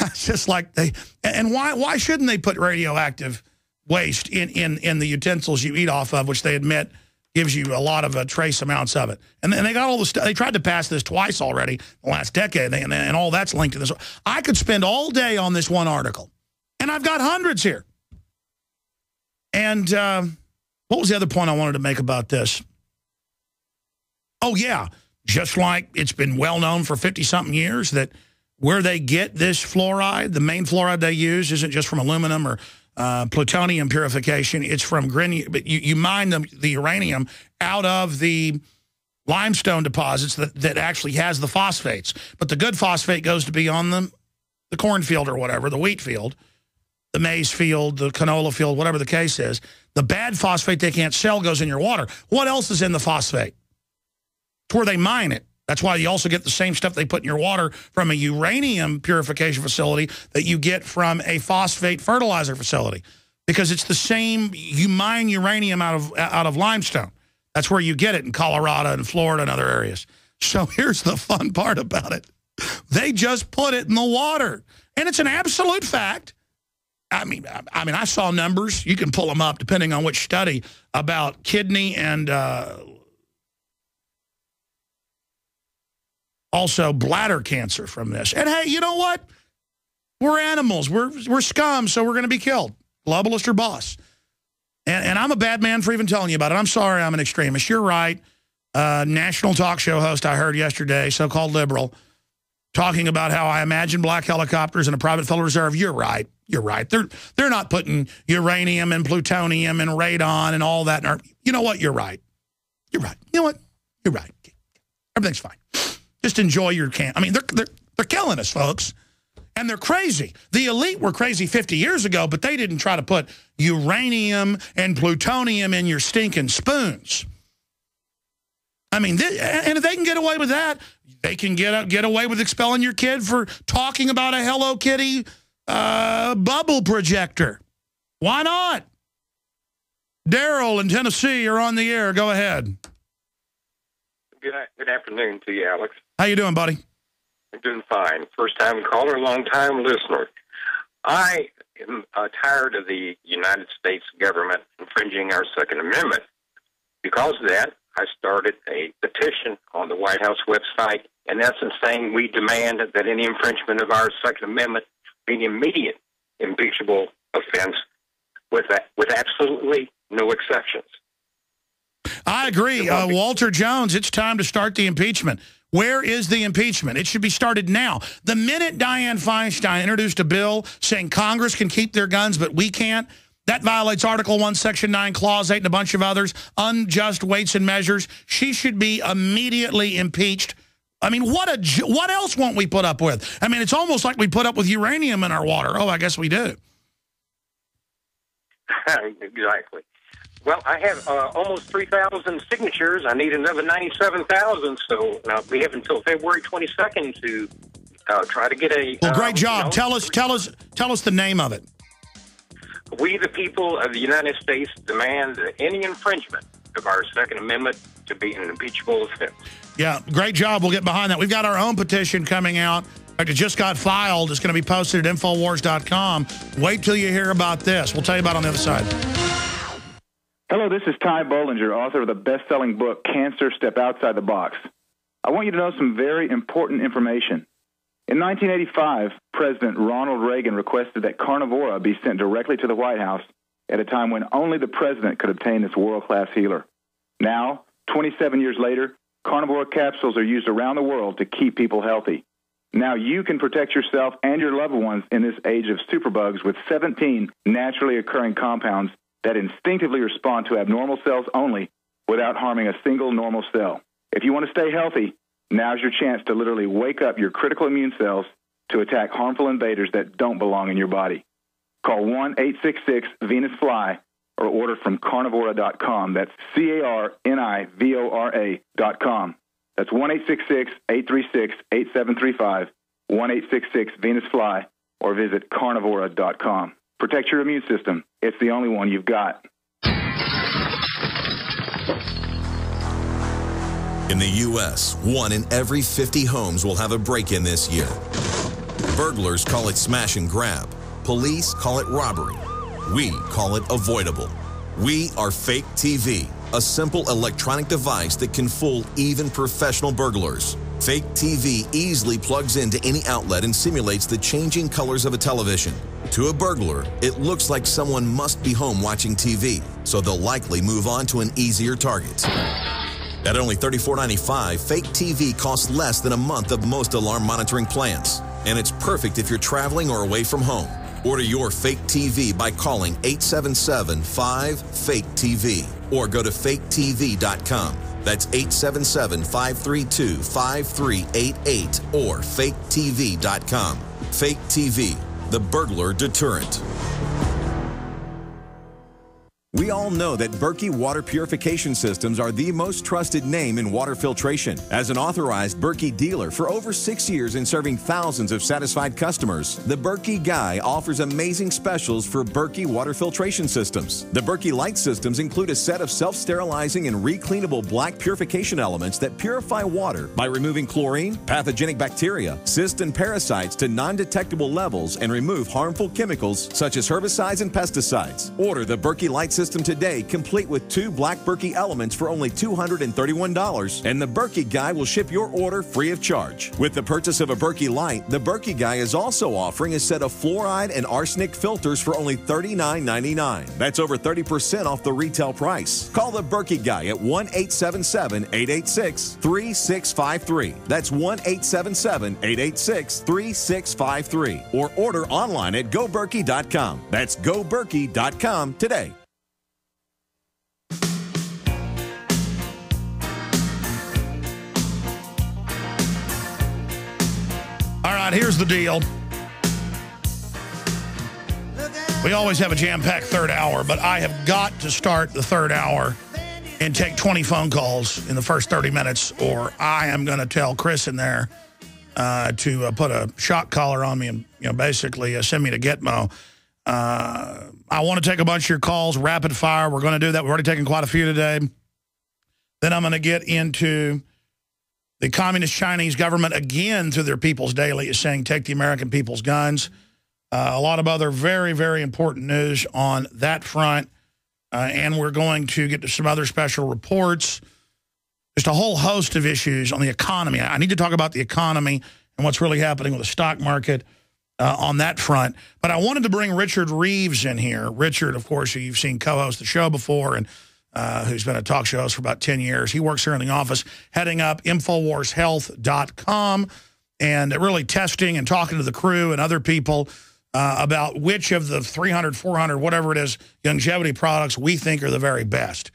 It's just like they, and why shouldn't they put radioactive waste in the utensils you eat off of, which they admit gives you a lot of trace amounts of it. And then they got all the stuff. They tried to pass this twice already in the last decade, and all that's linked to this. I could spend all day on this one article, and I've got hundreds here. And what was the other point I wanted to make about this? Oh, yeah, just like it's been well known for 50-something years that where they get this fluoride, the main fluoride they use isn't just from aluminum or plutonium purification. It's from but you mine the uranium out of the limestone deposits that actually has the phosphates. But the good phosphate goes to be on the cornfield or whatever, the wheat field, the maize field, the canola field, whatever the case is. The bad phosphate they can't sell goes in your water. What else is in the phosphate? It's where they mine it. That's why you also get the same stuff they put in your water from a uranium purification facility that you get from a phosphate fertilizer facility, because it's the same. You mine uranium out of limestone. That's where you get it in Colorado and Florida and other areas. So here's the fun part about it. They just put it in the water, and it's an absolute fact. I mean, I saw numbers. You can pull them up depending on which study about kidney and also bladder cancer from this. And hey, you know what? We're animals. We're scum, so we're going to be killed. Globalist or boss. And I'm a bad man for even telling you about it. I'm sorry I'm an extremist. You're right. National talk show host I heard yesterday, so-called liberal, talking about how I imagine black helicopters in a private Federal Reserve. You're right. You're right. They're not putting uranium and plutonium and radon and all that. You know what? You're right. You're right. You know what? You're right. Everything's fine. Just enjoy your I mean, they're killing us, folks. And they're crazy. The elite were crazy 50 years ago, but they didn't try to put uranium and plutonium in your stinking spoons. I mean, and if they can get away with that, they can get away with expelling your kid for talking about a Hello Kitty bubble projector. Why not? Daryl in Tennessee, you're on the air. Go ahead.
Good afternoon to you, Alex.
How you doing, buddy?
I'm doing fine. First-time caller, long-time listener. I am tired of the United States government infringing our Second Amendment. Because of that, I started a petition on the White House website, in essence saying we demand that any infringement of our Second Amendment be an immediate impeachable offense with absolutely no exceptions.
I agree. Walter Jones, it's time to start the impeachment. Where is the impeachment? It should be started now. The minute Dianne Feinstein introduced a bill saying Congress can keep their guns, but we can't, that violates Article 1, Section 9, Clause 8, and a bunch of others, unjust weights and measures. She should be immediately impeached. I mean, what else won't we put up with? I mean, it's almost like we put up with uranium in our water. Oh, I guess we do.
Exactly. Well, I have almost 3,000 signatures. I need another 97,000, so we have until February 22nd to try to get a...
Well, great job. Tell us the name of it.
We, the people of the United States, demand any infringement of our Second Amendment to be an impeachable offense.
Yeah, great job. We'll get behind that. We've got our own petition coming out. In fact, it just got filed. It's going to be posted at Infowars.com. Wait till you hear about this. We'll tell you about it on the other side.
Hello, this is Ty Bollinger, author of the best-selling book, Cancer, Step Outside the Box. I want you to know some very important information. In 1985, President Ronald Reagan requested that Carnivora be sent directly to the White House at a time when only the president could obtain this world-class healer. Now, 27 years later, Carnivora capsules are used around the world to keep people healthy. Now you can protect yourself and your loved ones in this age of superbugs with 17 naturally occurring compounds that instinctively respond to abnormal cells only without harming a single normal cell. If you want to stay healthy, now's your chance to literally wake up your critical immune cells to attack harmful invaders that don't belong in your body. Call 1-866-VENUS-FLY or order from carnivora.com. That's carnivora.com. That's 1-866-836-8735, 1-866-VENUS-FLY, or visit carnivora.com. Protect your immune system. It's the only one you've got.
In the U.S., 1 in every 50 homes will have a break-in this year. Burglars call it smash and grab. Police call it robbery. We call it avoidable. We are Fake TV, a simple electronic device that can fool even professional burglars. Fake TV easily plugs into any outlet and simulates the changing colors of a television. To a burglar, it looks like someone must be home watching TV, so they'll likely move on to an easier target. At only $34.95, Fake TV costs less than a month of most alarm monitoring plans, and it's perfect if you're traveling or away from home. Order your Fake TV by calling 877-5-FAKE-TV or go to faketv.com. That's 877-532-5388 or faketv.com. Fake TV, the burglar deterrent. We all know that Berkey water purification systems are the most trusted name in water filtration. As an authorized Berkey dealer for over 6 years and serving thousands of satisfied customers, the Berkey Guy offers amazing specials for Berkey water filtration systems. The Berkey Light systems include a set of self-sterilizing and recleanable black purification elements that purify water by removing chlorine, pathogenic bacteria, cysts, and parasites to non-detectable levels and remove harmful chemicals such as herbicides and pesticides. Order the Berkey Light system today, complete with 2 black Berkey elements for only $231, and the Berkey Guy will ship your order free of charge. With the purchase of a Berkey Light, the Berkey Guy is also offering a set of fluoride and arsenic filters for only $39.99. That's over 30% off the retail price. Call the Berkey Guy at 1-877-886-3653. That's 1-877-886-3653. Or order online at goberkey.com. That's goberkey.com today.
All right, here's the deal. We always have a jam-packed third hour, but I have got to start the third hour and take 20 phone calls in the first 30 minutes, or I am going to tell Chris in there to put a shock collar on me and basically send me to Gitmo. I want to take a bunch of your calls, rapid fire. We're going to do that. We've already taken quite a few today. Then I'm going to get into the communist Chinese government, again, through their People's Daily, is saying take the American people's guns. A lot of other very, very important news on that front. And we're going to get to some other special reports. Just a whole host of issues on the economy. I need to talk about the economy and what's really happening with the stock market on that front. But I wanted to bring Richard Reeves in here. Richard, of course, who you've seen co-host the show before and who's been a talk show host for about 10 years. He works here in the office heading up InfoWarsHealth.com and really testing and talking to the crew and other people about which of the 300, 400, whatever it is, longevity products we think are the very best.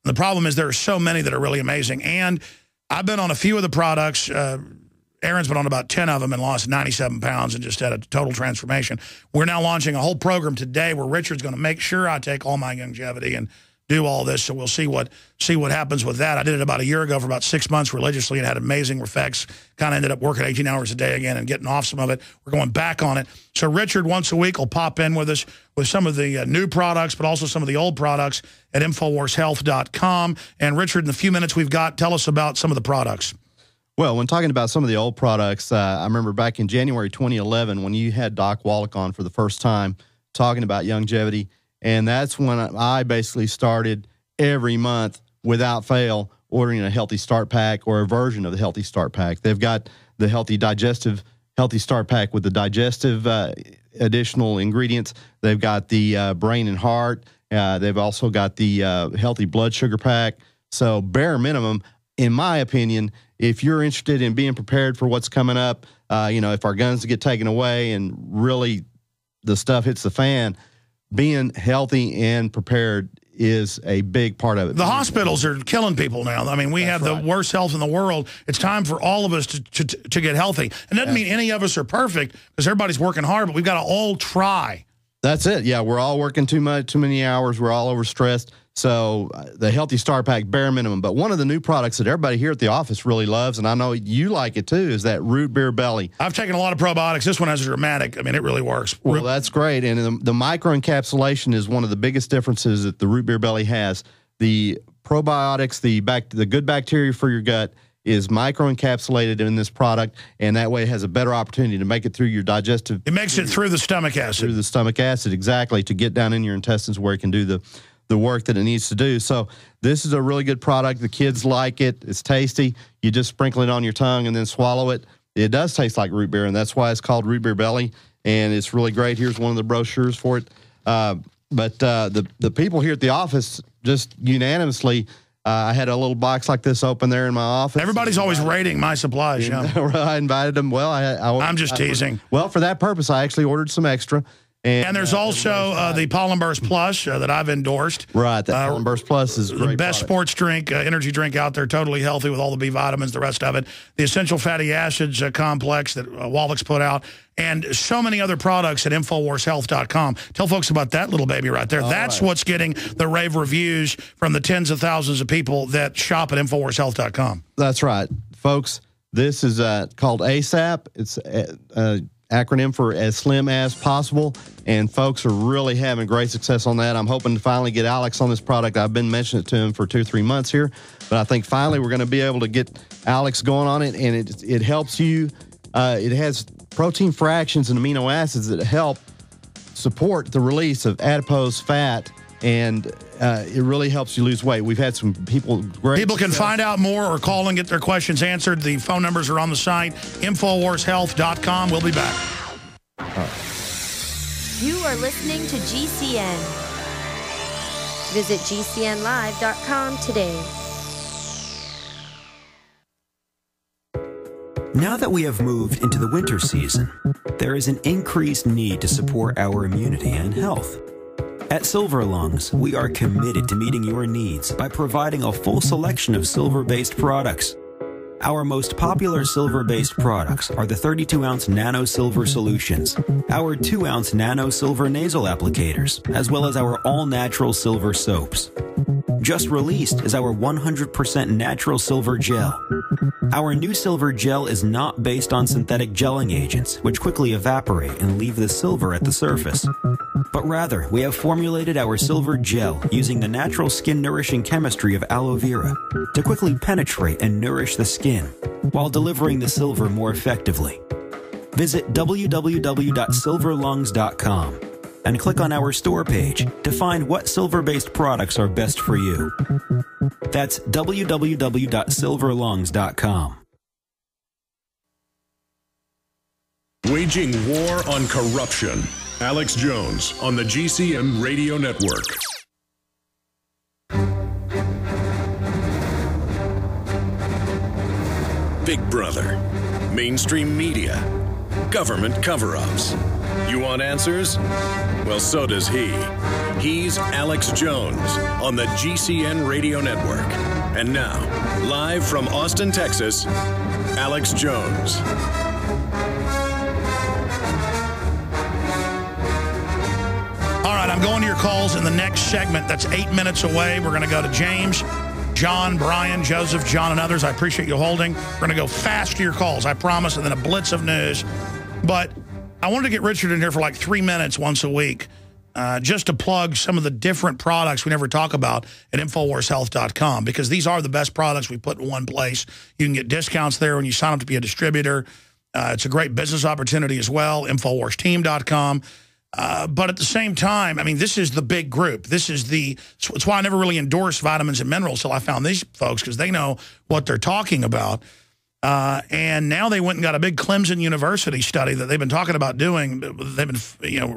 And the problem is there are so many that are really amazing. And I've been on a few of the products. Aaron's been on about 10 of them and lost 97 pounds and just had a total transformation. We're now launching a whole program today where Richard's going to make sure I take all my longevity and do all this, so we'll see what happens with that. I did it about a year ago for about 6 months religiously and had amazing effects. Kind of ended up working 18 hours a day again and getting off some of it. We're going back on it. So Richard, once a week, will pop in with us with some of the new products, but also some of the old products at InfoWarsHealth.com. And Richard, in the few minutes we've got, tell us about some of the products.
Well, when talking about some of the old products, I remember back in January 2011 when you had Doc Wallach on for the first time talking about longevity. And that's when I basically started every month without fail ordering a Healthy Start Pack or a version of the Healthy Start Pack. They've got the Healthy Start Pack with the digestive additional ingredients. They've got the brain and heart. They've also got the Healthy Blood Sugar Pack. So bare minimum, in my opinion, if you're interested in being prepared for what's coming up, if our guns get taken away and really the stuff hits the fan, being healthy and prepared is a big part of it.
The hospitals are killing people now. I mean, we have the worst health in the world. It's time for all of us to get healthy. And doesn't mean any of us are perfect because everybody's working hard, but we've got to all try.
That's it. Yeah, we're all working too many hours. We're all overstressed. So the Healthy Start Pack, bare minimum. But one of the new products that everybody here at the office really loves, and I know you like it too, is that root beer belly.
I've taken a lot of probiotics. This one has a dramatic. I mean, it really works.
Well, that's great. And the microencapsulation is one of the biggest differences that the root beer belly has. The probiotics, the good bacteria for your gut, is microencapsulated in this product, and that way it has a better opportunity to make it through your digestive.
It makes it through the stomach acid.
Through the stomach acid, exactly, to get down in your intestines where it can do the work that it needs to do. So this is a really good product. The kids like it. It's tasty. You just sprinkle it on your tongue and then swallow it. It does taste like root beer, and that's why it's called Root Beer Belly, and it's really great. Here's one of the brochures for it. But the people here at the office just unanimously, I had a little box like this open there in my office.
Everybody's always rating my supplies. Yeah.
I invited them. Well,
I'm just teasing.
Well, for that purpose, I actually ordered some extra.
And there's also the Pollen Burst Plus that I've endorsed.
Right, that Pollen Burst Plus is great.
The best sports drink, energy drink out there, totally healthy with all the B vitamins, the rest of it. The Essential Fatty Acids Complex that Wallach's put out, and so many other products at InfoWarsHealth.com. Tell folks about that little baby right there. That's what's getting the rave reviews from the tens of thousands of people that shop at InfoWarsHealth.com.
That's right, folks. This is called ASAP. It's acronym for as slim as possible, and folks are really having great success on that. I'm hoping to finally get Alex on this product. I've been mentioning it to him for 2 or 3 months here, but I think finally we're going to be able to get Alex going on it, and it helps you. It has protein fractions and amino acids that help support the release of adipose fat and it really helps you lose weight. We've had some people.
People can find out more or call and get their questions answered. The phone numbers are on the site, InfoWarsHealth.com. We'll be back.
You are listening to GCN. Visit GCNlive.com today.
Now that we have moved into the winter season, there is an increased need to support our immunity and health. At Silver Lungs, we are committed to meeting your needs by providing a full selection of silver-based products. Our most popular silver-based products are the 32-ounce Nano Silver Solutions, our 2-ounce Nano Silver Nasal Applicators, as well as our all-natural silver soaps. Just released is our 100% natural silver gel. Our new silver gel is not based on synthetic gelling agents, which quickly evaporate and leave the silver at the surface. But rather, we have formulated our silver gel using the natural skin-nourishing chemistry of aloe vera to quickly penetrate and nourish the skin, while delivering the silver more effectively. Visit www.silverlungs.com and click on our store page to find what silver-based products are best for you. That's www.silverlungs.com.
Waging war on corruption. Alex Jones on the GCN Radio Network. Big Brother, mainstream media, government cover-ups. You want answers? Well, so does he. He's Alex Jones on the GCN Radio Network. And now, live from Austin, Texas, Alex Jones.
All right, I'm going to your calls in the next segment. That's 8 minutes away. We're going to go to James, John, Brian, Joseph, John, and others. I appreciate you holding. We're going to go fast to your calls, I promise, and then a blitz of news. But I wanted to get Richard in here for like 3 minutes once a week, just to plug some of the different products we never talk about at InfoWarsHealth.com, because these are the best products we put in one place. You can get discounts there when you sign up to be a distributor. It's a great business opportunity as well, InfoWarsTeam.com. But at the same time, I mean, this is the big group. It's why I never really endorsed vitamins and minerals till I found these folks, because they know what they're talking about. And now they went and got a big Clemson University study that they've been talking about doing. They've been,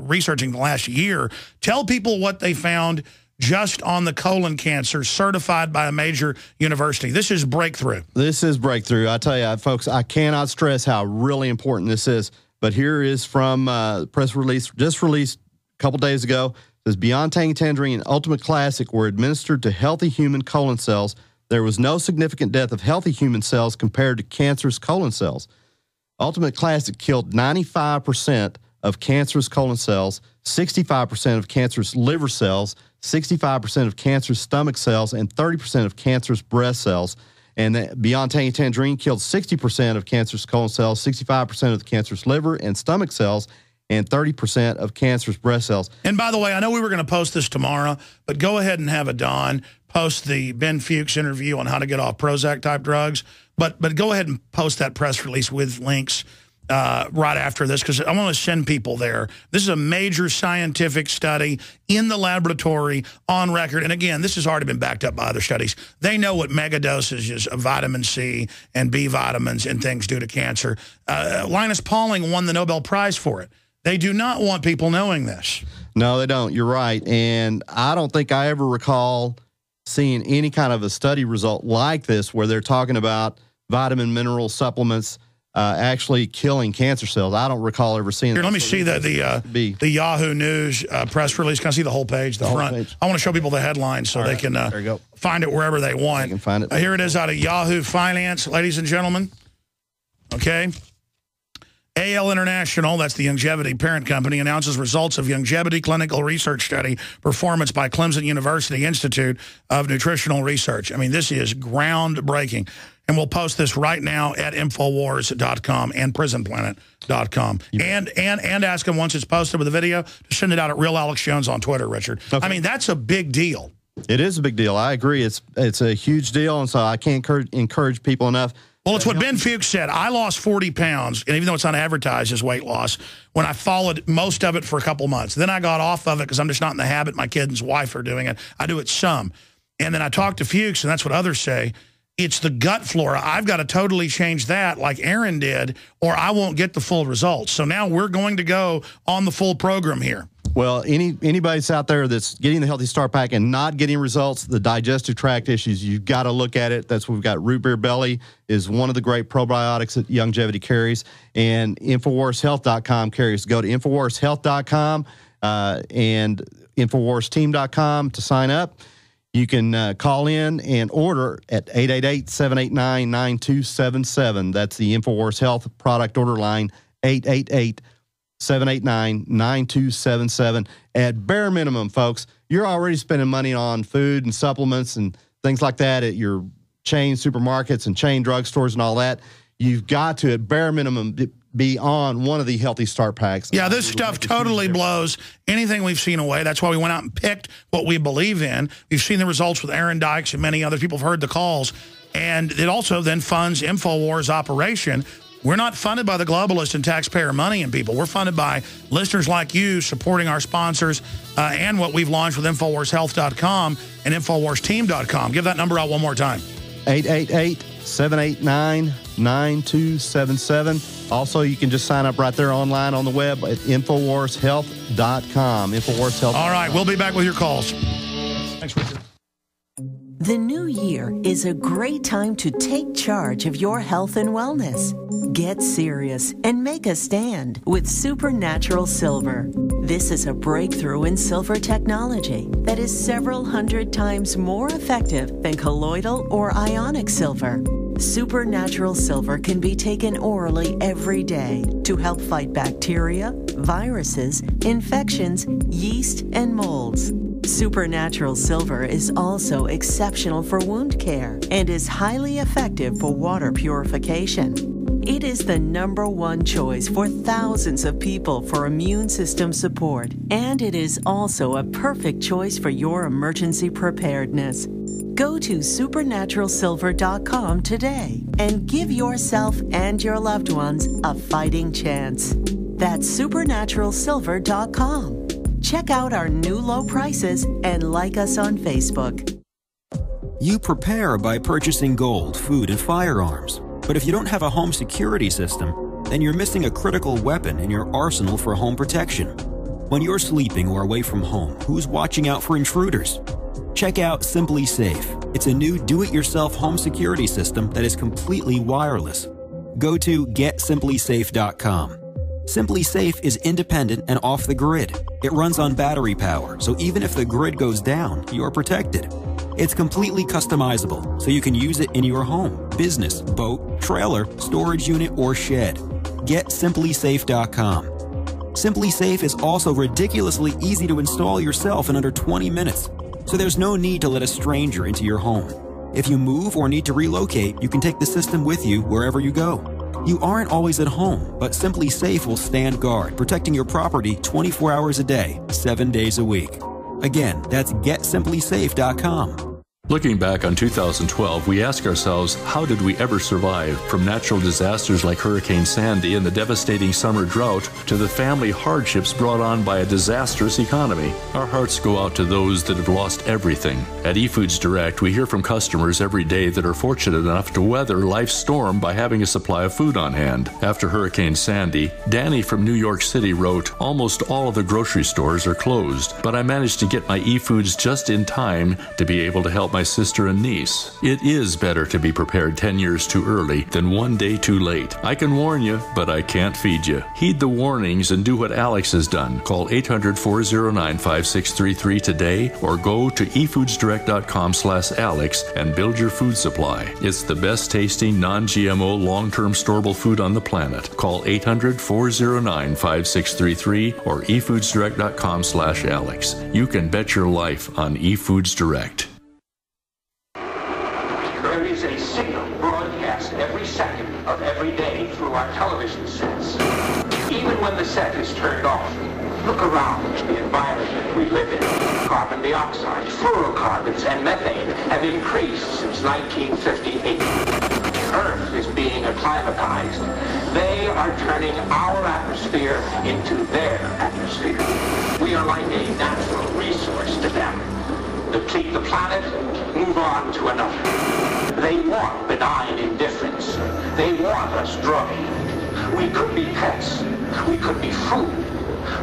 researching the last year. Tell people what they found just on the colon cancer, certified by a major university. This is breakthrough. This is breakthrough. I tell you, folks, I cannot stress how really important this is. But here is from press release just released a couple days ago. It says Beyond Tangy Tangerine and Ultimate Classic were administered to healthy human colon cells. There was no significant death of healthy human cells compared to cancerous colon cells. Ultimate Classic killed 95% of cancerous colon cells, 65% of cancerous liver cells, 65% of cancerous stomach cells, and 30% of cancerous breast cells. And Beyond Tangy Tangerine killed 60% of cancerous colon cells, 65% of the cancerous liver and stomach cells, and 30% of cancerous breast cells. And by the way, I know we were going to post this tomorrow, but go ahead and have Don post the Ben Fuchs interview on how to get off Prozac-type drugs. But go ahead and post that press release with links right after this, because I want to send people there. This is a major scientific study in the laboratory on record. And again, this has already been backed up by other studies. They know what mega dosages of vitamin C and B vitamins and things do to cancer. Linus Pauling won the Nobel Prize for it. They do not want people knowing this. No, they don't. You're right. And I don't think I ever recall seeing any kind of a study result like this where they're talking about vitamin mineral supplements actually killing cancer cells. I don't recall ever seeing. Here, let me see the Yahoo News press release. Can I see the whole page, the front? Page. I want to show people the headline so they can find it wherever they want. They can find it. Here it is out of Yahoo Finance, ladies and gentlemen. Okay. AL International, that's the Youngevity parent company, announces results of Youngevity clinical research study performance by Clemson University Institute of Nutritional Research. I mean, this is groundbreaking. And we'll post this right now at Infowars.com and PrisonPlanet.com. And ask them once it's posted with a video to send it out at Real Alex Jones on Twitter, Richard. Okay. I mean, that's a big deal. It is a big deal. I agree. It's a huge deal, and so I can't encourage people enough. Well, it's what Ben Fuchs said. I lost 40 pounds, and even though it's not advertised as weight loss, when I followed most of it for a couple months. Then I got off of it because I'm just not in the habit. My kid and his wife are doing it. I do it some. And then I talked to Fuchs, and that's what others say. It's the gut flora. I've got to totally change that like Aaron did, or I won't get the full results. So now we're going to go on the full program here.
Well, anybody's out there that's getting the Healthy Start Pack and not getting results, the digestive tract issues, you've got to look at it. That's what we've got. Root Beer Belly is one of the great probiotics that Longevity carries, and InfoWarsHealth.com carries. Go to InfoWarsHealth.com and InfoWarsTeam.com to sign up. You can call in and order at 888-789-9277. That's the InfoWars Health product order line, 888-789-9277. At bare minimum, folks, you're already spending money on food and supplements and things like that at your chain supermarkets and chain drugstores and all that. You've got to, at bare minimum, be on one of the Healthy Start Packs.
Yeah, this stuff totally blows anything we've seen away. That's why we went out and picked what we believe in. We've seen the results with Aaron Dykes and many other people have heard the calls. And it also then funds InfoWars operation. We're not funded by the globalists and taxpayer money and people. We're funded by listeners like you supporting our sponsors and what we've launched with InfoWarsHealth.com and InfoWarsTeam.com. Give that number out one more time.
888-789-9277. Also, you can just sign up right there online on the web at InfoWarsHealth.com. InfoWars Health.
All right, we'll be back with your calls. Thanks, Richard.
The new year is a great time to take charge of your health and wellness. Get serious and make a stand with Supernatural Silver. This is a breakthrough in silver technology that is several hundred times more effective than colloidal or ionic silver. Supernatural Silver can be taken orally every day to help fight bacteria, viruses, infections, yeast, and molds. Supernatural Silver is also exceptional for wound care and is highly effective for water purification. It is the #1 choice for thousands of people for immune system support, and it is also a perfect choice for your emergency preparedness. Go to supernaturalsilver.com today and give yourself and your loved ones a fighting chance. That's supernaturalsilver.com. Check out our new low prices and like us on Facebook.
You prepare by purchasing gold, food, and firearms. But if you don't have a home security system, then you're missing a critical weapon in your arsenal for home protection. When you're sleeping or away from home, who's watching out for intruders? Check out Simply Safe. It's a new do-it-yourself home security system that is completely wireless. Go to GetSimplySafe.com. Simply Safe is independent and off the grid. It runs on battery power, so even if the grid goes down, you're protected. It's completely customizable, so you can use it in your home, business, boat, trailer, storage unit, or shed. GetSimplySafe.com. Simply Safe is also ridiculously easy to install yourself in under 20 minutes, so there's no need to let a stranger into your home. If you move or need to relocate, you can take the system with you wherever you go. You aren't always at home, but Simply Safe will stand guard, protecting your property 24 hours a day, 7 days a week. Again, that's GetSimplySafe.com.
Looking back on 2012, we ask ourselves, how did we ever survive? From natural disasters like Hurricane Sandy and the devastating summer drought to the family hardships brought on by a disastrous economy. Our hearts go out to those that have lost everything. At eFoods Direct, we hear from customers every day that are fortunate enough to weather life's storm by having a supply of food on hand. After Hurricane Sandy, Danny from New York City wrote, almost all of the grocery stores are closed, but I managed to get my eFoods just in time to be able to help my sister and niece. It is better to be prepared 10 years too early than 1 day too late. I can warn you, but I can't feed you. Heed the warnings and do what Alex has done. Call 800-409-5633 today or go to efoodsdirect.com/Alex and build your food supply. It's the best tasting, non-GMO, long-term storable food on the planet. Call 800-409-5633 or efoodsdirect.com/Alex. You can bet your life on eFoods Direct.
There is a signal broadcast every second of every day through our television sets. Even when the set is turned off, look around the environment we live in. Carbon dioxide, fluorocarbons, and methane have increased since 1958. Earth is being acclimatized. They are turning our atmosphere into their atmosphere. We are like a natural resource to them. Deplete the planet, move on to another. They want benign indifference. They want us drugging. We could be pets. We could be food.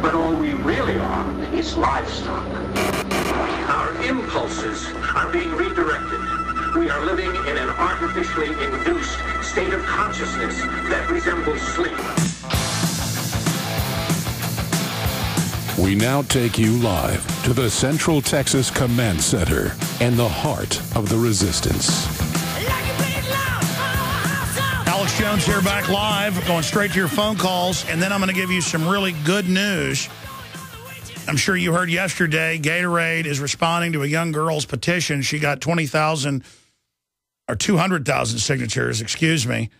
But all we really are is livestock. Our impulses are being redirected. We are living in an artificially induced state of consciousness that resembles sleep.
We now take you live to the Central Texas Command Center and the heart of the resistance.
Alex Jones here, back live, going straight to your phone calls, and then I'm going to give you some really good news. I'm sure you heard yesterday, Gatorade is responding to a young girl's petition. She got 20,000 or 200,000 signatures, excuse me,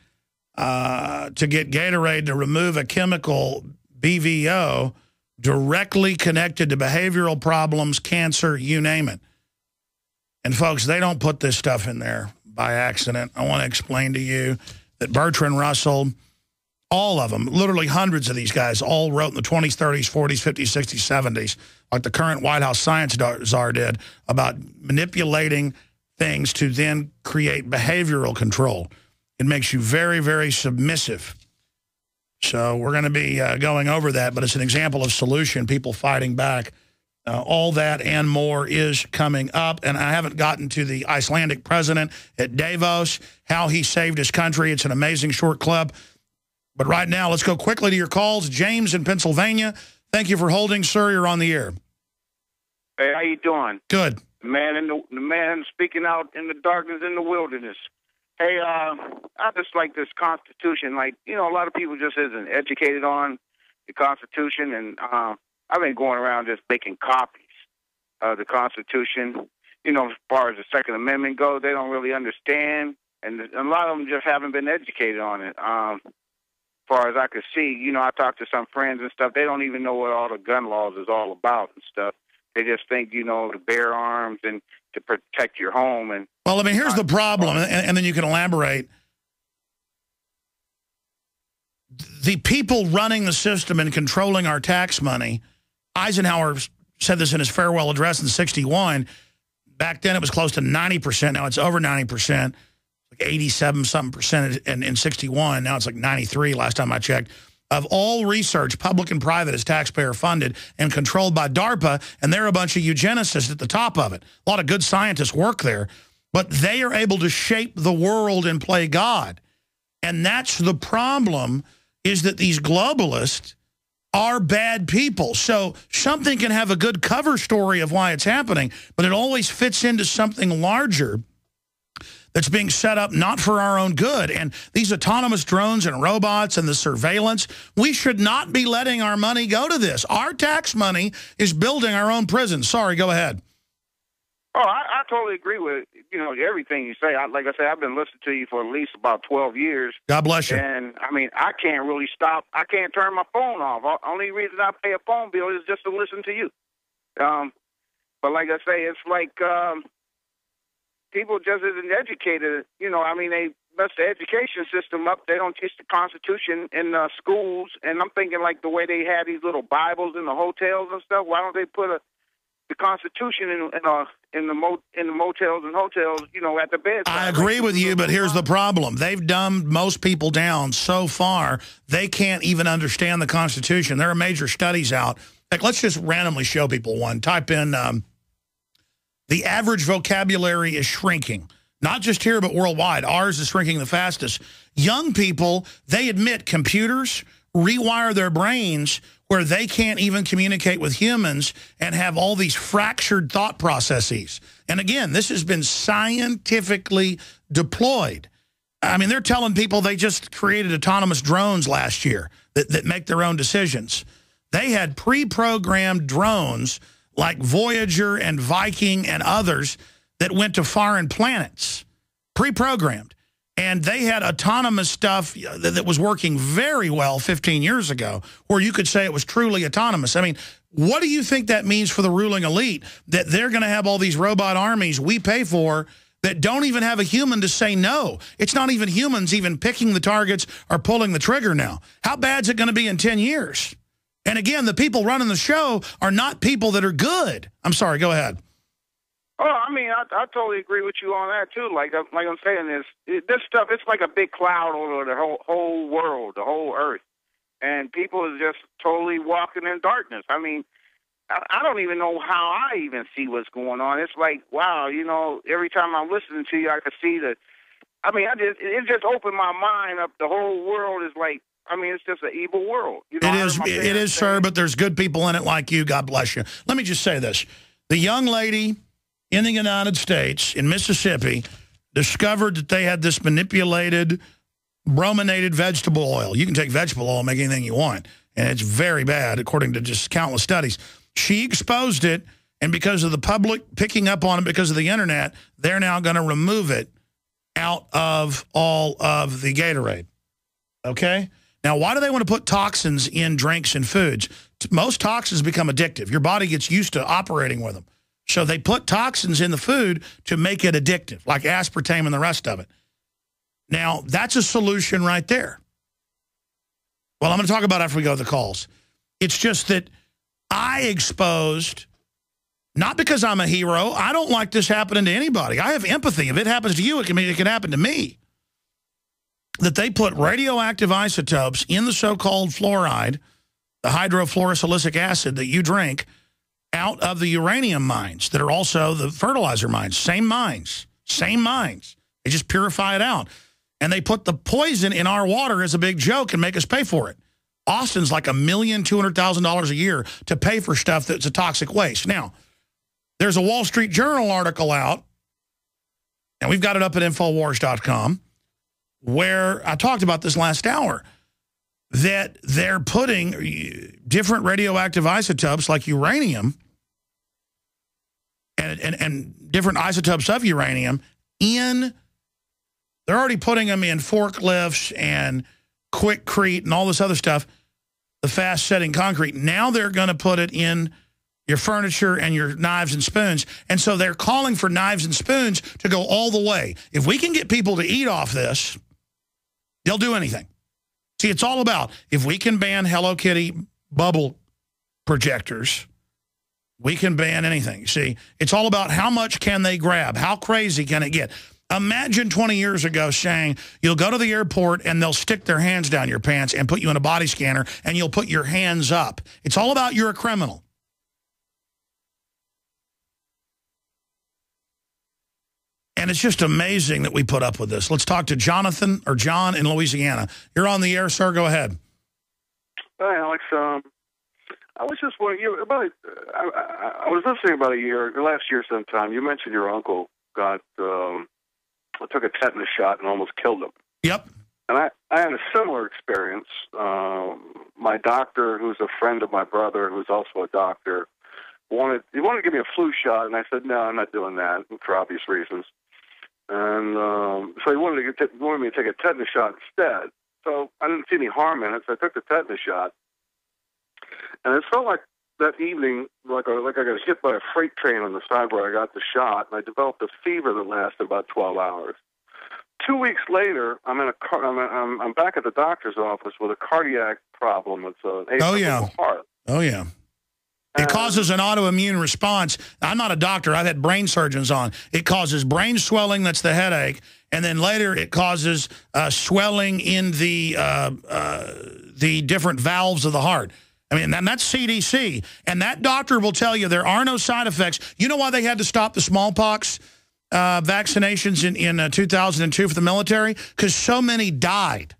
to get Gatorade to remove a chemical, BVO, directly connected to behavioral problems, cancer, you name it. And folks, they don't put this stuff in there by accident. I want to explain to you that Bertrand Russell, all of them, literally hundreds of these guys, all wrote in the 20s, 30s, 40s, 50s, 60s, 70s, like the current White House science czar did, about manipulating things to then create behavioral control. It makes you very, very submissive. So we're going to be going over that, but it's an example of solution, people fighting back. All that and more is coming up, and I haven't gotten to the Icelandic president at Davos, how he saved his country. It's an amazing short clip. But right now, let's go quickly to your calls. James in Pennsylvania, thank you for holding, sir. You're on the air.
Hey, how you doing?
Good.
The man speaking out in the darkness in the wilderness. Hey, I just like this Constitution. Like, you know, a lot of people just isn't educated on the Constitution, and I've been going around just making copies of the Constitution. You know, as far as the Second Amendment goes, they don't really understand, and a lot of them just haven't been educated on it. As far as I could see, you know, I talked to some friends and stuff. They don't even know what all the gun laws is all about and stuff. They just think, you know, to bear arms and to protect your home. And
well, I mean, here's the problem, and then you can elaborate. The people running the system and controlling our tax money, Eisenhower said this in his farewell address in '61. Back then it was close to 90%. Now it's over 90%, like 87-something percent in '61. Now it's like 93 last time I checked. Of all research, public and private, is taxpayer funded and controlled by DARPA, and they're a bunch of eugenicists at the top of it. A lot of good scientists work there, but they are able to shape the world and play God. And that's the problem, is that these globalists are bad people. So something can have a good cover story of why it's happening, but it always fits into something larger that's being set up not for our own good. And these autonomous drones and robots and the surveillance, we should not be letting our money go to this. Our tax money is building our own prisons. Sorry, go ahead.
Oh, I totally agree with, you know, everything you say. Like I say, I've been listening to you for at least about 12 years.
God bless you.
And, I mean, I can't really stop. I can't turn my phone off. Only reason I pay a phone bill is just to listen to you. But like I say, it's like people just isn't educated. You know, I mean, they mess the education system up. They don't teach the Constitution in schools. And I'm thinking, like, the way they have these little Bibles in the hotels and stuff, why don't they put the Constitution in the motels and hotels, you know, at the bed?
I agree with you, but here's the problem. They've dumbed most people down so far, they can't even understand the Constitution. There are major studies out. Like, let's just randomly show people one. Type in, the average vocabulary is shrinking. Not just here, but worldwide. Ours is shrinking the fastest. Young people, they admit computers rewire their brains where they can't even communicate with humans and have all these fractured thought processes. And again, this has been scientifically deployed. I mean, they're telling people they just created autonomous drones last year that make their own decisions. They had pre-programmed drones like Voyager and Viking and others that went to foreign planets, pre-programmed. And they had autonomous stuff that was working very well 15 years ago, where you could say it was truly autonomous. I mean, what do you think that means for the ruling elite, that they're going to have all these robot armies we pay for that don't even have a human to say no. It's not even humans even picking the targets or pulling the trigger now. How bad's it going to be in 10 years? And again, the people running the show are not people that are good. I'm sorry, go ahead.
Oh, I mean, I totally agree with you on that, too. Like I'm saying, this stuff, it's like a big cloud over the whole world, the whole earth. And people are just totally walking in darkness. I mean, I don't even know how I even see what's going on. It's like, wow, you know, every time I'm listening to you, I can see that. I mean, it just opened my mind up. The whole world is like, I mean, it's just an evil world. You know,
it is, sir, but there's good people in it like you. God bless you. Let me just say this. The young lady in the United States, in Mississippi, discovered that they had this manipulated, brominated vegetable oil. You can take vegetable oil and make anything you want, and it's very bad, according to just countless studies. She exposed it, and because of the public picking up on it because of the Internet, they're now going to remove it out of all of the Gatorade. Okay? Now, why do they want to put toxins in drinks and foods? Most toxins become addictive. Your body gets used to operating with them. So they put toxins in the food to make it addictive, like aspartame and the rest of it. Now, that's a solution right there. Well, I'm going to talk about it after we go to the calls. It's just that I exposed, not because I'm a hero. I don't like this happening to anybody. I have empathy. If it happens to you, it can happen to me. That they put radioactive isotopes in the so-called fluoride, the hydrofluorosilicic acid that you drink, out of the uranium mines that are also the fertilizer mines. Same mines. Same mines. They just purify it out. And they put the poison in our water as a big joke and make us pay for it. Austin's like $1,200,000 a year to pay for stuff that's a toxic waste. Now, there's a Wall Street Journal article out, and we've got it up at Infowars.com, where I talked about this last hour, that they're putting different radioactive isotopes like uranium and different isotopes of uranium in, they're already putting them in forklifts and quickcrete and all this other stuff, the fast-setting concrete. Now they're going to put it in your furniture and your knives and spoons. And so they're calling for knives and spoons to go all the way. If we can get people to eat off this, they'll do anything. See, it's all about, if we can ban Hello Kitty bubble projectors, we can ban anything. See, it's all about how much can they grab? How crazy can it get? Imagine 20 years ago saying, you'll go to the airport and they'll stick their hands down your pants and put you in a body scanner and you'll put your hands up. It's all about you're a criminal. And it's just amazing that we put up with this. Let's talk to Jonathan or John in Louisiana. You're on the air, sir. Go ahead.
Hi, Alex. I was just wondering, I was listening about last year sometime. You mentioned your uncle took a tetanus shot and almost killed him.
Yep.
And I had a similar experience. My doctor, who's a friend of my brother, who's also a doctor, wanted to give me a flu shot, and I said, no, I'm not doing that for obvious reasons. And so he wanted me to take a tetanus shot instead. So I didn't see any harm in it, so I took the tetanus shot. And it felt like that evening, like I got hit by a freight train on the side where I got the shot, and I developed a fever that lasted about 12 hours. 2 weeks later, I'm back at the doctor's office with a cardiac problem. It's an atrial heart.
Oh, yeah. It causes an autoimmune response. I'm not a doctor. I've had brain surgeons on. It causes brain swelling, that's the headache, and then later it causes swelling in the different valves of the heart. I mean, and that's CDC. And that doctor will tell you there are no side effects. You know why they had to stop the smallpox vaccinations in 2002 for the military? Because so many died.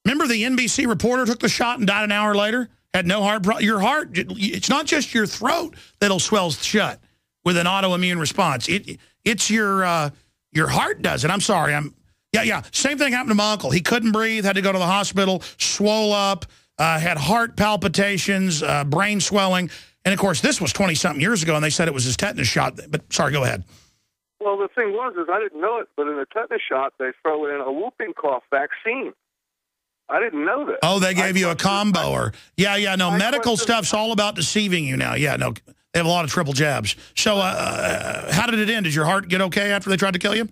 Remember the NBC reporter took the shot and died an hour later? Had no heart problem. Your heart, it's not just your throat that'll swell shut with an autoimmune response. It's your heart does it. I'm sorry. Yeah. Same thing happened to my uncle. He couldn't breathe, had to go to the hospital, swole up, had heart palpitations, brain swelling. And, of course, this was 20-something years ago, and they said it was his tetanus shot. But, sorry, go ahead.
Well, the thing was I didn't know it, but in the tetanus shot, they throw in a whooping cough vaccine. I didn't know that.
Oh, they gave you a combo. No, medical stuff's all about deceiving you now. Yeah, no, They have a lot of triple jabs. So how did it end? Did your heart get okay after they tried to kill you?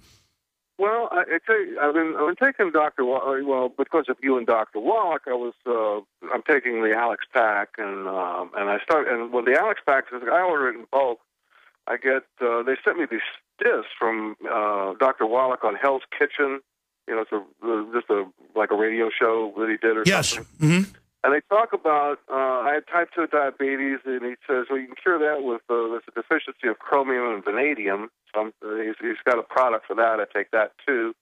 Well, I tell you, I've been taking Dr. Well, because of you and Dr. Wallach, I'm taking the Alex Pack, and when the Alex Pack, I order it in bulk. I get they sent me these discs from Dr. Wallach on Hell's Kitchen. You know, it's just like a radio show that he did or something.
Mm-hmm.
And they talk about, I had type 2 diabetes, and he says, well, you can cure that with there's a deficiency of chromium and vanadium. So he's got a product for that. I take that, too.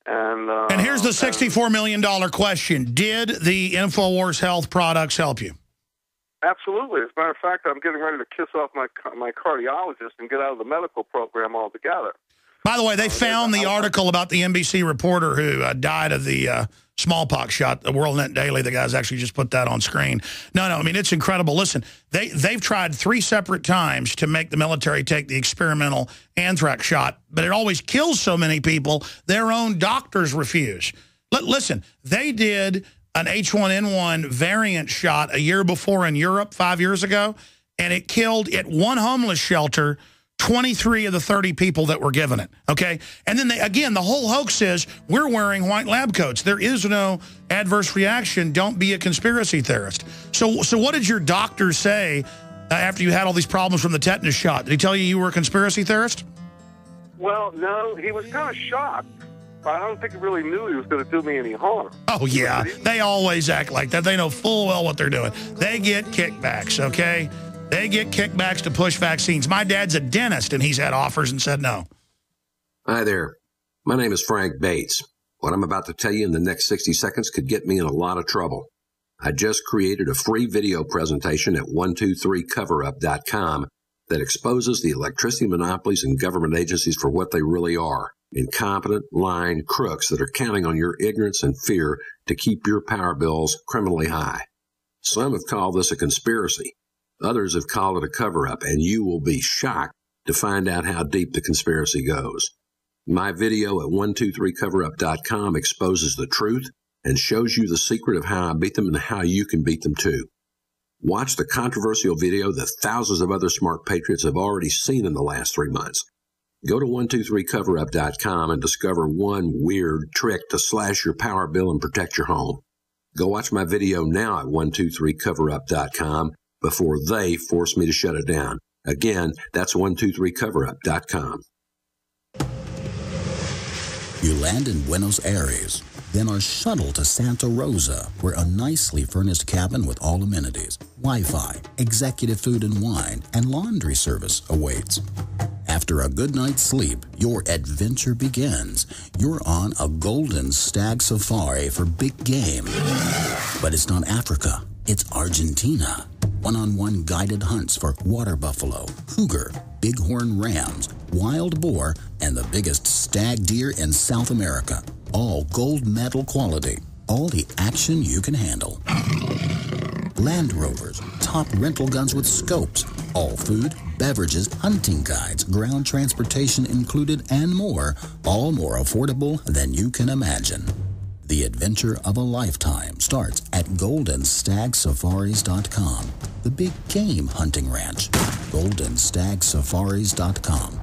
And
here's the $64 million question. Did the InfoWars Health products help you?
Absolutely. As a matter of fact, I'm getting ready to kiss off my cardiologist and get out of the medical program altogether.
By the way, they found the article about the NBC reporter who died of the smallpox shot, the World Net Daily. The guys actually just put that on screen. No, I mean, it's incredible. Listen, they've tried 3 separate times to make the military take the experimental anthrax shot, but it always kills so many people, their own doctors refuse. Listen, they did an H1N1 variant shot a year before in Europe 5 years ago, and it killed at one homeless shelter 23 of the 30 people that were given it, okay? And then, the whole hoax is we're wearing white lab coats. There is no adverse reaction. Don't be a conspiracy theorist. So what did your doctor say after you had all these problems from the tetanus shot? Did he tell you were a conspiracy theorist?
Well, no, he was kind of shocked. But I don't think he really knew he was going to do me any harm.
Oh, yeah. They always act like that. They know full well what they're doing. They get kickbacks, okay? They get kickbacks to push vaccines. My dad's a dentist, and he's had offers and said no.
Hi there. My name is Frank Bates. What I'm about to tell you in the next 60 seconds could get me in a lot of trouble. I just created a free video presentation at 123coverup.com that exposes the electricity monopolies and government agencies for what they really are. Incompetent, lying crooks that are counting on your ignorance and fear to keep your power bills criminally high. Some have called this a conspiracy. Others have called it a cover-up, and you will be shocked to find out how deep the conspiracy goes. My video at 123coverup.com exposes the truth and shows you the secret of how I beat them and how you can beat them too. Watch the controversial video that thousands of other smart patriots have already seen in the last 3 months. Go to 123coverup.com and discover one weird trick to slash your power bill and protect your home. Go watch my video now at 123coverup.com before they force me to shut it down. Again, that's 123coverup.com.
You land in Buenos Aires, then are shuttled to Santa Rosa, where a nicely furnished cabin with all amenities, Wi-Fi, executive food and wine, and laundry service awaits. After a good night's sleep, your adventure begins. You're on a golden stag safari for big game. But it's not Africa, it's Argentina. One-on-one guided hunts for water buffalo, cougar, bighorn rams, wild boar, and the biggest stag deer in South America. All gold medal quality. All the action you can handle. Land Rovers, top rental guns with scopes, all food, beverages, hunting guides, ground transportation included, and more, all more affordable than you can imagine. The adventure of a lifetime starts at goldenstagsafaris.com, the big game hunting ranch. goldenstagsafaris.com.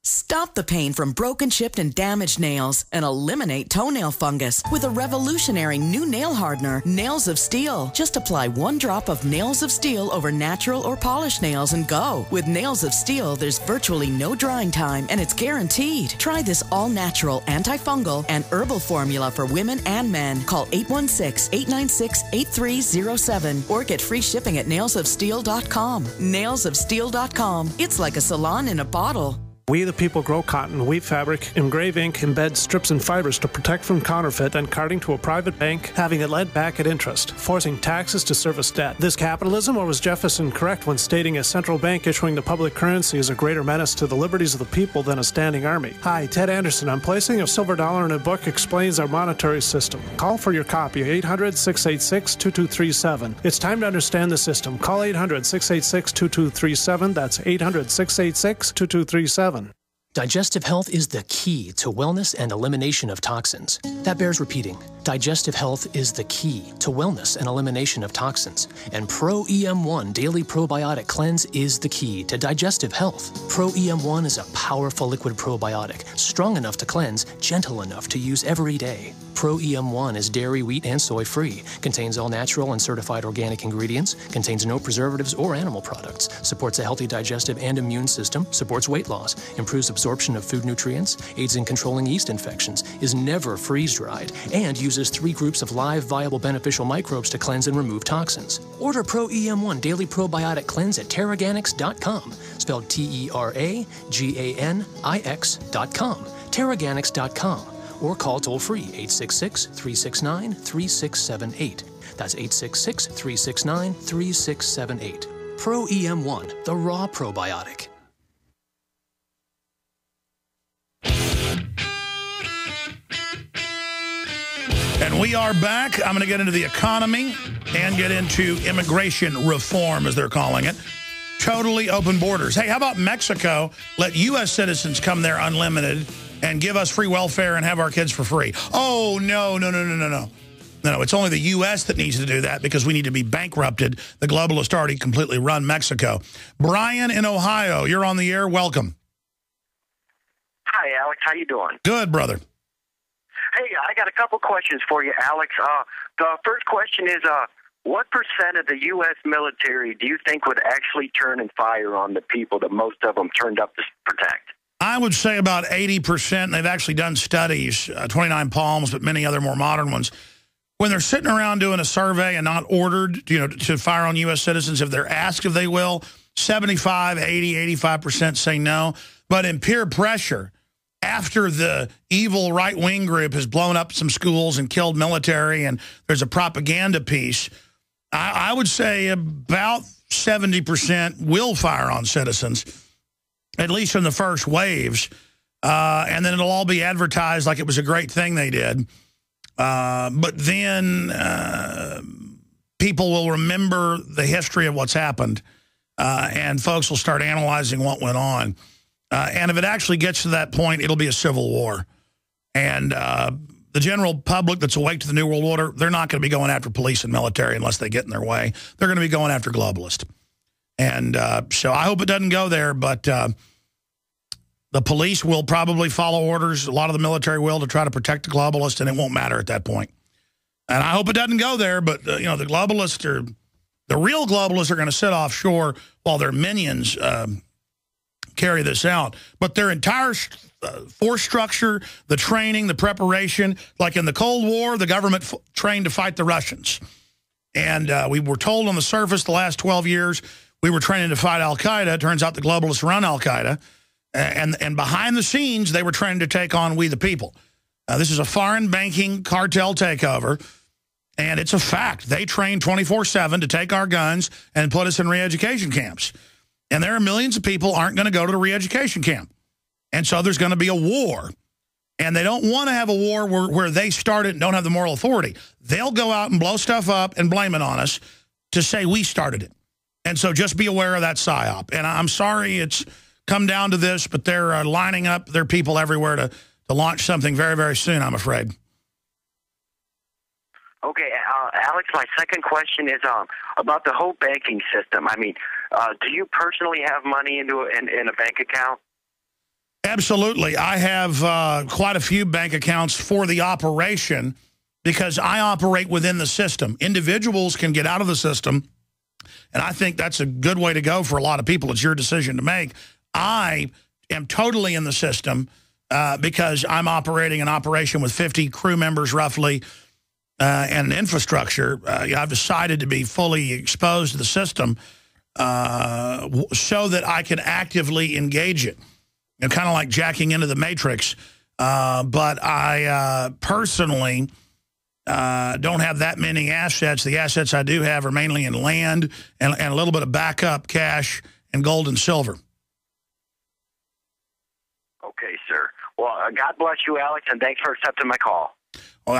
Stop the pain from broken, chipped, and damaged nails and eliminate toenail fungus with a revolutionary new nail hardener, Nails of Steel. Just apply 1 drop of Nails of Steel over natural or polished nails and go. With Nails of Steel, there's virtually no drying time and it's guaranteed. Try this all-natural, antifungal, and herbal formula for women and men. Call 816-896-8307 or get free shipping at nailsofsteel.com. Nailsofsteel.com. It's like a salon in a bottle.
We the people grow cotton, weave fabric, engrave ink, embed strips and fibers to protect from counterfeit and carting to a private bank, having it lent back at interest, forcing taxes to service debt. This capitalism, or was Jefferson correct when stating a central bank issuing the public currency is a greater menace to the liberties of the people than a standing army? Hi, Ted Anderson. I'm placing a silver dollar in a book explains our monetary system. Call for your copy, 800-686-2237. It's time to understand the system. Call 800-686-2237. That's 800-686-2237.
Digestive health is the key to wellness and elimination of toxins. That bears repeating. Digestive health is the key to wellness and elimination of toxins. And Pro EM1 Daily Probiotic Cleanse is the key to digestive health. Pro EM1 is a powerful liquid probiotic, strong enough to cleanse, gentle enough to use every day. Pro EM1 is dairy, wheat, and soy-free, contains all natural and certified organic ingredients, contains no preservatives or animal products, supports a healthy digestive and immune system, supports weight loss, improves absorption of food nutrients, aids in controlling yeast infections, is never freeze-dried, and uses 3 groups of live, viable, beneficial microbes to cleanse and remove toxins. Order Pro EM1 Daily Probiotic Cleanse at Terraganix.com, spelled Terraganix.com, Terraganix.com, or call toll-free 866-369-3678. That's 866-369-3678. Pro EM1, the raw probiotic.
And we are back. I'm going to get into the economy and get into immigration reform, as they're calling it. Totally open borders. Hey, how about Mexico let U.S. citizens come there unlimited and give us free welfare and have our kids for free? Oh, no. No, it's only the U.S. that needs to do that because we need to be bankrupted. The globalists already completely run Mexico. Brian in Ohio, you're on the air. Welcome.
Hi, Alex. How you doing?
Good, brother.
Hey, I got a couple questions for you, Alex. The first question is, what % of the U.S. military do you think would actually turn and fire on the people that most of them turned up to protect?
I would say about 80%. They've actually done studies, 29 Palms, but many other more modern ones. When they're sitting around doing a survey and not ordered, to fire on U.S. citizens, if they're asked if they will, 75, 80, 85% say no. But in peer pressure, after the evil right-wing group has blown up some schools and killed military and there's a propaganda piece, I would say about 70% will fire on citizens, at least in the first waves. And then it'll all be advertised like it was a great thing they did. But then people will remember the history of what's happened, and folks will start analyzing what went on. And if it actually gets to that point, it'll be a civil war. And the general public that's awake to the New World Order, they're not going to be going after police and military unless they get in their way. They're going to be going after globalists. And so I hope it doesn't go there, but the police will probably follow orders. A lot of the military will to try to protect the globalists, and it won't matter at that point. And I hope it doesn't go there, but, the globalists are, the real globalists are going to sit offshore while their minions carry this out. But their entire force structure, the training, the preparation, like in the Cold War, the government trained to fight the Russians. And we were told on the surface the last 12 years we were training to fight al-Qaeda. It turns out the globalists run al-Qaeda. And behind the scenes, they were trying to take on we the people. This is a foreign banking cartel takeover, and it's a fact. They train 24/7 to take our guns and put us in re-education camps. And there are millions of people aren't going to go to the re-education camp. And so there's going to be a war. And they don't want to have a war where they start it and don't have the moral authority. They'll go out and blow stuff up and blame it on us to say we started it. And so just be aware of that psyop. And I'm sorry it's come down to this, but they're lining up their people everywhere to launch something very, very soon, I'm afraid.
Okay, Alex, my second question is about the whole banking system. I mean, do you personally have money in a bank account?
Absolutely. I have quite a few bank accounts for the operation because I operate within the system. Individuals can get out of the system, and I think that's a good way to go for a lot of people. It's your decision to make. I am totally in the system because I'm operating an operation with 50 crew members roughly and an infrastructure. I've decided to be fully exposed to the system so that I can actively engage it. Kind of like jacking into the Matrix. But I personally don't have that many assets. The assets I do have are mainly in land and a little bit of backup cash and gold and silver.
Okay, sir. Well, God bless you, Alex, and thanks for accepting my call.
Well,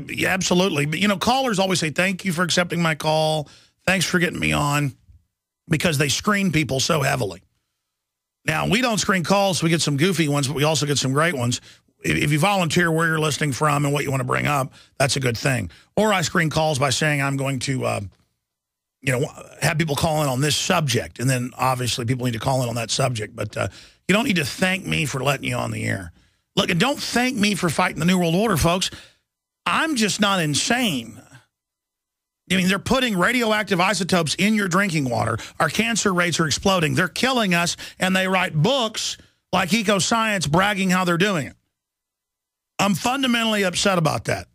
yeah, absolutely. But, callers always say, thank you for accepting my call. Thanks for getting me on, because they screen people so heavily. Now, we don't screen calls, so we get some goofy ones, but we also get some great ones. If you volunteer where you're listening from and what you want to bring up, that's a good thing. Or I screen calls by saying I'm going to, have people call in on this subject. And then, obviously, people need to call in on that subject. But you don't need to thank me for letting you on the air. Look, and don't thank me for fighting the New World Order, folks. I'm just not insane. I mean, they're putting radioactive isotopes in your drinking water. Our cancer rates are exploding. They're killing us, and they write books like Ecoscience bragging how they're doing it. I'm fundamentally upset about that.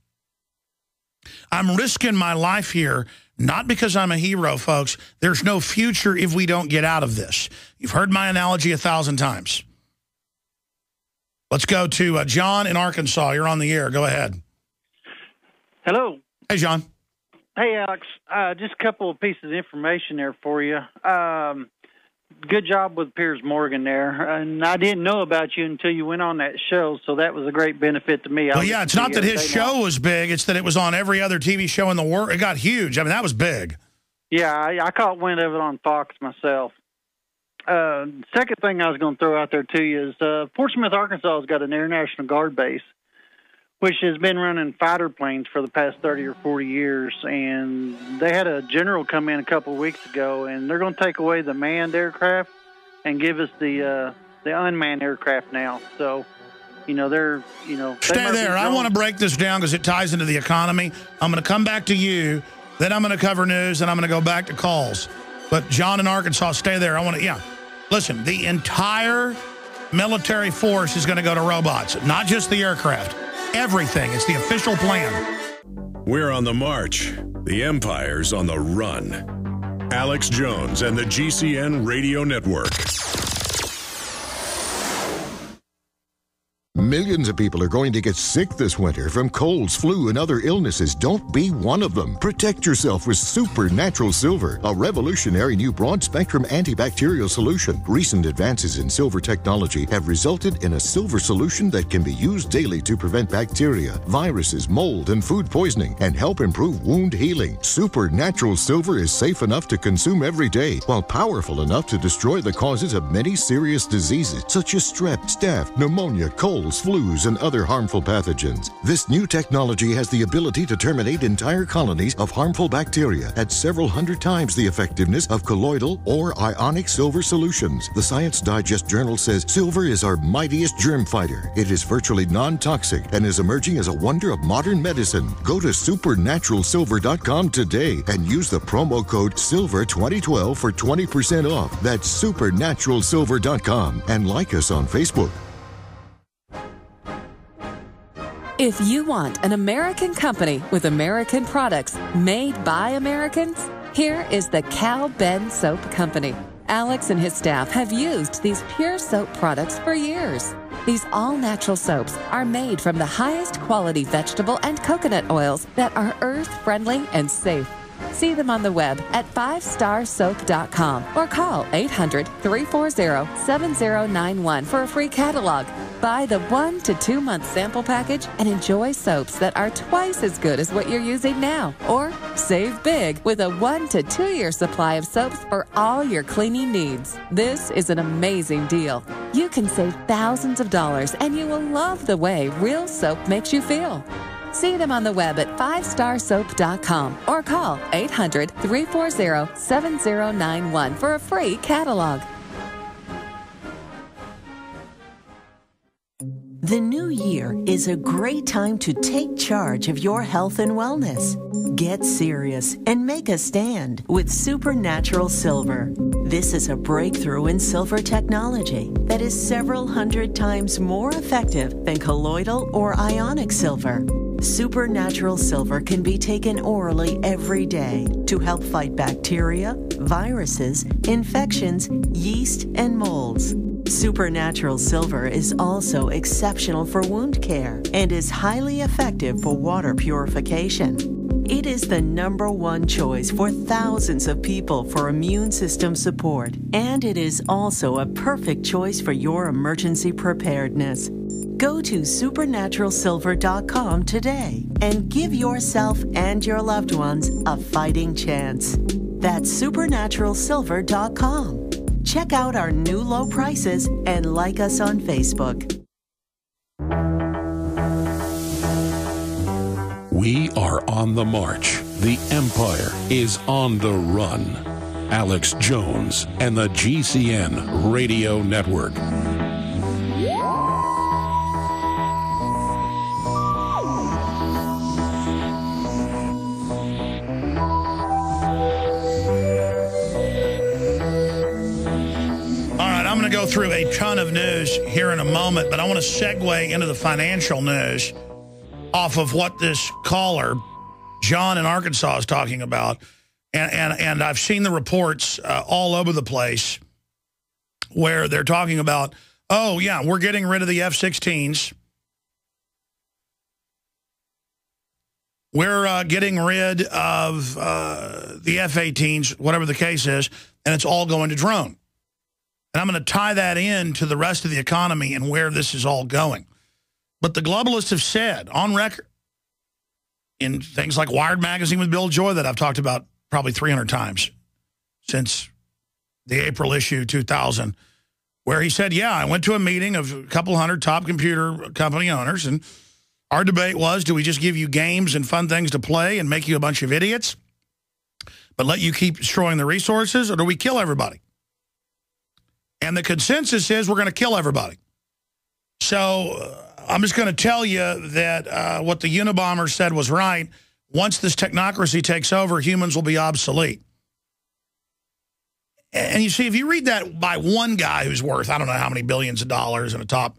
I'm risking my life here, not because I'm a hero, folks. There's no future if we don't get out of this. You've heard my analogy 1,000 times. Let's go to John in Arkansas. You're on the air. Go ahead.
Hello.
Hey, John.
Hey, Alex. Just a couple of pieces of information there for you. Good job with Piers Morgan there. And I didn't know about you until you went on that show, so that was a great benefit to me.
Well, yeah, it's not that his show was big. It's that it was on every other TV show in the world. It got huge. I mean, that was big.
Yeah, I caught wind of it on Fox myself. Second thing I was going to throw out there to you is Fort Smith, Arkansas has got an Air National Guard base, which has been running fighter planes for the past 30 or 40 years. And they had a general come in a couple of weeks ago, and they're going to take away the manned aircraft and give us the unmanned aircraft now. So, they're,
Stay there. I want to break this down because it ties into the economy. I'm going to come back to you, then I'm going to cover news, and I'm going to go back to calls. But John in Arkansas, stay there. I want to, listen, the entire military force is going to go to robots, not just the aircraft. Everything. It's the official plan.
We're on the march. The empire's on the run. Alex Jones and the GCN Radio Network.
Millions of people are going to get sick this winter from colds, flu, and other illnesses. Don't be one of them. Protect yourself with Supernatural Silver, a revolutionary new broad-spectrum antibacterial solution. Recent advances in silver technology have resulted in a silver solution that can be used daily to prevent bacteria, viruses, mold, and food poisoning, and help improve wound healing. Supernatural Silver is safe enough to consume every day, while powerful enough to destroy the causes of many serious diseases, such as strep, staph, pneumonia, colds, flus, and other harmful pathogens. This new technology has the ability to terminate entire colonies of harmful bacteria at several hundred times the effectiveness of colloidal or ionic silver solutions. The Science Digest Journal says silver is our mightiest germ fighter. It is virtually non-toxic and is emerging as a wonder of modern medicine. Go to supernaturalsilver.com today and use the promo code SILVER2012 for 20% off. That's supernaturalsilver.com, and like us on Facebook.
If you want an American company with American products made by Americans, here is the Cal Ben Soap Company. Alex and his staff have used these pure soap products for years. These all-natural soaps are made from the highest quality vegetable and coconut oils that are earth-friendly and safe. See them on the web at 5starsoap.com or call 800-340-7091 for a free catalog. Buy the 1 to 2 month sample package and enjoy soaps that are twice as good as what you're using now. Or save big with a 1 to 2 year supply of soaps for all your cleaning needs. This is an amazing deal. You can save thousands of dollars and you will love the way real soap makes you feel. See them on the web at 5starsoap.com or call 800-340-7091 for a free catalog.
The new year is a great time to take charge of your health and wellness. Get serious and make a stand with Supernatural Silver. This is a breakthrough in silver technology that is several hundred times more effective than colloidal or ionic silver. Supernatural Silver can be taken orally every day to help fight bacteria, viruses, infections, yeast, and molds. Supernatural Silver is also exceptional for wound care and is highly effective for water purification. It is the #1 choice for thousands of people for immune system support, and it is also a perfect choice for your emergency preparedness. Go to supernaturalsilver.com today and give yourself and your loved ones a fighting chance. That's supernaturalsilver.com. check out our new low prices and like us on Facebook.
We are on the march. The empire is on the run. Alex Jones and the GCN Radio Network.
I'm going to go through a ton of news here in a moment, but I want to segue into the financial news off of what this caller, John in Arkansas, is talking about. And I've seen the reports all over the place where they're talking about, oh, yeah, we're getting rid of the F-16s. We're getting rid of the F-18s, whatever the case is, and it's all going to drone. And I'm going to tie that in to the rest of the economy and where this is all going. But the globalists have said on record in things like Wired Magazine with Bill Joy that I've talked about probably 300 times since the April issue 2000, where he said, yeah, I went to a meeting of a couple hundred top computer company owners, and our debate was, do we just give you games and fun things to play and make you a bunch of idiots, but let you keep destroying the resources, or do we kill everybody? And the consensus is we're going to kill everybody. So I'm just going to tell you that what the Unabomber said was right. Once this technocracy takes over, humans will be obsolete. And you see, if you read that by one guy who's worth, I don't know how many billions of dollars and a top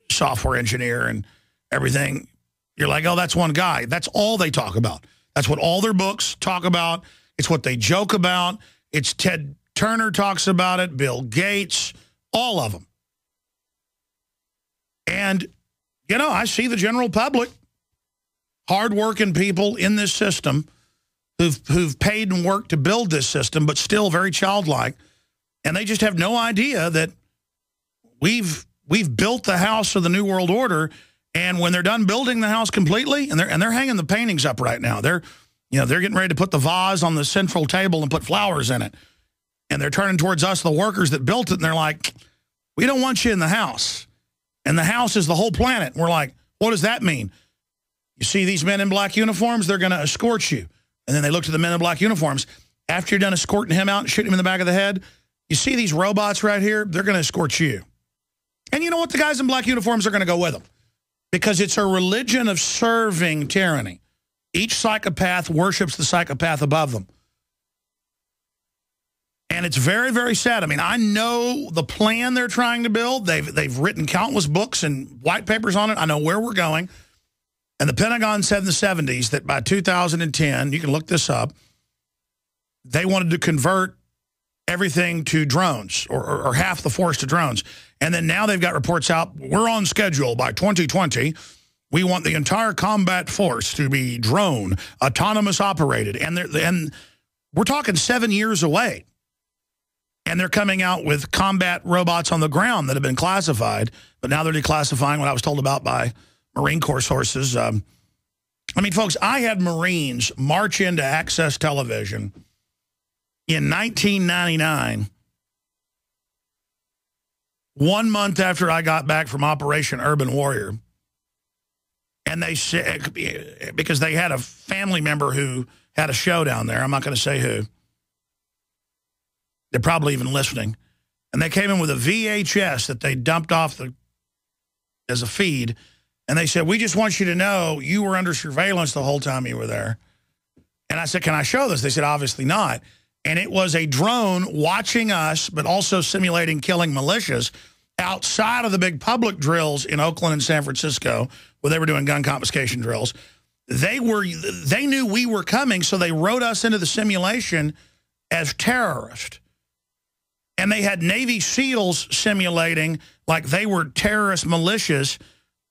software engineer and everything, you're like, oh, that's one guy. That's all they talk about. That's what all their books talk about. It's what they joke about. It's Ted Turner talks about it, Bill Gates, all of them. And, you know, I see the general public, hardworking people in this system who've paid and worked to build this system, but still very childlike, and they just have no idea that we've built the house of the New World Order, and when they're done building the house completely, and they're hanging the paintings up right now, they're getting ready to put the vase on the central table and put flowers in it. And they're turning towards us, the workers that built it, and they're like, we don't want you in the house. And the house is the whole planet. And we're like, what does that mean? You see these men in black uniforms? They're going to escort you. And then they look to the men in black uniforms. After you're done escorting him out and shooting him in the back of the head, you see these robots right here? They're going to escort you. And you know what? The guys in black uniforms are going to go with them. Because it's a religion of serving tyranny. Each psychopath worships the psychopath above them. And it's very, very sad. I mean, I know the plan they're trying to build. They've written countless books and white papers on it. I know where we're going. And the Pentagon said in the 70s that by 2010, you can look this up, they wanted to convert everything to drones or half the force to drones. And then now they've got reports out, we're on schedule by 2020. We want the entire combat force to be drone, autonomous operated. And we're talking 7 years away. And they're coming out with combat robots on the ground that have been classified, but now they're declassifying what I was told about by Marine Corps sources. I mean, folks, I had Marines march into Access Television in 1999, 1 month after I got back from Operation Urban Warrior. And they said, because they had a family member who had a show down there, I'm not going to say who. They're probably even listening. And they came in with a VHS that they dumped off as a feed. And they said, we just want you to know you were under surveillance the whole time you were there. And I said, can I show this? They said, obviously not. And it was a drone watching us, but also simulating killing militias outside of the big public drills in Oakland and San Francisco, where they were doing gun confiscation drills. They knew we were coming, so they wrote us into the simulation as terrorists. And they had Navy SEALs simulating like they were terrorist militias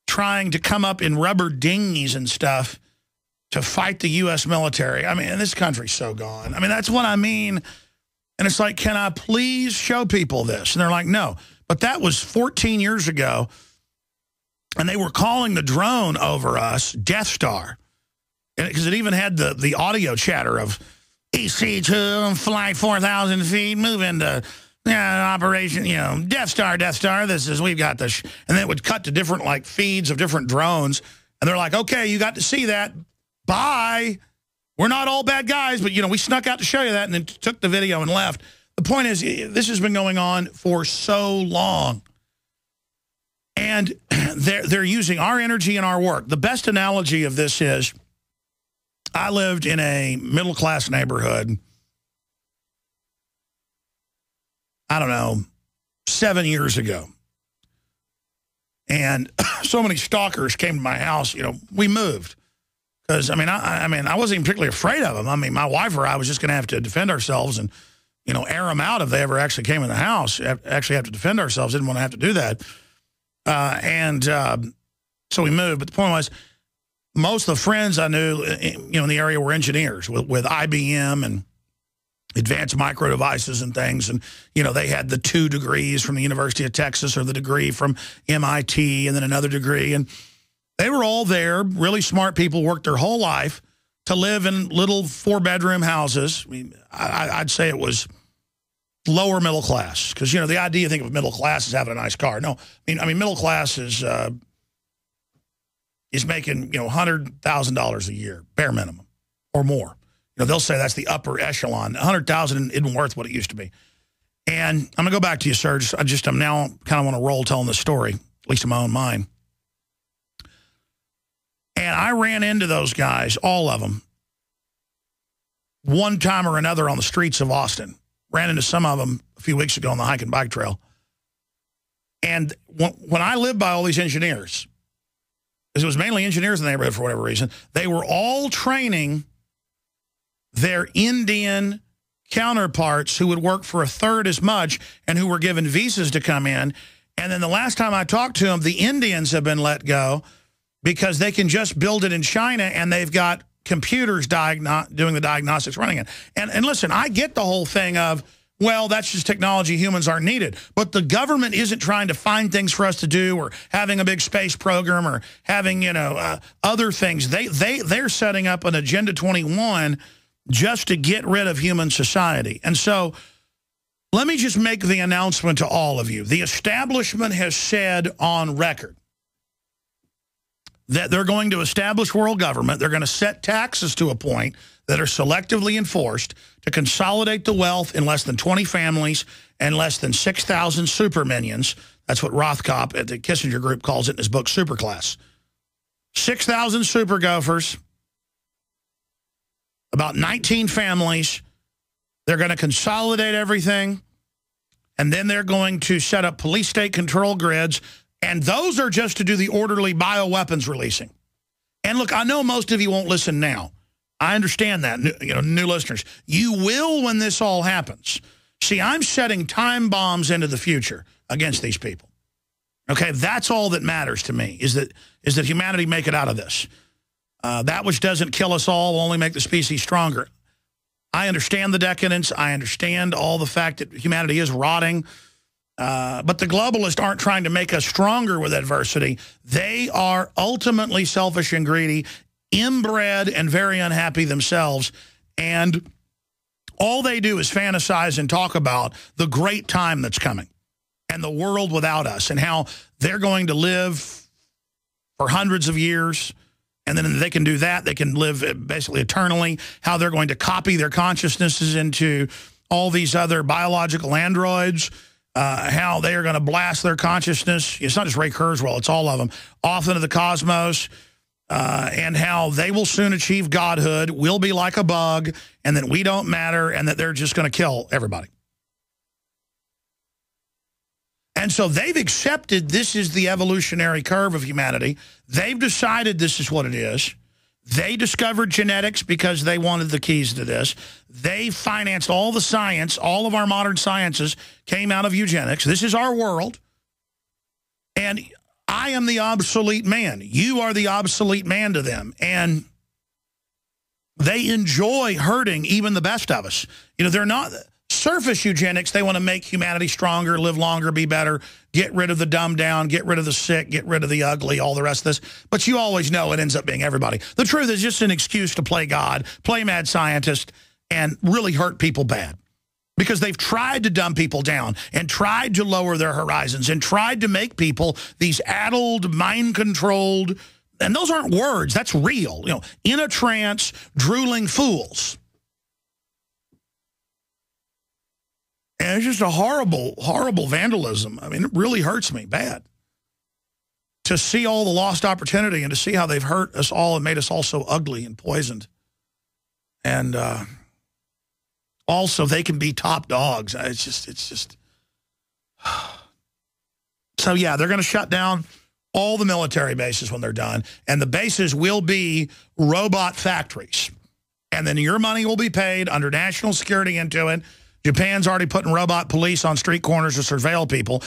trying to come up in rubber dinghies and stuff to fight the U.S. military. I mean, this country's so gone. I mean, that's what I mean. And it's like, can I please show people this? And they're like, no. But that was 14 years ago. And they were calling the drone over us Death Star. Because it even had the audio chatter of EC2, flight 4,000 feet, moving to yeah, Operation, Death Star, we've got this. And then it would cut to different, like, feeds of different drones. And they're like, okay, you got to see that. Bye. We're not all bad guys, but, we snuck out to show you that and then took the video and left. The point is, this has been going on for so long. And they're using our energy and our work. The best analogy of this is, I lived in a middle-class neighborhood, I don't know, 7 years ago. And so many stalkers came to my house, we moved. Because, I wasn't even particularly afraid of them. My wife or I was just going to have to defend ourselves and, air them out if they ever actually came in the house. Actually have to defend ourselves. Didn't want to have to do that. So we moved. But the point was, most of the friends I knew, in the area were engineers with IBM and advanced micro devices and things. And, they had the 2 degrees from the University of Texas or the degree from MIT and then another degree. And they were all there, really smart people, worked their whole life to live in little 4-bedroom houses. I'd say it was lower middle class because, the idea you think of middle class is having a nice car. No, middle class is making, $100,000 a year, bare minimum or more. They'll say that's the upper echelon. $100,000 isn't worth what it used to be. And I'm going to go back to you, sir. I'm now kind of on a roll telling this story, at least in my own mind. And I ran into those guys, all of them, one time or another on the streets of Austin. Ran into some of them a few weeks ago on the hike and bike trail. And when I lived by all these engineers, because it was mainly engineers in the neighborhood for whatever reason, they were all training their Indian counterparts who would work for a third as much and who were given visas to come in. And then the last time I talked to them, the Indians have been let go because they can just build it in China and they've got computers doing the diagnostics running it. And listen, I get the whole thing of, well, that's just technology. Humans aren't needed. But the government isn't trying to find things for us to do or having a big space program or having, other things. They're setting up an Agenda 21 just to get rid of human society. And so let me just make the announcement to all of you. The establishment has said on record that they're going to establish world government. They're going to set taxes to a point that are selectively enforced to consolidate the wealth in less than 20 families and less than 6,000 super minions. That's what Rothkopf at the Kissinger Group calls it in his book, Superclass. 6,000 super gophers, about 19 families. They're going to consolidate everything, and then they're going to set up police state control grids. And those are just to do the orderly bioweapons releasing. And look, I know most of you won't listen now. I understand that, new listeners. You will when this all happens. See, I'm setting time bombs into the future against these people. Okay, that's all that matters to me, is that humanity make it out of this. That which doesn't kill us all will only make the species stronger. I understand the decadence. I understand all the fact that humanity is rotting. But the globalists aren't trying to make us stronger with adversity. They are ultimately selfish and greedy, inbred and very unhappy themselves. And all they do is fantasize and talk about the great time that's coming and the world without us and how they're going to live for hundreds of years. And then they can do that. They can live basically eternally. How they're going to copy their consciousnesses into all these other biological androids. How they are going to blast their consciousness. It's not just Ray Kurzweil, it's all of them, off into the cosmos, and how they will soon achieve godhood, will be like a bug, and that we don't matter, and that they're just going to kill everybody. And so they've accepted this is the evolutionary curve of humanity. They've decided this is what it is. They discovered genetics because they wanted the keys to this. They financed all the science. All of our modern sciences came out of eugenics. This is our world. And I am the obsolete man. You are the obsolete man to them. And they enjoy hurting even the best of us. They're not surface eugenics. They want to make humanity stronger, live longer, be better, get rid of the dumbed down, get rid of the sick, get rid of the ugly, all the rest of this. But you always know it ends up being everybody. The truth is just an excuse to play God, play mad scientist, and really hurt people bad. Because they've tried to dumb people down and tried to lower their horizons and tried to make people these addled, mind-controlled, and those aren't words, that's real, you know, in a trance, drooling fools. And it's just a horrible, horrible vandalism. I mean, it really hurts me bad to see all the lost opportunity and to see how they've hurt us all and made us all so ugly and poisoned. And also, they can be top dogs. It's just. So, yeah, they're going to shut down all the military bases when they're done. And the bases will be robot factories. And then your money will be paid under national security into it. Japan's already putting robot police on street corners to surveil people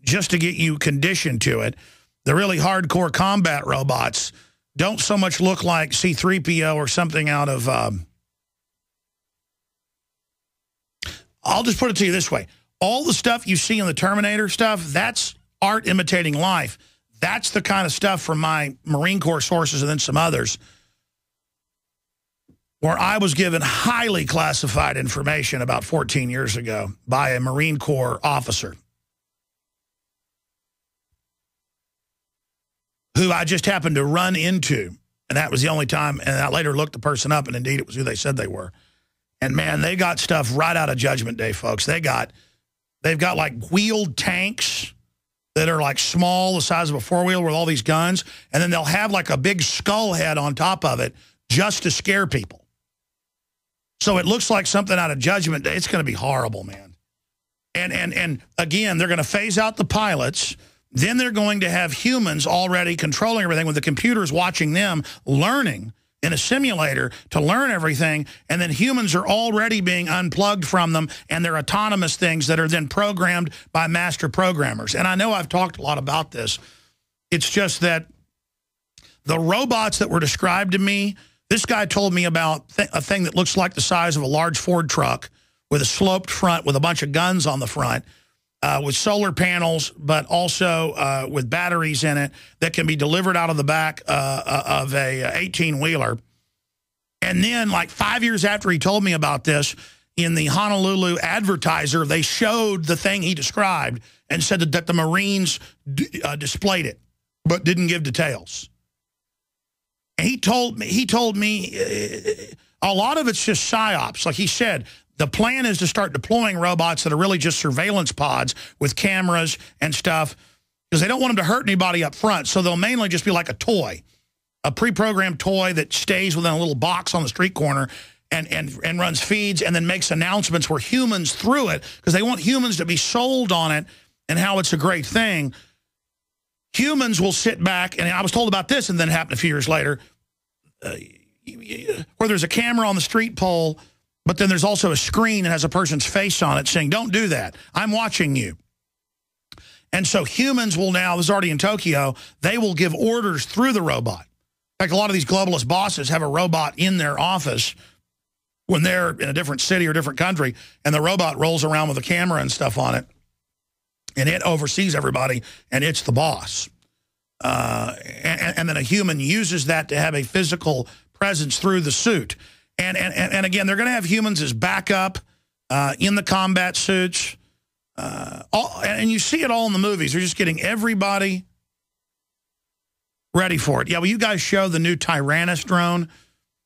just to get you conditioned to it. The really hardcore combat robots don't so much look like C-3PO or something out of... I'll just put it to you this way. All the stuff you see in the Terminator stuff, that's art imitating life. That's the kind of stuff from my Marine Corps sources and then some others where I was given highly classified information about 14 years ago by a Marine Corps officer who I just happened to run into. And that was the only time. And I later looked the person up, and indeed it was who they said they were. And, man, they got stuff right out of Judgment Day, folks. They've got like wheeled tanks that are like small, the size of a four-wheeler with all these guns. And then they'll have like a big skull head on top of it just to scare people. So it looks like something out of Judgment Day. It's going to be horrible, man. And again, they're going to phase out the pilots. Then they're going to have humans already controlling everything with the computers watching them, learning in a simulator to learn everything, and then humans are already being unplugged from them, and they're autonomous things that are then programmed by master programmers. And I know I've talked a lot about this. It's just that the robots that were described to me, this guy told me about a thing that looks like the size of a large Ford truck with a sloped front with a bunch of guns on the front, with solar panels, but also with batteries in it that can be delivered out of the back of a 18-wheeler. And then, like 5 years after he told me about this, in the Honolulu Advertiser, they showed the thing he described and said that the Marines displayed it, but didn't give details. And he told me a lot of it's just psyops. Like he said, the plan is to start deploying robots that are really just surveillance pods with cameras and stuff because they don't want them to hurt anybody up front. So they'll mainly just be like a toy, a pre-programmed toy that stays within a little box on the street corner and runs feeds and then makes announcements where humans through it, because they want humans to be sold on it and how it's a great thing. Humans will sit back, and I was told about this and then it happened a few years later, where there's a camera on the street pole, but then there's also a screen that has a person's face on it saying, don't do that. I'm watching you. And so humans will now, this is already in Tokyo, they will give orders through the robot. In fact, a lot of these globalist bosses have a robot in their office when they're in a different city or different country, and the robot rolls around with a camera and stuff on it, and it oversees everybody, and it's the boss. And then a human uses that to have a physical presence through the suit. And again, they're going to have humans as backup in the combat suits. And you see it all in the movies. They're just getting everybody ready for it. Yeah, well, you guys show the new Tyrannus drone.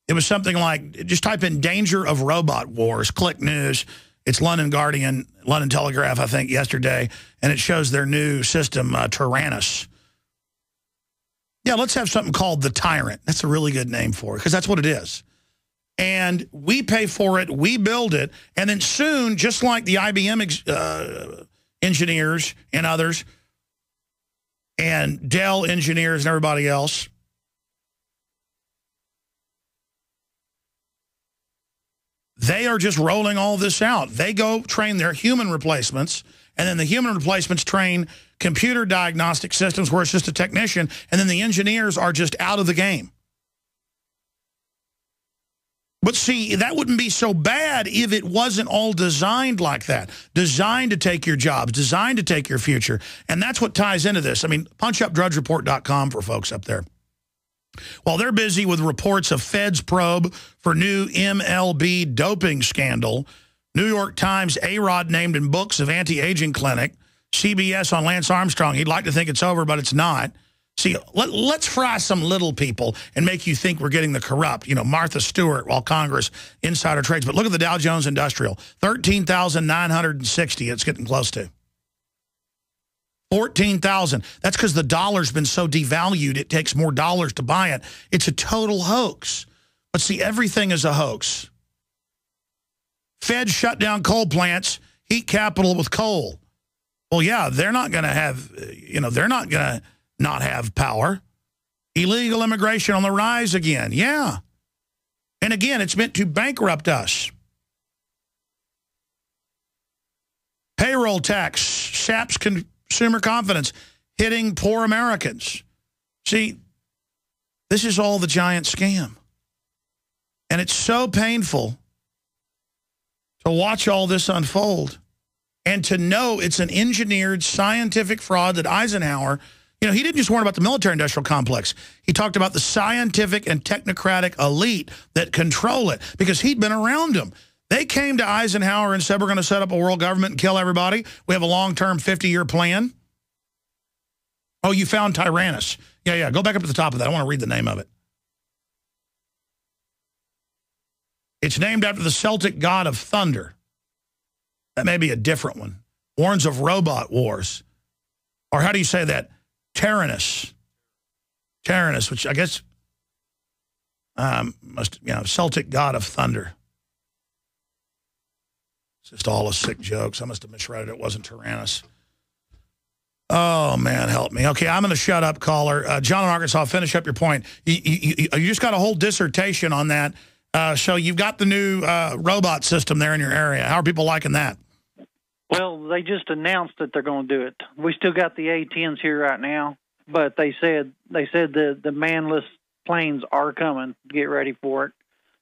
It was something like, just type in danger of robot wars, click news. It's London Guardian, London Telegraph, I think, yesterday. And it shows their new system, Tyrannus. Yeah, let's have something called the Tyrant. That's a really good name for it, because that's what it is. And we pay for it, we build it, and then soon, just like the IBM engineers and others, and Dell engineers and everybody else, they are just rolling all this out. They go train their human replacements, and then the human replacements train computer diagnostic systems where it's just a technician, and then the engineers are just out of the game. But see, that wouldn't be so bad if it wasn't all designed like that. Designed to take your jobs, designed to take your future. And that's what ties into this. I mean, punchupdrudgereport.com for folks up there. While they're busy with reports of Fed's probe for new MLB doping scandal, New York Times, A-Rod named in books of anti-aging clinic. CBS on Lance Armstrong. He'd like to think it's over, but it's not. See, let's fry some little people and make you think we're getting the corrupt. You know, Martha Stewart, while Congress, insider trades. But look at the Dow Jones Industrial, 13,960. It's getting close to 14,000. That's because the dollar's been so devalued, it takes more dollars to buy it. It's a total hoax. But see, everything is a hoax. Fed shut down coal plants, heat capital with coal. Well, yeah, they're not going to have, they're not going to not have power. Illegal immigration on the rise again. Yeah. And again, it's meant to bankrupt us. Payroll tax saps consumer confidence, hitting poor Americans. See, this is all the giant scam. And it's so painful to watch all this unfold and to know it's an engineered scientific fraud that Eisenhower, he didn't just warn about the military-industrial complex. He talked about the scientific and technocratic elite that control it because he'd been around them. They came to Eisenhower and said, we're going to set up a world government and kill everybody. We have a long-term 50-year plan. Oh, you found Tyrannus. Yeah, go back up to the top of that. I want to read the name of it. It's named after the Celtic god of thunder. That may be a different one. Warns of robot wars. Or how do you say that? Tyrannus. Tyrannus, which I guess Celtic god of thunder. It's just all a sick jokes. I must have misread it. It wasn't Tyrannus. Oh, man, help me. Okay, I'm going to shut up, caller. John in Arkansas, finish up your point. You just got a whole dissertation on that. So you've got the new robot system there in your area. How are people liking that?
Well, they just announced that they're going to do it. We still got the A-10s here right now, but they said the manless planes are coming. Get ready for it.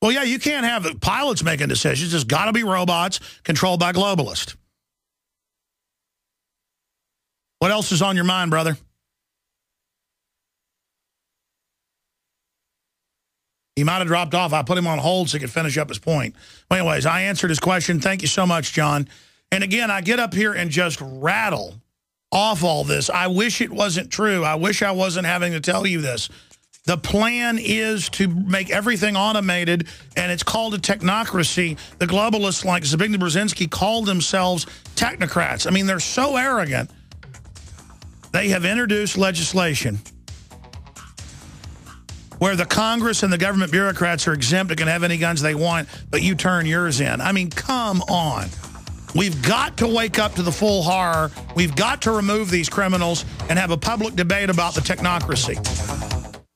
Well, yeah, you can't have pilots making decisions. It's got to be robots controlled by globalists. What else is on your mind, brother? He might have dropped off. I put him on hold so he could finish up his point. Well, anyways, I answered his question. Thank you so much, John. And again, I get up here and just rattle off all this. I wish it wasn't true. I wish I wasn't having to tell you this. The plan is to make everything automated, and it's called a technocracy. The globalists like Zbigniew Brzezinski call themselves technocrats. I mean, they're so arrogant. They have introduced legislation where the Congress and the government bureaucrats are exempt and can have any guns they want, but you turn yours in. I mean, come on. We've got to wake up to the full horror. We've got to remove these criminals and have a public debate about the technocracy.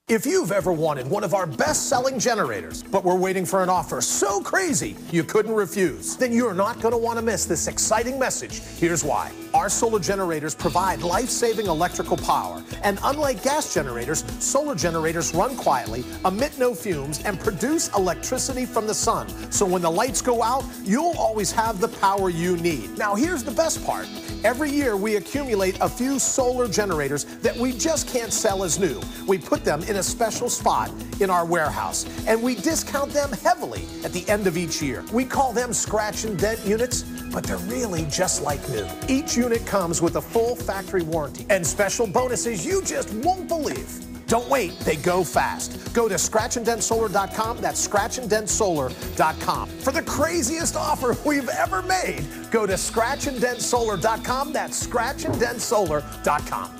If you've ever wanted one of our best-selling generators, but were waiting for an offer so crazy you couldn't refuse, then you're not going to want to miss this exciting message. Here's why. Our solar generators provide life-saving electrical power, and unlike gas generators, solar generators run quietly, emit no fumes, and produce electricity from the sun. So when the lights go out, you'll always have the power you need. Now, here's the best part. Every year, we accumulate a few solar generators that we just can't sell as new. We put them in a special spot in our warehouse, and we discount them heavily at the end of each year. We call them scratch and dent units, but they're really just like new. Each unit comes with a full factory warranty and special bonuses you just won't believe. Don't wait, they go fast. Go to scratchanddentsolar.com. That's scratchanddentsolar.com. For the craziest offer we've ever made, go to scratchanddentsolar.com. That's scratchanddentsolar.com.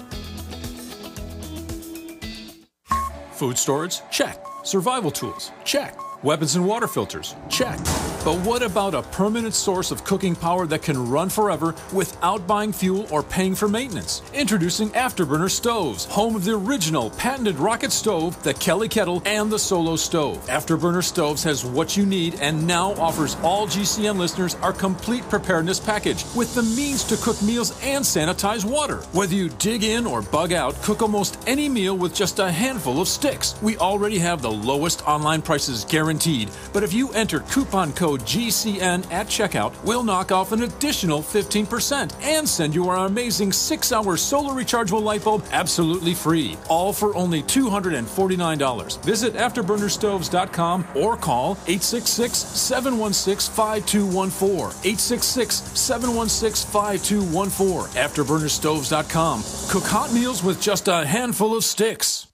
Food storage? Check. Survival tools? Check. Weapons and water filters? Check. But what about a permanent source of cooking power that can run forever without buying fuel or paying for maintenance? Introducing Afterburner Stoves, home of the original patented rocket stove, the Kelly Kettle, and the Solo Stove. Afterburner Stoves has what you need and now offers all GCN listeners our complete preparedness package with the means to cook meals and sanitize water. Whether you dig in or bug out, cook almost any meal with just a handful of sticks. We already have the lowest online prices guaranteed, but if you enter coupon code
code GCN at checkout, we'll knock off an additional 15% and send you our amazing 6-hour solar rechargeable light bulb absolutely free. All for only $249. Visit afterburnerstoves.com or call 866-716-5214. 866-716-5214. Afterburnerstoves.com. Cook hot meals with just a handful of sticks.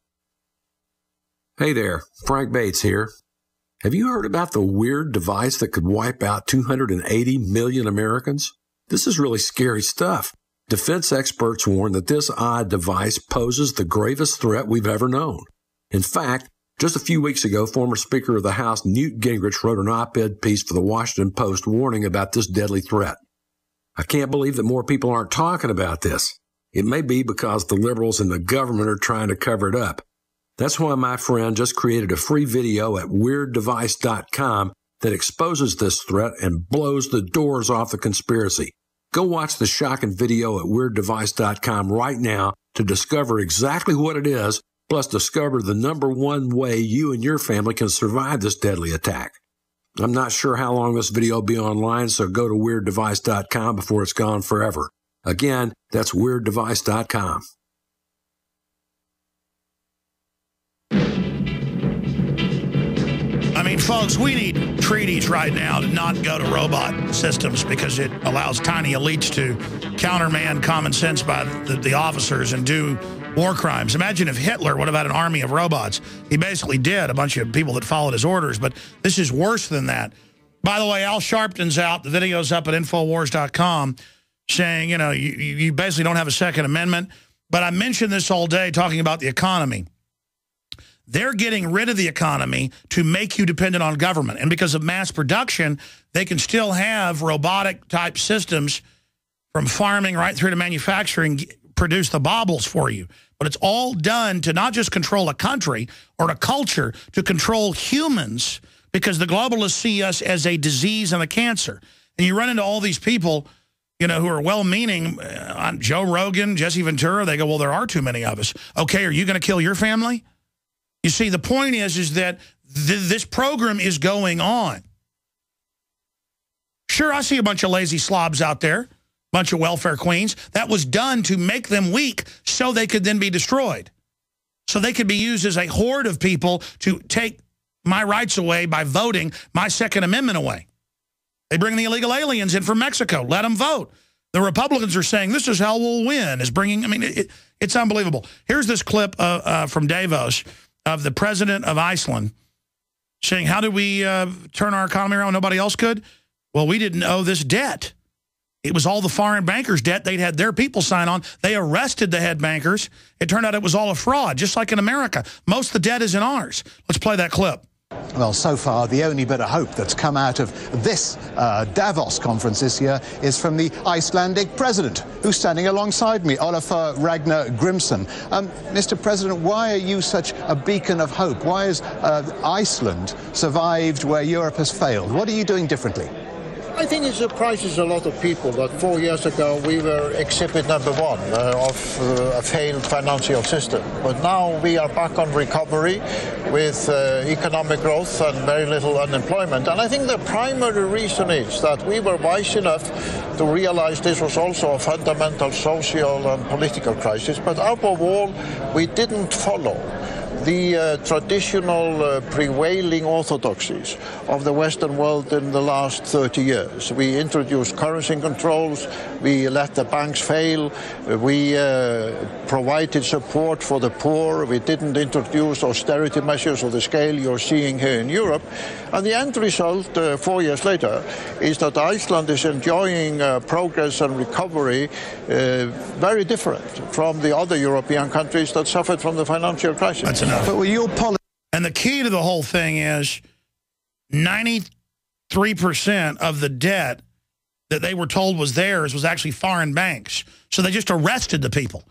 Hey there, Frank Bates here. Have you heard about the weird device that could wipe out 280 million Americans? This is really scary stuff. Defense experts warn that this odd device poses the gravest threat we've ever known. In fact, just a few weeks ago, former Speaker of the House Newt Gingrich wrote an op-ed piece for the Washington Post warning about this deadly threat. I can't believe that more people aren't talking about this. It may be because the liberals and the government are trying to cover it up. That's why my friend just created a free video at weirddevice.com that exposes this threat and blows the doors off the conspiracy. Go watch the shocking video at weirddevice.com right now to discover exactly what it is, plus discover the #1 way you and your family can survive this deadly attack. I'm not sure how long this video will be online, so go to weirddevice.com before it's gone forever. Again, that's weirddevice.com.
I mean, folks, we need treaties right now to not go to robot systems because it allows tiny elites to countermand common sense by the officers and do war crimes. Imagine if Hitler would have had an army of robots. He basically did, a bunch of people that followed his orders, but this is worse than that. By the way, Al Sharpton's out. The video's up at Infowars.com saying, you know, you basically don't have a Second Amendment. But I mentioned this all day talking about the economy. They're getting rid of the economy to make you dependent on government. And because of mass production, they can still have robotic-type systems from farming right through to manufacturing produce the baubles for you. But it's all done to not just control a country or a culture, to control humans, because the globalists see us as a disease and a cancer. And you run into all these people, you know, who are well-meaning, on Joe Rogan, Jesse Ventura. They go, well, there are too many of us. Okay, are you going to kill your family? You see, the point is that this program is going on. Sure, I see a bunch of lazy slobs out there, bunch of welfare queens. That was done to make them weak so they could then be destroyed. So they could be used as a horde of people to take my rights away by voting my Second Amendment away. They bring the illegal aliens in from Mexico. Let them vote. The Republicans are saying this is how we'll win, is bringing, I mean, it's unbelievable. Here's this clip from Davos of the president of Iceland saying, how did we turn our economy around when nobody else could? Well, we didn't owe this debt. It was all the foreign bankers' debt they'd had their people sign on. They arrested the head bankers. It turned out it was all a fraud, just like in America. Most of the debt is in ours. Let's play that clip.
Well, so far, the only bit of hope that's come out of this Davos conference this year is from the Icelandic president, who's standing alongside me, Olafur Ragnar Grimsson. Mr. President, why are you such a beacon of hope? Why has Iceland survived where Europe has failed? What are you doing differently?
I think it surprises a lot of people that 4 years ago we were exhibit #1 of a failed financial system. But now we are back on recovery with economic growth and very little unemployment. And I think the primary reason is that we were wise enough to realize this was also a fundamental social and political crisis. But above all, we didn't follow the traditional prevailing orthodoxies of the Western world in the last 30 years. We introduced currency controls, we let the banks fail, we provided support for the poor, we didn't introduce austerity measures of the scale you're seeing here in Europe. And the end result, 4 years later, is that Iceland is enjoying progress and recovery very different from the other European countries that suffered from the financial crisis.
That's enough. But and the key to the whole thing is 93% of the debt that they were told was theirs was actually foreign banks. So they just arrested the people.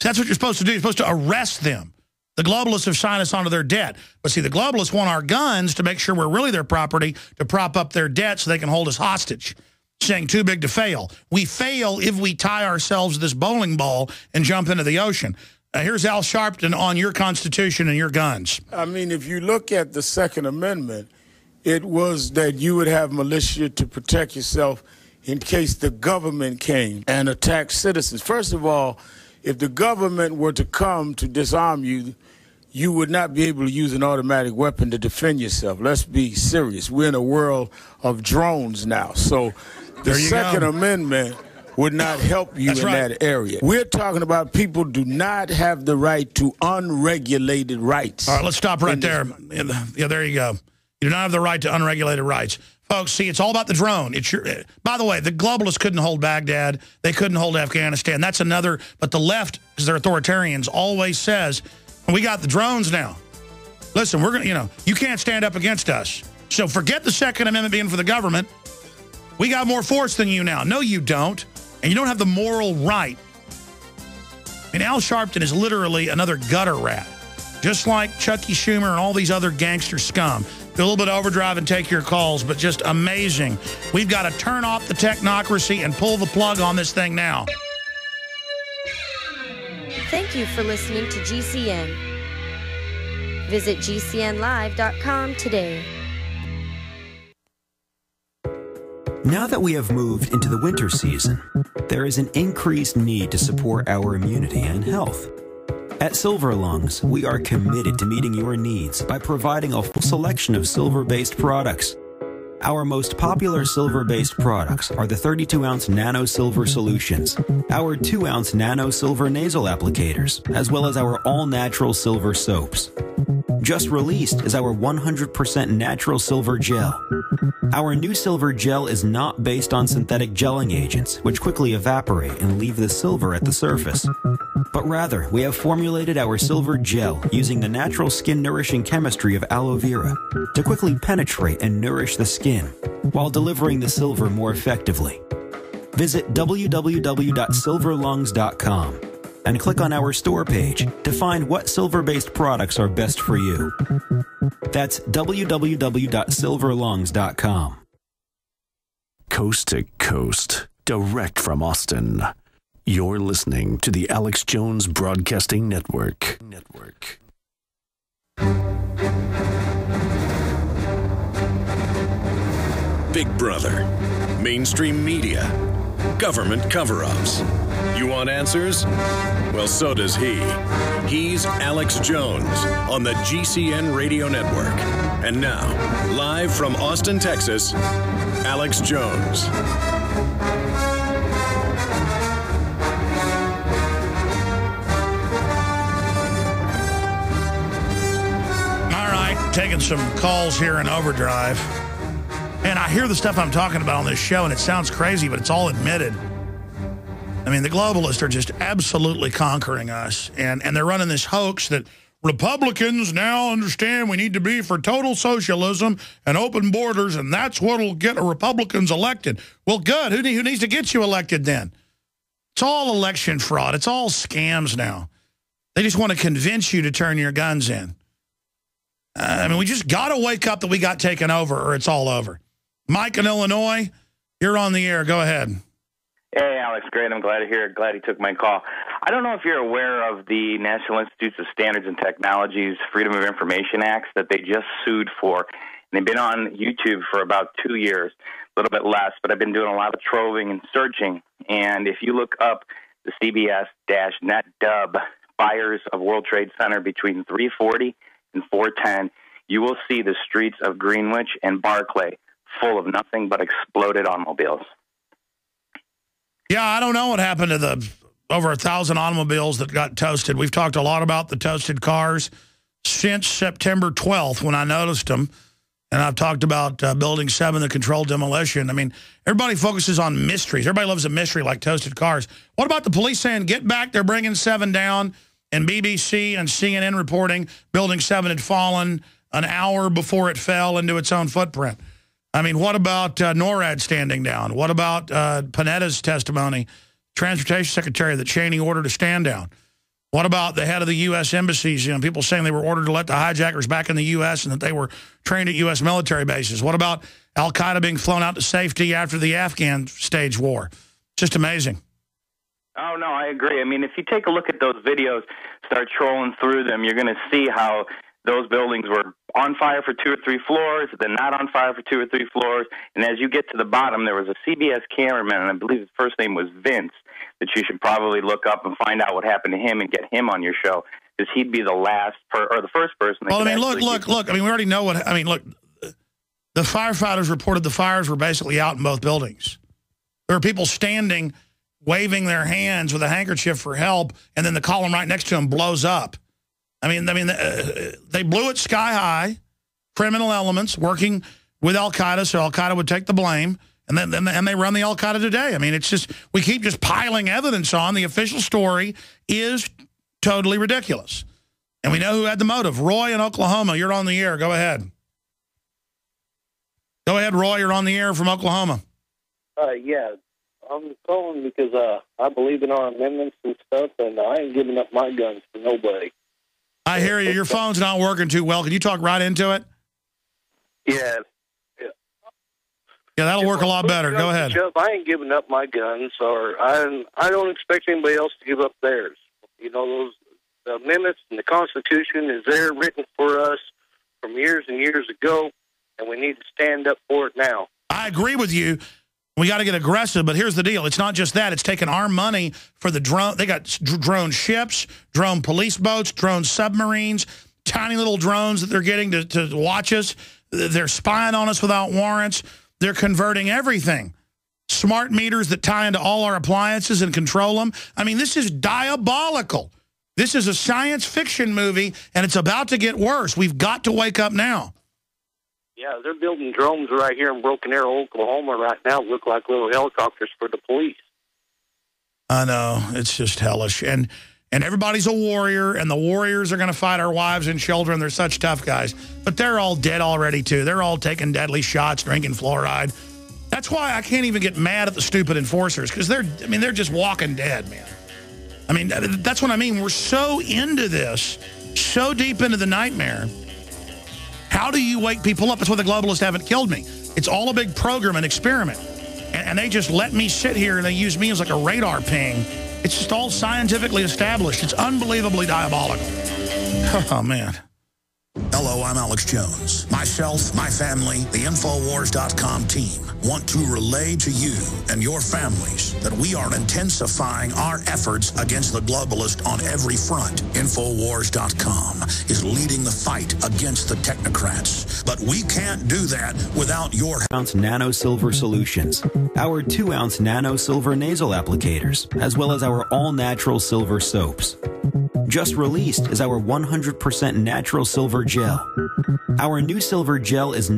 So that's what you're supposed to do. You're supposed to arrest them. The globalists have signed us onto their debt. But see, the globalists want our guns to make sure we're really their property, to prop up their debt so they can hold us hostage, saying too big to fail. We fail if we tie ourselves to this bowling ball and jump into the ocean. Here's Al Sharpton on your Constitution and your guns.
I mean, if you look at the Second Amendment,
it was that you would have militia to protect yourself in case the government came and attacked citizens. First of all, if the government were to come to disarm you, you would not be able to use an automatic weapon to defend yourself. Let's be serious. We're in a world of drones now. So the Second Amendment would not help you that area. We're talking about people do not have the right to unregulated rights.
All right, let's stop right there. Yeah, there you go. You do not have the right to unregulated rights. Folks, see, it's all about the drone. It's by the way, the globalists couldn't hold Baghdad. They couldn't hold Afghanistan. That's another, but the left, because they're authoritarians, always says, we got the drones now. Listen, we're going to, you can't stand up against us. So forget the Second Amendment being for the government. We got more force than you now. No, you don't. And you don't have the moral right. I mean, Al Sharpton is literally another gutter rat. Just like Chucky Schumer and all these other gangster scum. Do a little bit of overdrive and take your calls, but just amazing. We've got to turn off the technocracy and pull the plug on this thing now.
Thank you for listening to GCN. Visit GCNlive.com today.
Now that we have moved into the winter season, there is an increased need to support our immunity and health. At Silver Lungs, we are committed to meeting your needs by providing a full selection of silver-based products. Our most popular silver-based products are the 32-ounce Nano Silver Solutions, our 2-ounce Nano Silver Nasal Applicators, as well as our all-natural silver soaps. Just released is our 100% natural silver gel. Our new silver gel is not based on synthetic gelling agents, which quickly evaporate and leave the silver at the surface. But rather, we have formulated our silver gel using the natural skin-nourishing chemistry of aloe vera to quickly penetrate and nourish the skin, while delivering the silver more effectively. Visit www.silverlungs.com and click on our store page to find what silver-based products are best for you. That's www.silverlungs.com.
Coast to coast, direct from Austin. You're listening to the Alex Jones Broadcasting Network.
Big Brother, mainstream media, government cover-ups. You want answers? Well, so does he. He's Alex Jones on the GCN Radio Network. And now, live from Austin, Texas, Alex Jones.
All right, taking some calls here in overdrive. And I hear the stuff I'm talking about on this show, and it sounds crazy, but it's all admitted. I mean, the globalists are just absolutely conquering us, and they're running this hoax that Republicans now understand we need to be for total socialism and open borders, and that's what will get Republicans elected. Well, good. Who needs to get you elected then? It's all election fraud. It's all scams now. They just want to convince you to turn your guns in. I mean, we just got to wake up that we got taken over, or it's all over. Mike in Illinois, you're on the air. Go ahead.
Hey, Alex, great. I'm glad to hear it. Glad he took my call. I don't know if you're aware of the National Institutes of Standards and Technology's Freedom of Information Acts that they just sued for. And they've been on YouTube for about 2 years, a little bit less, but I've been doing a lot of troving and searching. And if you look up the CBS-NetDub fires of World Trade Center between 340 and 410, you will see the streets of Greenwich and Barclay full of nothing but exploded automobiles.
Yeah, I don't know what happened to the over 1,000 automobiles that got toasted. We've talked a lot about the toasted cars since September 12th when I noticed them. And I've talked about Building 7, the controlled demolition. I mean, everybody focuses on mysteries. Everybody loves a mystery like toasted cars. What about the police saying, get back, they're bringing 7 down, and BBC and CNN reporting Building 7 had fallen an hour before it fell into its own footprint? I mean, what about NORAD standing down? What about Panetta's testimony, Transportation Secretary, that Cheney ordered to stand down? What about the head of the U.S. embassies? You know, people saying they were ordered to let the hijackers back in the U.S. and that they were trained at U.S. military bases. What about al-Qaeda being flown out to safety after the Afghan stage war? Just amazing.
Oh, no, I agree. I mean, if you take a look at those videos, start trolling through them, you're going to see how those buildings were on fire for 2 or 3 floors, then not on fire for 2 or 3 floors. And as you get to the bottom, there was a CBS cameraman, and I believe his first name was Vince, that you should probably look up and find out what happened to him and get him on your show, because he'd be the last or the first person.
Well, I mean, look. I mean, we already know what. I mean, look. The firefighters reported the fires were basically out in both buildings. There were people standing, waving their hands with a handkerchief for help, and then the column right next to them blows up. I mean, they blew it sky high. Criminal elements working with Al-Qaeda, so Al-Qaeda would take the blame, and then they run the Al-Qaeda today. I mean, it's just, we keep just piling evidence on. The official story is totally ridiculous. And we know who had the motive. Roy in Oklahoma, you're on the air. Go ahead. Go ahead, Roy. You're on the air from Oklahoma.
Yeah, I'm calling because I believe in our amendments and stuff, and I ain't giving up my guns for nobody.
I hear you. Your phone's not working too well. Can you talk right into it?
Yeah.
Yeah, that'll work a lot better. Go ahead.
I ain't giving up my guns, or I don't expect anybody else to give up theirs. You know, the amendments and the Constitution is there written for us from years and years ago, and we need to stand up for it now.
I agree with you. We got to get aggressive, but here's the deal. It's not just that. It's taking our money for the drone. They got drone ships, drone police boats, drone submarines, tiny little drones that they're getting to watch us. They're spying on us without warrants. They're converting everything. Smart meters that tie into all our appliances and control them. I mean, this is diabolical. This is a science fiction movie, and it's about to get worse. We've got to wake up now.
Yeah, they're building drones right here in Broken Arrow, Oklahoma right now. Look like little helicopters for the police.
I know. It's just hellish. And everybody's a warrior, and the warriors are going to fight our wives and children. They're such tough guys. But they're all dead already, too. They're all taking deadly shots, drinking fluoride. That's why I can't even get mad at the stupid enforcers, because they're just walking dead, man. I mean, that's what I mean. We're so into this, so deep into the nightmare. How do you wake people up? That's why the globalists haven't killed me. It's all a big program, an experiment. And they just let me sit here, and they use me as like a radar ping. It's just all scientifically established. It's unbelievably diabolical. Oh, man.
Hello, I'm Alex Jones. Myself, my family, the Infowars.com team want to relay to you and your families that we are intensifying our efforts against the globalist on every front. Infowars.com is leading the fight against the technocrats, but we can't do that without your
2-ounce nano silver solutions, our 2-ounce nano silver nasal applicators, as well as our all-natural silver soaps. Just released is our 100% natural silver gel. Our new silver gel is not